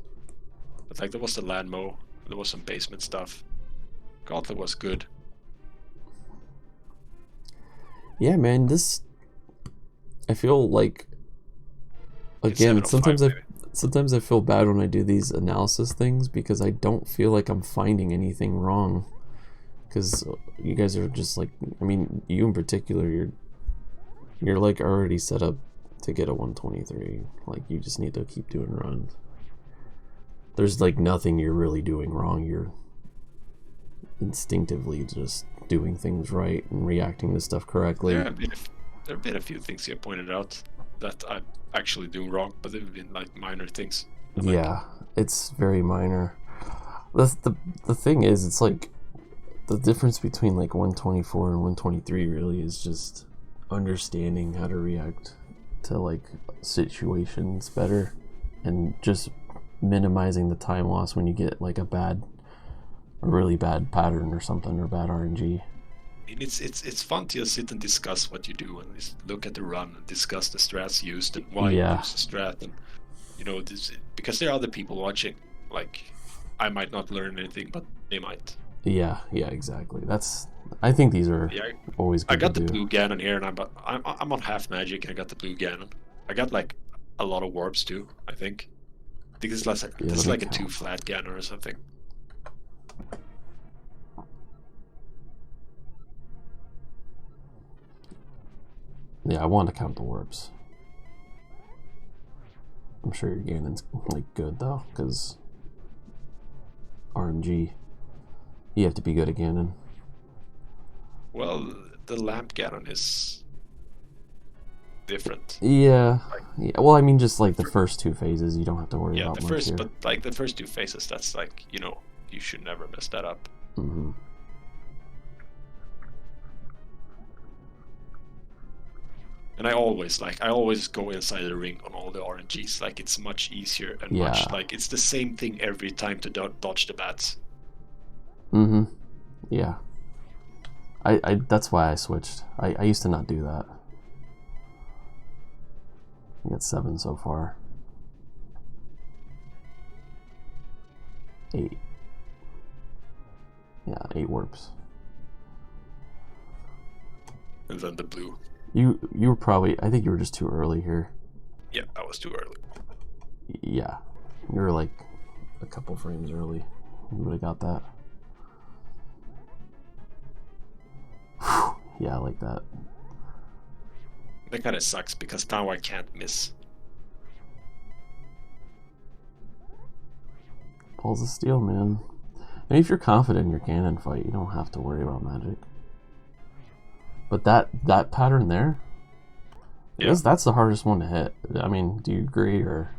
But like there was the land mow, there was some basement stuff. Gauntlet was good. Yeah, man, I feel like, again, sometimes I feel bad when I do these analysis things because I don't feel like I'm finding anything wrong. Because you guys are just like, I mean, you in particular, you're like already set up to get a 123. Like, you just need to keep doing runs. There's like nothing you're really doing wrong. You're instinctively just doing things right and reacting to stuff correctly. There have been a few things you pointed out that I'm actually doing wrong, but they've been like minor things. Yeah, it's very minor. The thing is, it's like the difference between like 124 and 123 really is just understanding how to react to like situations better and just minimizing the time loss when you get like a really bad pattern or something, or bad RNG. I mean, it's fun to just sit and discuss what you do and just look at the run and discuss the strats used and why you use the strat, and because there are other people watching. Like, I might not learn anything, but they might. Yeah, exactly. I think these are always good. I got to the do. blue Ganon here, and I'm on half magic, and I got the blue Ganon. I got like a lot of warps too, I think. I think it's like a 2 flat Ganon or something. Yeah, I want to count the warps. I'm sure your Ganon's like good though, because RNG, you have to be good at Ganon. Well, the lamp Ganon is different. Yeah. Well, I mean, just like the first 2 phases, you don't have to worry about much here. But like the first 2 phases, that's like you should never mess that up. Mm-hmm. And I always go inside the ring on all the RNGs. Like, it's much easier and much like it's the same thing every time to dodge the bats. Mm-hmm. Yeah. I that's why I switched. I used to not do that. I got 7 so far. 8. Yeah, 8 warps. And then the blue. You were probably, I think you were just too early here. Yeah, I was too early. Yeah, you were like a couple frames early. You would have got that. Yeah, I like that. That kind of sucks because now I can't miss. Balls of steel, man. And if you're confident in your Ganon fight, you don't have to worry about magic. But that pattern there, that's the hardest one to hit. I mean, do you agree, or?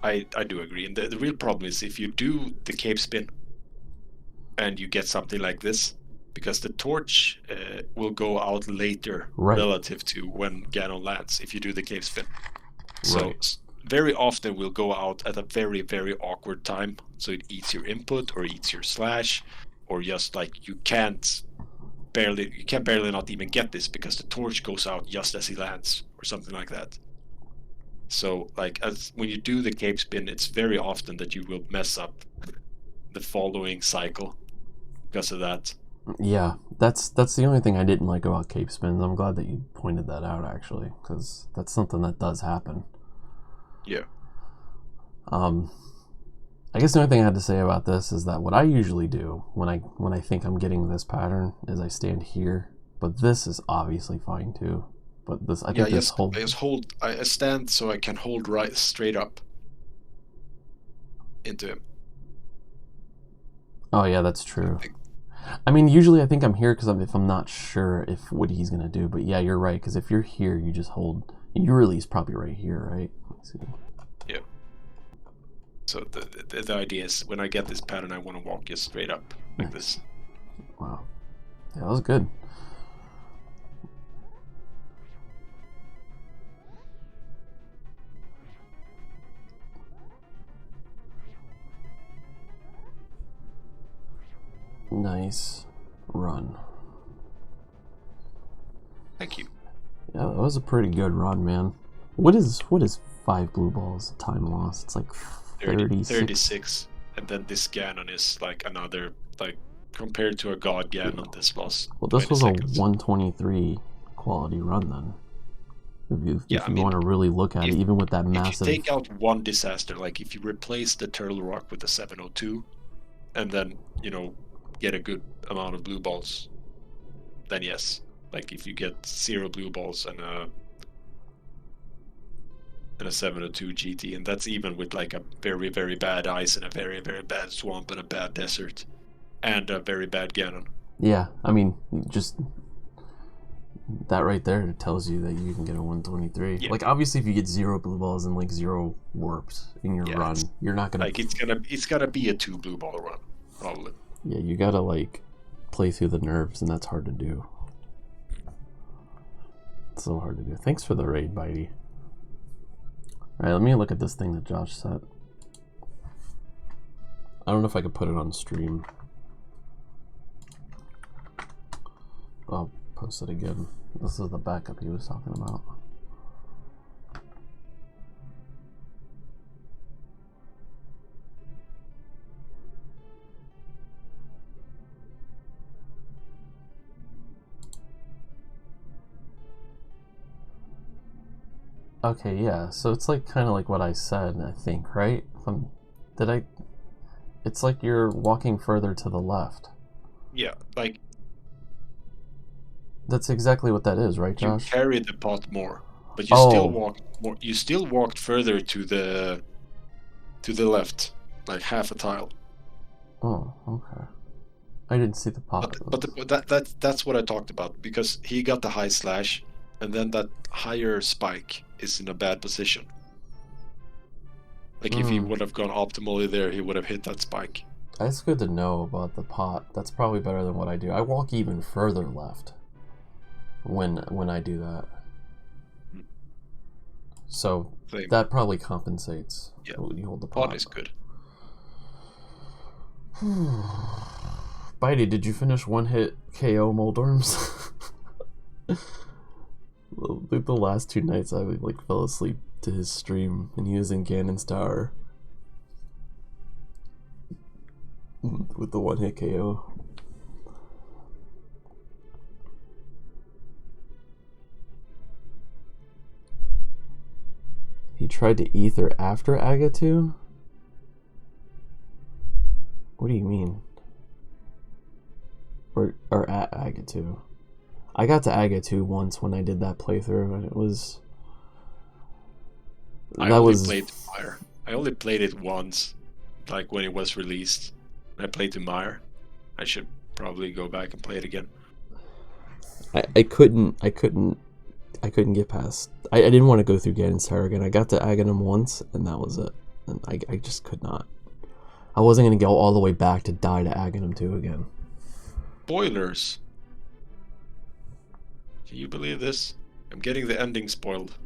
I do agree. And the real problem is if you do the cape spin and you get something like this, because the torch will go out later relative to when Ganon lands if you do the cape spin. So very often will go out at a very, very awkward time. So it eats your input or eats your slash, or just like you can't barely not even get this because the torch goes out just as he lands or something like that. So like when you do the cape spin, it's very often that you will mess up the following cycle because of that. Yeah, that's the only thing I didn't like about cape spins. I'm glad that you pointed that out, actually, because that's something that does happen. Yeah. I guess the only thing I had to say about this is that what I usually do when I think I'm getting this pattern is I stand here, but this is obviously fine too. But this, I think this whole... I stand so I can hold right straight up into him. Oh yeah, that's true. I mean, usually I think I'm here because if I'm not sure if what he's gonna do. But yeah, you're right. Because if you're here, you just hold. Your release probably right here, right? Let's see. Yeah. So the idea is when I get this pattern, I want to walk just straight up like this. Wow. Yeah, that was good. Nice run. Thank you. Yeah, that was a pretty good run, man. What is 5 blue balls time loss? It's like 36. And then this Ganon is like another, like, compared to a God Ganon, this was well, this was seconds. A 123 quality run then. If you want to really look at it, even with that massive... If you take out one disaster, like if you replace the Turtle Rock with the 702, and then, get a good amount of blue balls, then yes. Like if you get 0 blue balls and a 702 GT, and that's even with like a very, very bad ice and a very, very bad swamp and a bad desert and a very bad Ganon. Yeah, I mean, just that right there tells you that you can get a 123. Yeah. Like obviously, if you get 0 blue balls and like 0 warps in your run, you're not gonna... Like it's gotta be a 2 blue ball run, probably. Yeah, you gotta like play through the nerves, and that's hard to do. It's so hard to do. Thanks for the raid, Bitey. Alright, let me look at this thing that Josh sent. I don't know if I could put it on stream. I'll post it again. This is the backup he was talking about. Okay, yeah, so it's like kind of like what I said, I think, right? It's like you're walking further to the left. Yeah, like... That's exactly what that is, right, Josh? You carried the pot more, but you still walked more. You still walked further to the left, like half a tile. Oh, okay. I didn't see the pot. But that's what I talked about, because he got the high slash, and then that higher spike is in a bad position. Like if he would have gone optimally there, he would have hit that spike. That's good to know about the pot. That's probably better than what I do. I walk even further left when I do that. So Same. That probably compensates. Yeah, when you hold the pot. Pot is good. Bitey, did you finish one-hit KO Moldorms? The last 2 nights I like fell asleep to his stream, and he was in Ganon's Tower with the one-hit KO. He tried to ether after Agatu? What do you mean? Or at Agatu? I got to Agatu once when I did that playthrough, and it was... I only played Mire. I only played it once, like when it was released. I played to Mire. I should probably go back and play it again. I couldn't get past... I didn't want to go through Ganon's Tower again. I got to Aghanim once, and that was it. And I just could not. I wasn't going to go all the way back to die to Aghanim 2 again. Spoilers! Can you believe this? I'm getting the ending spoiled.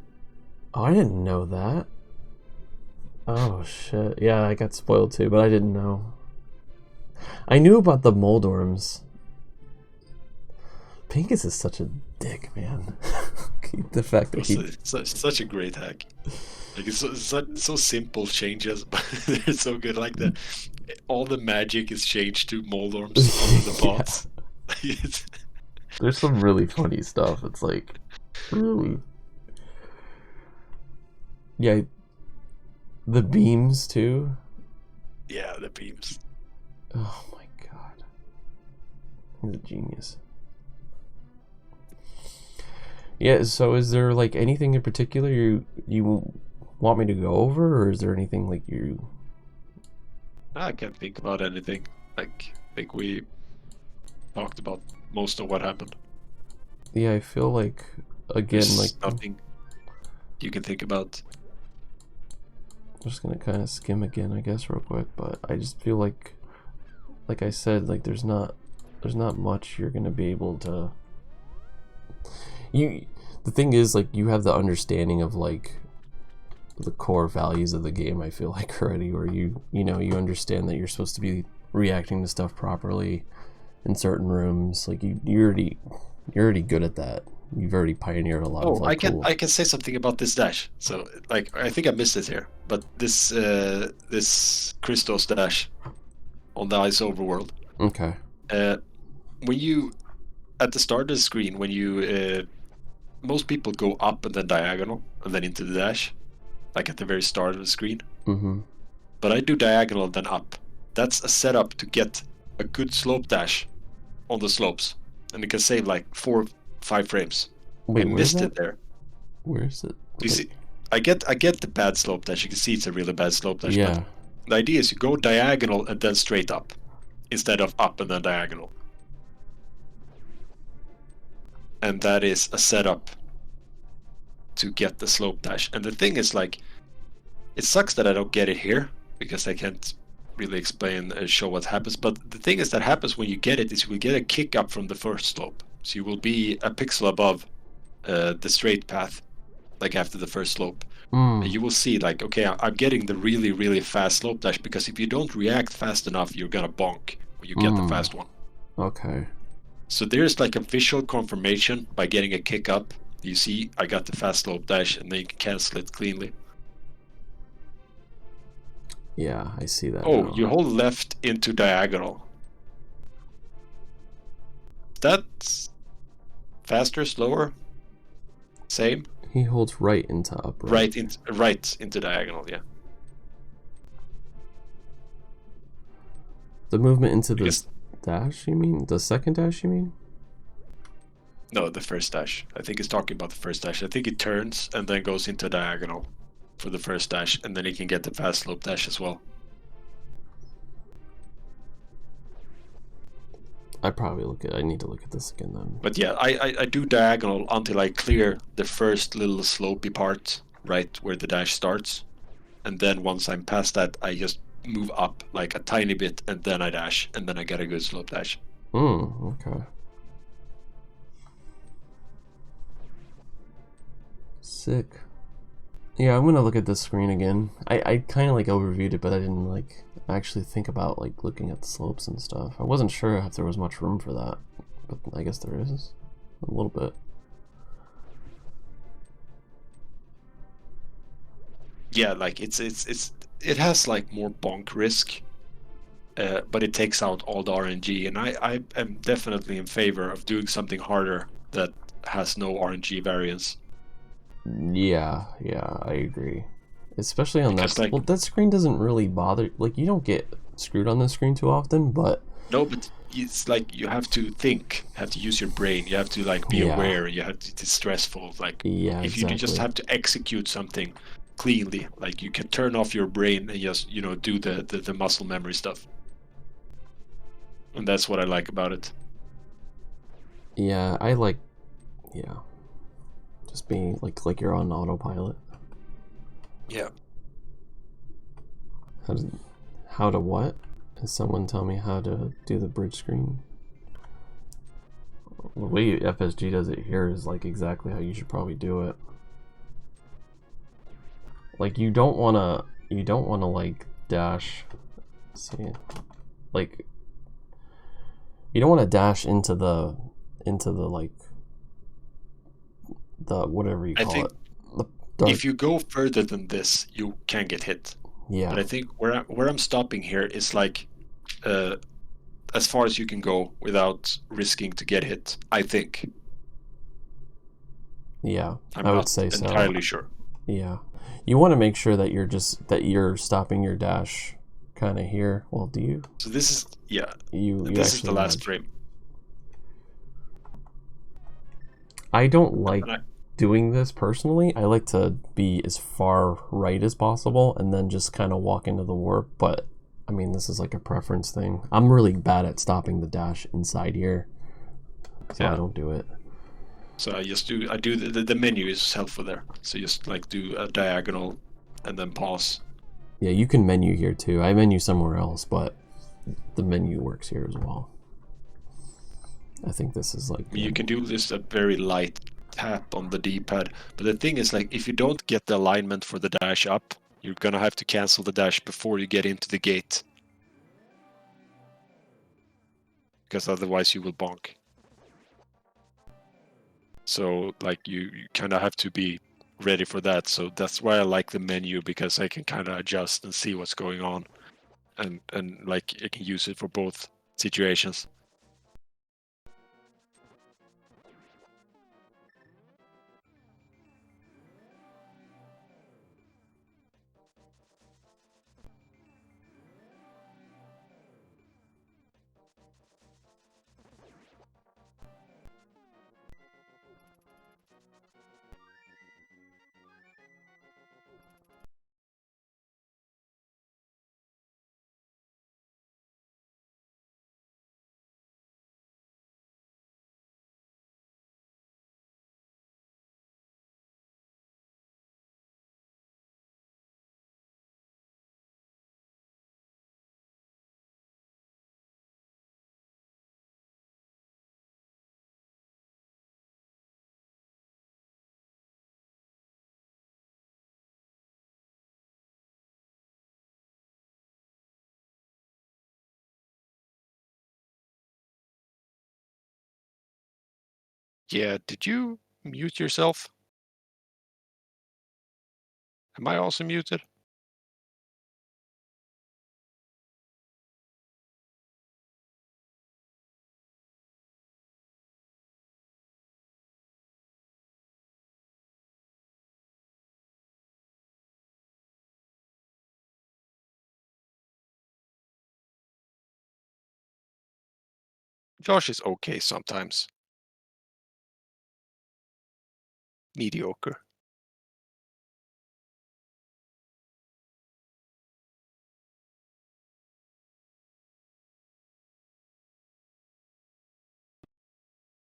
Oh, I didn't know that. Oh shit! Yeah, I got spoiled too, but I didn't know. I knew about the Moldorms. Pinkus is such a dick, man. The fact that he such a great hack. Like it's so simple changes, but they're so good. Like all the magic is changed to Moldorms under the pots. There's some really funny stuff. It's like really, yeah. The beams too. Yeah, the beams. Oh my god, he's a genius. Yeah. So, is there like anything in particular you want me to go over, or is there anything like you? I can't think about anything. Like, I think we talked about most of what happened. Yeah, I feel like again, There's like nothing you can think about. I'm just gonna kind of skim again, I guess, real quick. But I just feel like I said, like there's not much you're gonna be able to. The thing is, like, you have the understanding of like the core values of the game. I feel like already, where you understand that you're supposed to be reacting to stuff properly in certain rooms. Like you're already good at that. You've already pioneered a lot of like I can say something about this dash. So like I think I missed it here, but this Christos dash on the ice overworld. Okay. When you at the start of the screen, when you most people go up and then diagonal and then into the dash, like at the very start of the screen. Mm-hmm. But I do diagonal then up. That's a setup to get a good slope dash on the slopes, and it can save like 4-5 frames. Wait, I missed it there. Where is it? You see, I get the bad slope dash. You can see it's a really bad slope dash. Yeah. But the idea is you go diagonal and then straight up, instead of up and then diagonal. And that is a setup to get the slope dash. And the thing is, like, it sucks that I don't get it here because I can't really explain and show what happens. But the thing is that happens when you get it is you will get a kick up from the first slope. So you will be a pixel above the straight path, like after the first slope. And you will see, like, okay, I'm getting the really, really fast slope dash, because if you don't react fast enough, you're gonna bonk when you get the fast one. Okay. So there's like a visual confirmation by getting a kick up. You see, I got the fast slope dash, and then you can cancel it cleanly. Yeah, I see that. Oh, now. you hold left into diagonal. That's faster, slower, same. He holds right into upright. Right into diagonal, yeah. The movement into the dash, you mean? The second dash, you mean? No, the first dash. I think it's talking about the first dash. I think it turns and then goes into diagonal for the first dash, and then he can get the fast slope dash as well. I need to look at this again then. But yeah, I do diagonal until I clear the first little slopey part, right where the dash starts. And then once I'm past that, I just move up like a tiny bit, and then I dash, and then I get a good slope dash. Okay. Sick. Yeah, I'm gonna look at this screen again. I kind of like overviewed it, but I didn't like actually think about like looking at the slopes and stuff. I wasn't sure if there was much room for that, but I guess there is a little bit. Yeah, like it has like more bonk risk, but it takes out all the RNG, and I am definitely in favor of doing something harder that has no RNG variance. Yeah, I agree. Especially on because, that. Like, well, that screen doesn't really bother. Like, you don't get screwed on this screen too often, but no, but it's like you have to think, have to use your brain. You have to like be aware. You have to. It's stressful. Like, if you just have to execute something cleanly, like you can turn off your brain and just do the muscle memory stuff. And that's what I like about it. Yeah, I like. Yeah. Just being like you're on autopilot. Yeah. How to what? Does someone tell me how to do the bridge screen? The way FSG does it here is like exactly how you should probably do it. Like, you don't want to you don't want to like dash. Let's see, like you don't want to dash into the like the whatever you call it. If you go further than this, you can get hit. Yeah. But I think where I'm stopping here is like as far as you can go without risking to get hit, I think. Yeah, I would say so. Entirely sure. Yeah, you want to make sure that you're stopping your dash kind of here. Well, do you? So this is this is the last frame. I don't like doing this personally. I like to be as far right as possible and then just kind of walk into the warp. But I mean, this is like a preference thing. I'm really bad at stopping the dash inside here, so I don't do it. So I do the menu is helpful there. So just like do a diagonal and then pause. Yeah, you can menu here too. I menu somewhere else, but the menu works here as well. I think this is like... You can do this a very light tap on the D-pad. But the thing is, like, if you don't get the alignment for the dash up, you're gonna have to cancel the dash before you get into the gate. Because otherwise you will bonk. So, like, you kind of have to be ready for that. So that's why I like the menu, because I can kind of adjust and see what's going on. And like, I can use it for both situations. Yeah, did you mute yourself? Am I also muted? Josh is okay sometimes. Mediocre.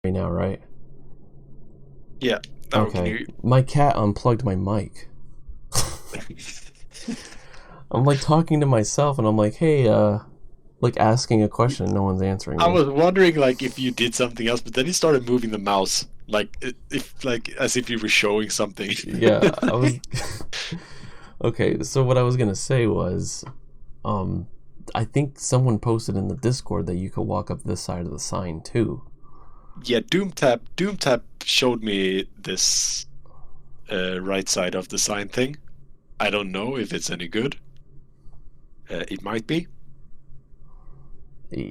Right now, right? Yeah. Okay. My cat unplugged my mic. I'm like talking to myself and I'm like, hey, like asking a question and no one's answering me. I was wondering like if you did something else, but then he started moving the mouse like as if you were showing something. Yeah, I was Okay, so what I was gonna say was I think someone posted in the Discord that you could walk up this side of the sign too. Yeah, Doomtap showed me this right side of the sign thing. I don't know if it's any good. It might be.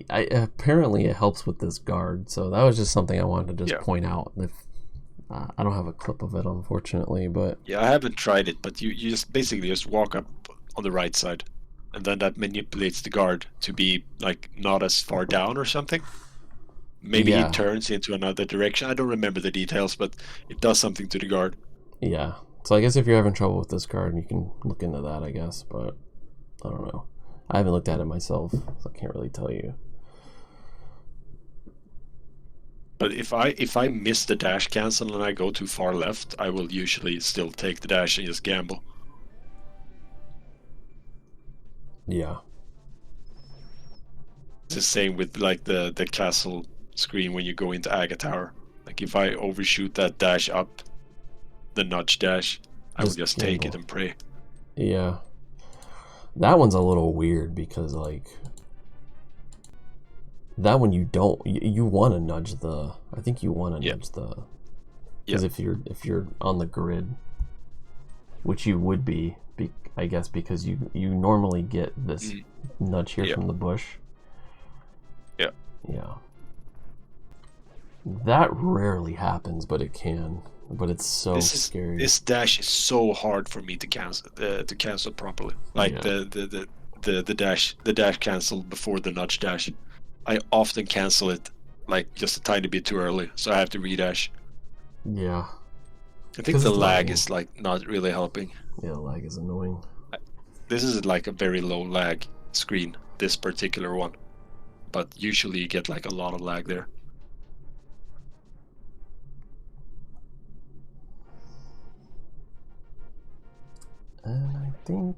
Apparently it helps with this guard, so that was just something I wanted to just point out. If I don't have a clip of it, unfortunately, but yeah, I haven't tried it, but you just basically just walk up on the right side, and then that manipulates the guard to be like not as far down or something. Maybe it turns into another direction. I don't remember the details, but it does something to the guard. Yeah. So I guess if you're having trouble with this guard, you can look into that, I guess. But I don't know. I haven't looked at it myself, so I can't really tell you. But if I miss the dash cancel and I go too far left, I will usually still take the dash and just gamble. Yeah. It's the same with like the castle screen when you go into Aga Tower. Like if I overshoot that dash up, the nudge dash, I would just take it and pray. Yeah. That one's a little weird because like that one you want to nudge the. I think you want to nudge the. Because if you're on the grid, which you would be, I guess, because you normally get this nudge here from the bush. Yeah. Yeah. That rarely happens, but it can. But it's so scary. This dash is so hard for me to cancel properly. Like the dash cancel before the nudge dash. I often cancel it like just a tiny bit too early, so I have to redash. Yeah. I think the lag is like not really helping. Yeah, lag is annoying. This is like a very low lag screen, this particular one. But usually you get like a lot of lag there. And I think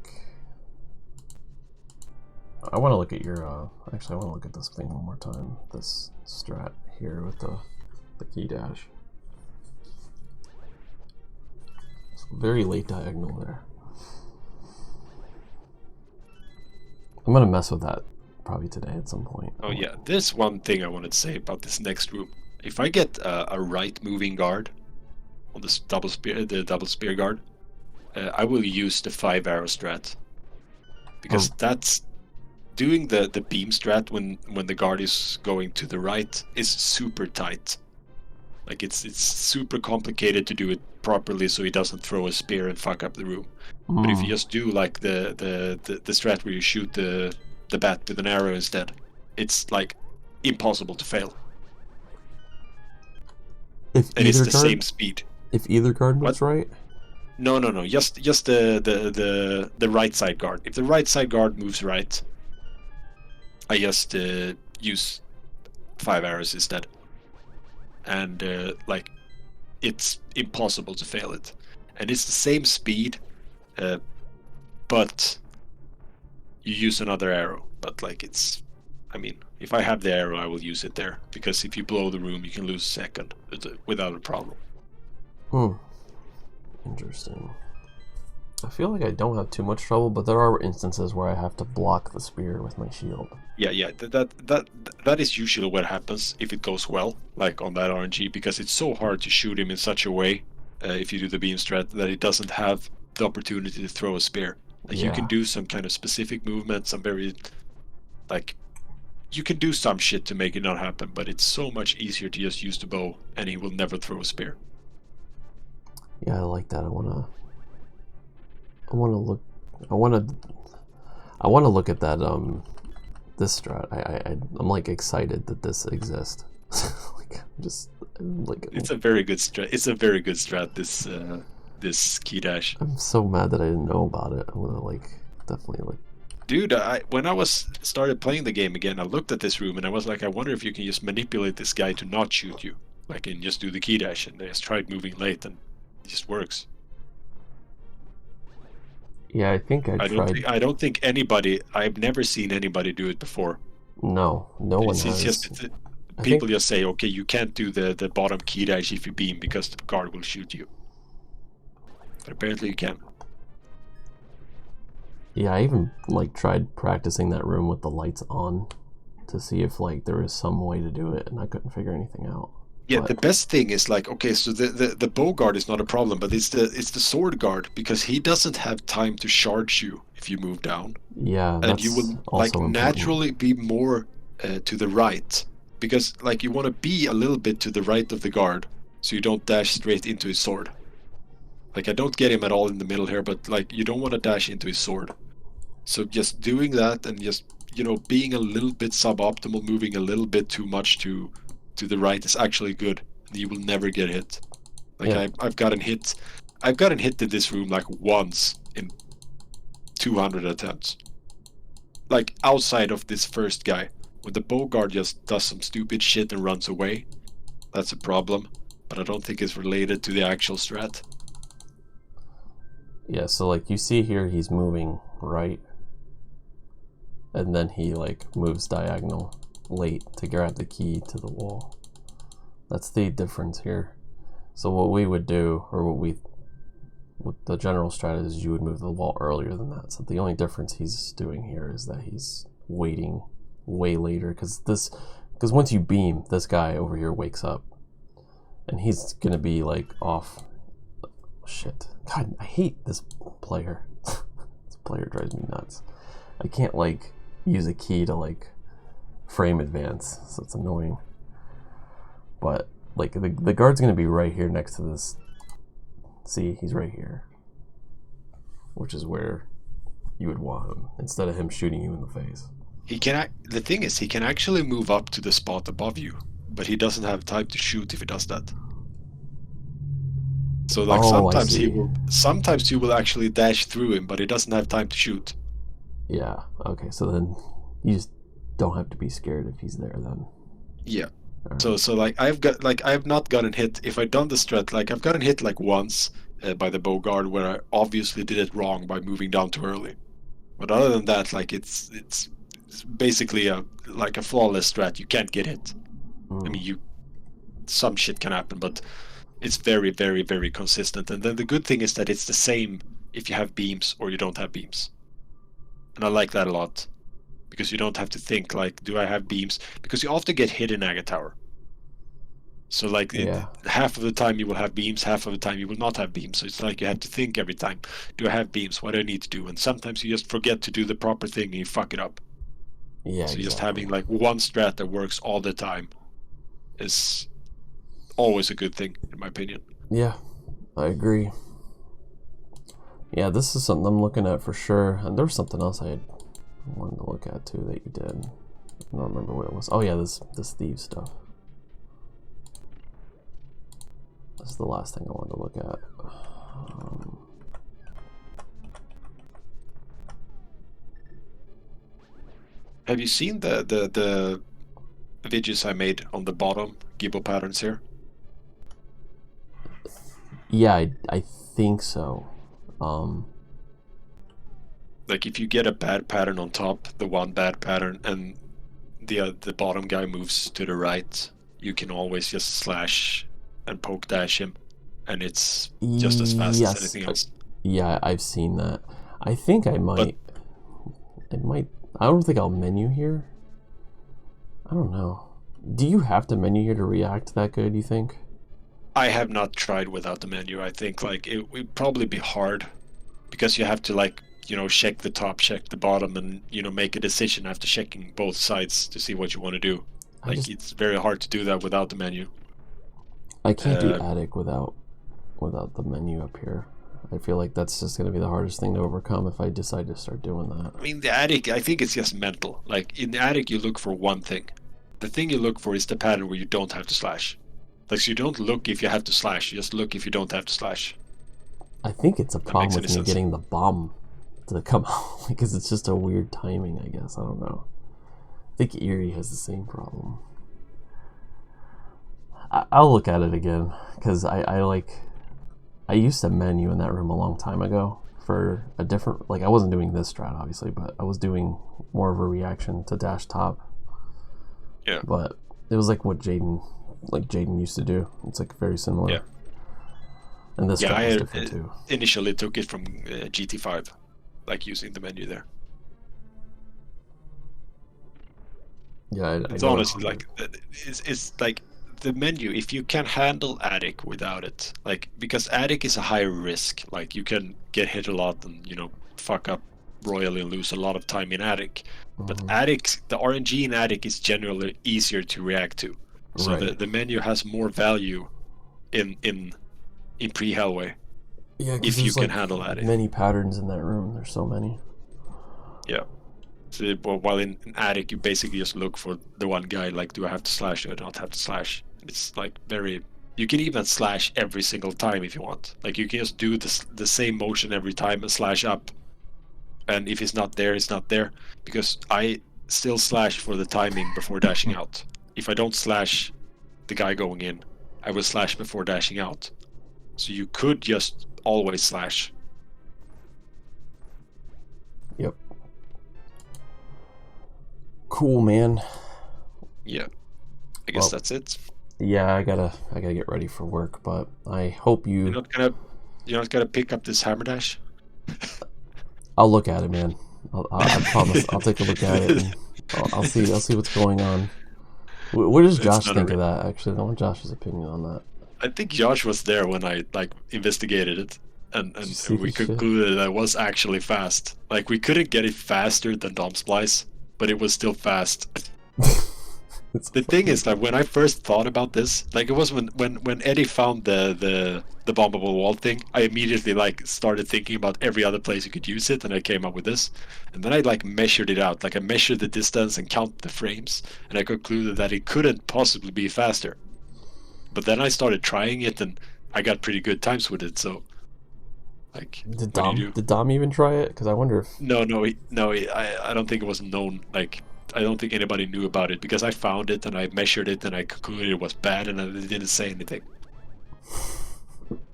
I want to look at your actually I want to look at this thing one more time. This strat here with the key dash. It's very late diagonal there. I'm gonna mess with that probably today at some point. Oh yeah, there's one thing I wanted to say about this next room. If I get a right moving guard on this double spear guard, I will use the 5 arrow strat, because that's doing the beam strat when the guard is going to the right is super tight. Like it's super complicated to do it properly so he doesn't throw a spear and fuck up the room. But if you just do like the strat where you shoot the bat with an arrow instead, it's like impossible to fail. And it's the same speed. If either guard moves right? No. Just the right side guard. If the right side guard moves right, I just use 5 arrows instead. And like it's impossible to fail it. And it's the same speed, but you use another arrow. But like it's, I mean, if I have the arrow, I will use it there, because if you blow the room, you can lose a second without a problem. Interesting. I feel like I don't have too much trouble, but there are instances where I have to block the spear with my shield. Yeah. That is usually what happens if it goes well, like on that RNG, because it's so hard to shoot him in such a way, if you do the beam strat, that it doesn't have the opportunity to throw a spear. Like you can do some kind of specific movement, some very, like, you can do some shit to make it not happen, but it's so much easier to just use the bow, and he will never throw a spear. Yeah, I like that. I wanna look at that this strat. I'm like excited that this exists. It's a very good strat. It's a very good strat, this key dash. I'm so mad that I didn't know about it. I'm gonna definitely. Dude, when I started playing the game again, I looked at this room and I was like, I wonder if you can just manipulate this guy to not shoot you, like, and just do the key dash. And I just tried moving late, and it just works. Yeah, I think I tried. I don't think anybody. I've never seen anybody do it before. No one has. People just say, okay, you can't do the bottom key dash if you beam because the guard will shoot you. But apparently you can. Yeah, I even tried practicing that room with the lights on to see if there was some way to do it, and I couldn't figure anything out. Yeah, the best thing is okay, so the bow guard is not a problem, but it's the sword guard, because he doesn't have time to charge you if you move down. Yeah, and you will naturally be more to the right, because you want to be a little bit to the right of the guard, so you don't dash straight into his sword. I don't get him at all in the middle here, but you don't want to dash into his sword. So just doing that and just being a little bit suboptimal, moving a little bit too much to the right is actually good. You will never get hit. I've gotten hit in this room once in 200 attempts. Outside of this first guy, when the bow guard just does some stupid shit and runs away, that's a problem. But I don't think it's related to the actual strat. Yeah, so you see here, he's moving right, and then he moves diagonal late to grab the key to the wall. That's the difference here. So what we would do, or what we What the general strategy is, you would move the wall earlier than that. So the only difference he's doing here is that he's waiting way later, because once you beam, this guy over here wakes up, and he's gonna be like off. Shit, God, I hate this player. This player drives me nuts. I can't like use a key to like frame advance, so it's annoying. But like the guard's gonna be right here next to this. See, he's right here, which is where you would want him instead of him shooting you in the face. The thing is, he can actually move up to the spot above you, but he doesn't have time to shoot if he does that. So like sometimes you will actually dash through him, but he doesn't have time to shoot. Yeah. Okay. So then you just don't have to be scared if he's there then. Yeah. Right. So like I've not gotten hit. If I've done the strat, like I've gotten hit like once by the bow guard where I obviously did it wrong by moving down too early. But other than that, like it's basically a flawless strat. You can't get hit. I mean, some shit can happen, but it's very, very, very consistent. And then the good thing is that it's the same if you have beams or you don't have beams. And I like that a lot, because you don't have to think like, do I have beams? Because you often get hit in Aga Tower. So like half of the time you will have beams, half of the time you will not have beams. So it's like you have to think every time, do I have beams? What do I need to do? And sometimes you just forget to do the proper thing and you fuck it up. Yeah. So just having like one strat that works all the time is always a good thing, in my opinion. Yeah, I agree. Yeah, this is something I'm looking at for sure. And there was something else I had wanted to look at too that you did. I don't remember what it was. Oh yeah, this thief stuff. This is the last thing I wanted to look at. Have you seen the videos I made on the bottom gibbo patterns here? Yeah, I think so. Like if you get a bad pattern on top, the one bad pattern, and the bottom guy moves to the right, you can always just slash and poke dash him, and it's just as fast as anything else. Yeah, I've seen that. I think I might. I don't think I'll menu here. I don't know. Do you have to menu here to react that good, you think? I have not tried without the menu. I think like it would probably be hard, because you have to like, check the top, check the bottom, and make a decision after checking both sides to see what you want to do. Like it's very hard to do that without the menu. I can't do attic without the menu up here. I feel like that's just going to be the hardest thing to overcome if I decide to start doing that. I mean, the attic, I think it's just mental. Like in the attic, you look for one thing. The thing you look for is the pattern where you don't have to slash. Like, so you don't look if you have to slash, you just look if you don't have to slash. I think it's a problem with me getting the bomb to come out, because it's just a weird timing, I guess. I don't know. I think Erie has the same problem. I'll look at it again, because I used to menu in that room a long time ago for a different, like I wasn't doing this strat obviously, but I was doing more of a reaction to dash top. Yeah. But it was like what Jaden used to do. It's like very similar. Yeah. And this strat was different too. Initially took it from GT5, like using the menu there. Yeah, it's honestly like it's like the menu. If you can handle attic without it, like because attic is a higher risk. Like you can get hit a lot and fuck up royally and lose a lot of time in attic. But attic, the RNG in attic is generally easier to react to. So the menu has more value in pre-Hellway. Yeah, if you can handle attic. Many patterns in that room. There's so many. Yeah. So, while in attic, you basically just look for the one guy. Like, do I have to slash or do I not have to slash? It's like very. You can even slash every single time if you want. Like you can just do the same motion every time and slash up. And if it's not there, it's not there. Because I still slash for the timing before dashing out. If I don't slash the guy going in, I will slash before dashing out. So you could just always slash. Yep. Cool, man. Yeah. I guess that's it. Yeah, I gotta get ready for work, but I hope you. You're not gonna You not gotta pick up this hammer dash. I'll look at it, man. I promise. I'll take a look at it and I'll see what's going on. What does Josh think of that? Actually, I want Josh's opinion on that. I think Josh was there when I like investigated it, and we concluded that it was actually fast. Like we couldn't get it faster than Dom Splice, but it was still fast. The thing is that when I first thought about this, like it was when Eddie found the bombable wall thing, I immediately like started thinking about every other place you could use it, and I came up with this. And then I like measured it out, like I measured the distance and counted the frames, and I concluded that it couldn't possibly be faster. But then I started trying it, and I got pretty good times with it. So, like, did Dom even try it? Because I wonder if no, I don't think it was known. Like, I don't think anybody knew about it because I found it and I measured it and I concluded it was bad and I didn't say anything.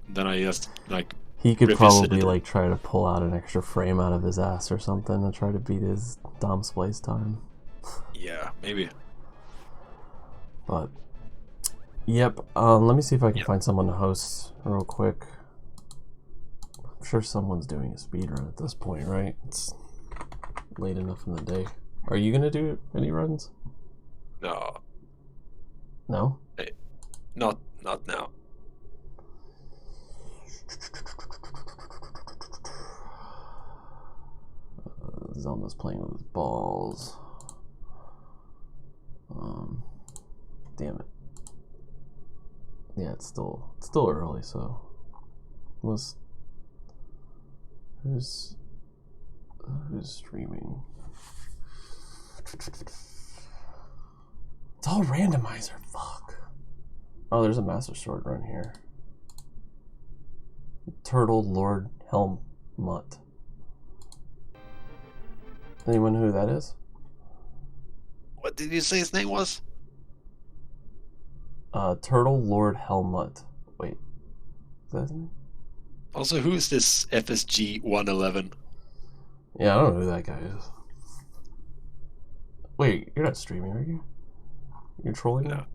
Then I just like he could probably like try to pull out an extra frame out of his ass or something and try to beat his Dom Splice time. Yeah, maybe. But yep, let me see if I can find someone to host real quick. I'm sure someone's doing a speedrun at this point, right? It's late enough in the day. Are you gonna do any runs? No. No? Hey, not now. Zelda's playing with his balls. Damn it. Yeah, it's still early, so who's streaming? It's all randomizer. Fuck. Oh, there's a Master Sword run here. Turtle Lord Helmut. Anyone know who that is? What did you say his name was? Turtle Lord Helmut. Wait. Is that his name? Also, who is this fsg112? Yeah, I don't know who that guy is. Wait, you're not streaming, are you? You're trolling now?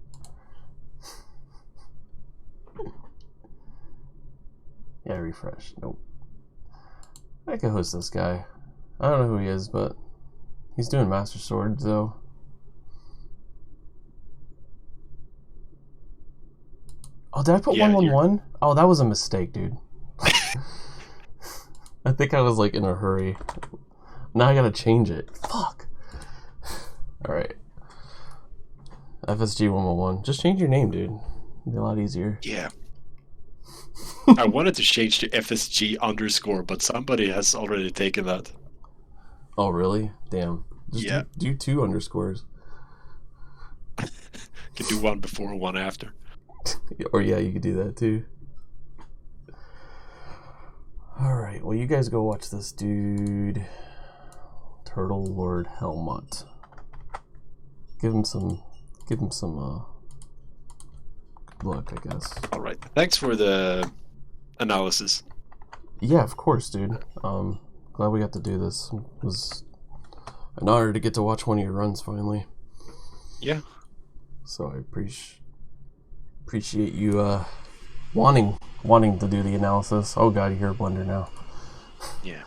Yeah, refresh. Nope. I could host this guy. I don't know who he is, but he's doing Master Sword, though. Oh, did I put 111? Oh, that was a mistake, dude. I think I was like in a hurry. Now I gotta change it. Fuck. Alright. FSG111. Just change your name, dude. It'd be a lot easier. Yeah. I wanted to change to FSG_, but somebody has already taken that. Oh, really? Damn. Just do 2 underscores. Could do one before and one after. Or yeah, you could do that too. Alright, well you guys go watch this dude. Turtle Lord Helmut. Give him some good luck, I guess. Alright. Thanks for the analysis. Yeah, of course, dude. Glad we got to do this. It was an honor to get to watch one of your runs finally. Yeah. So I appreciate you wanting to do the analysis. Oh god, you hear a blender now. Yeah.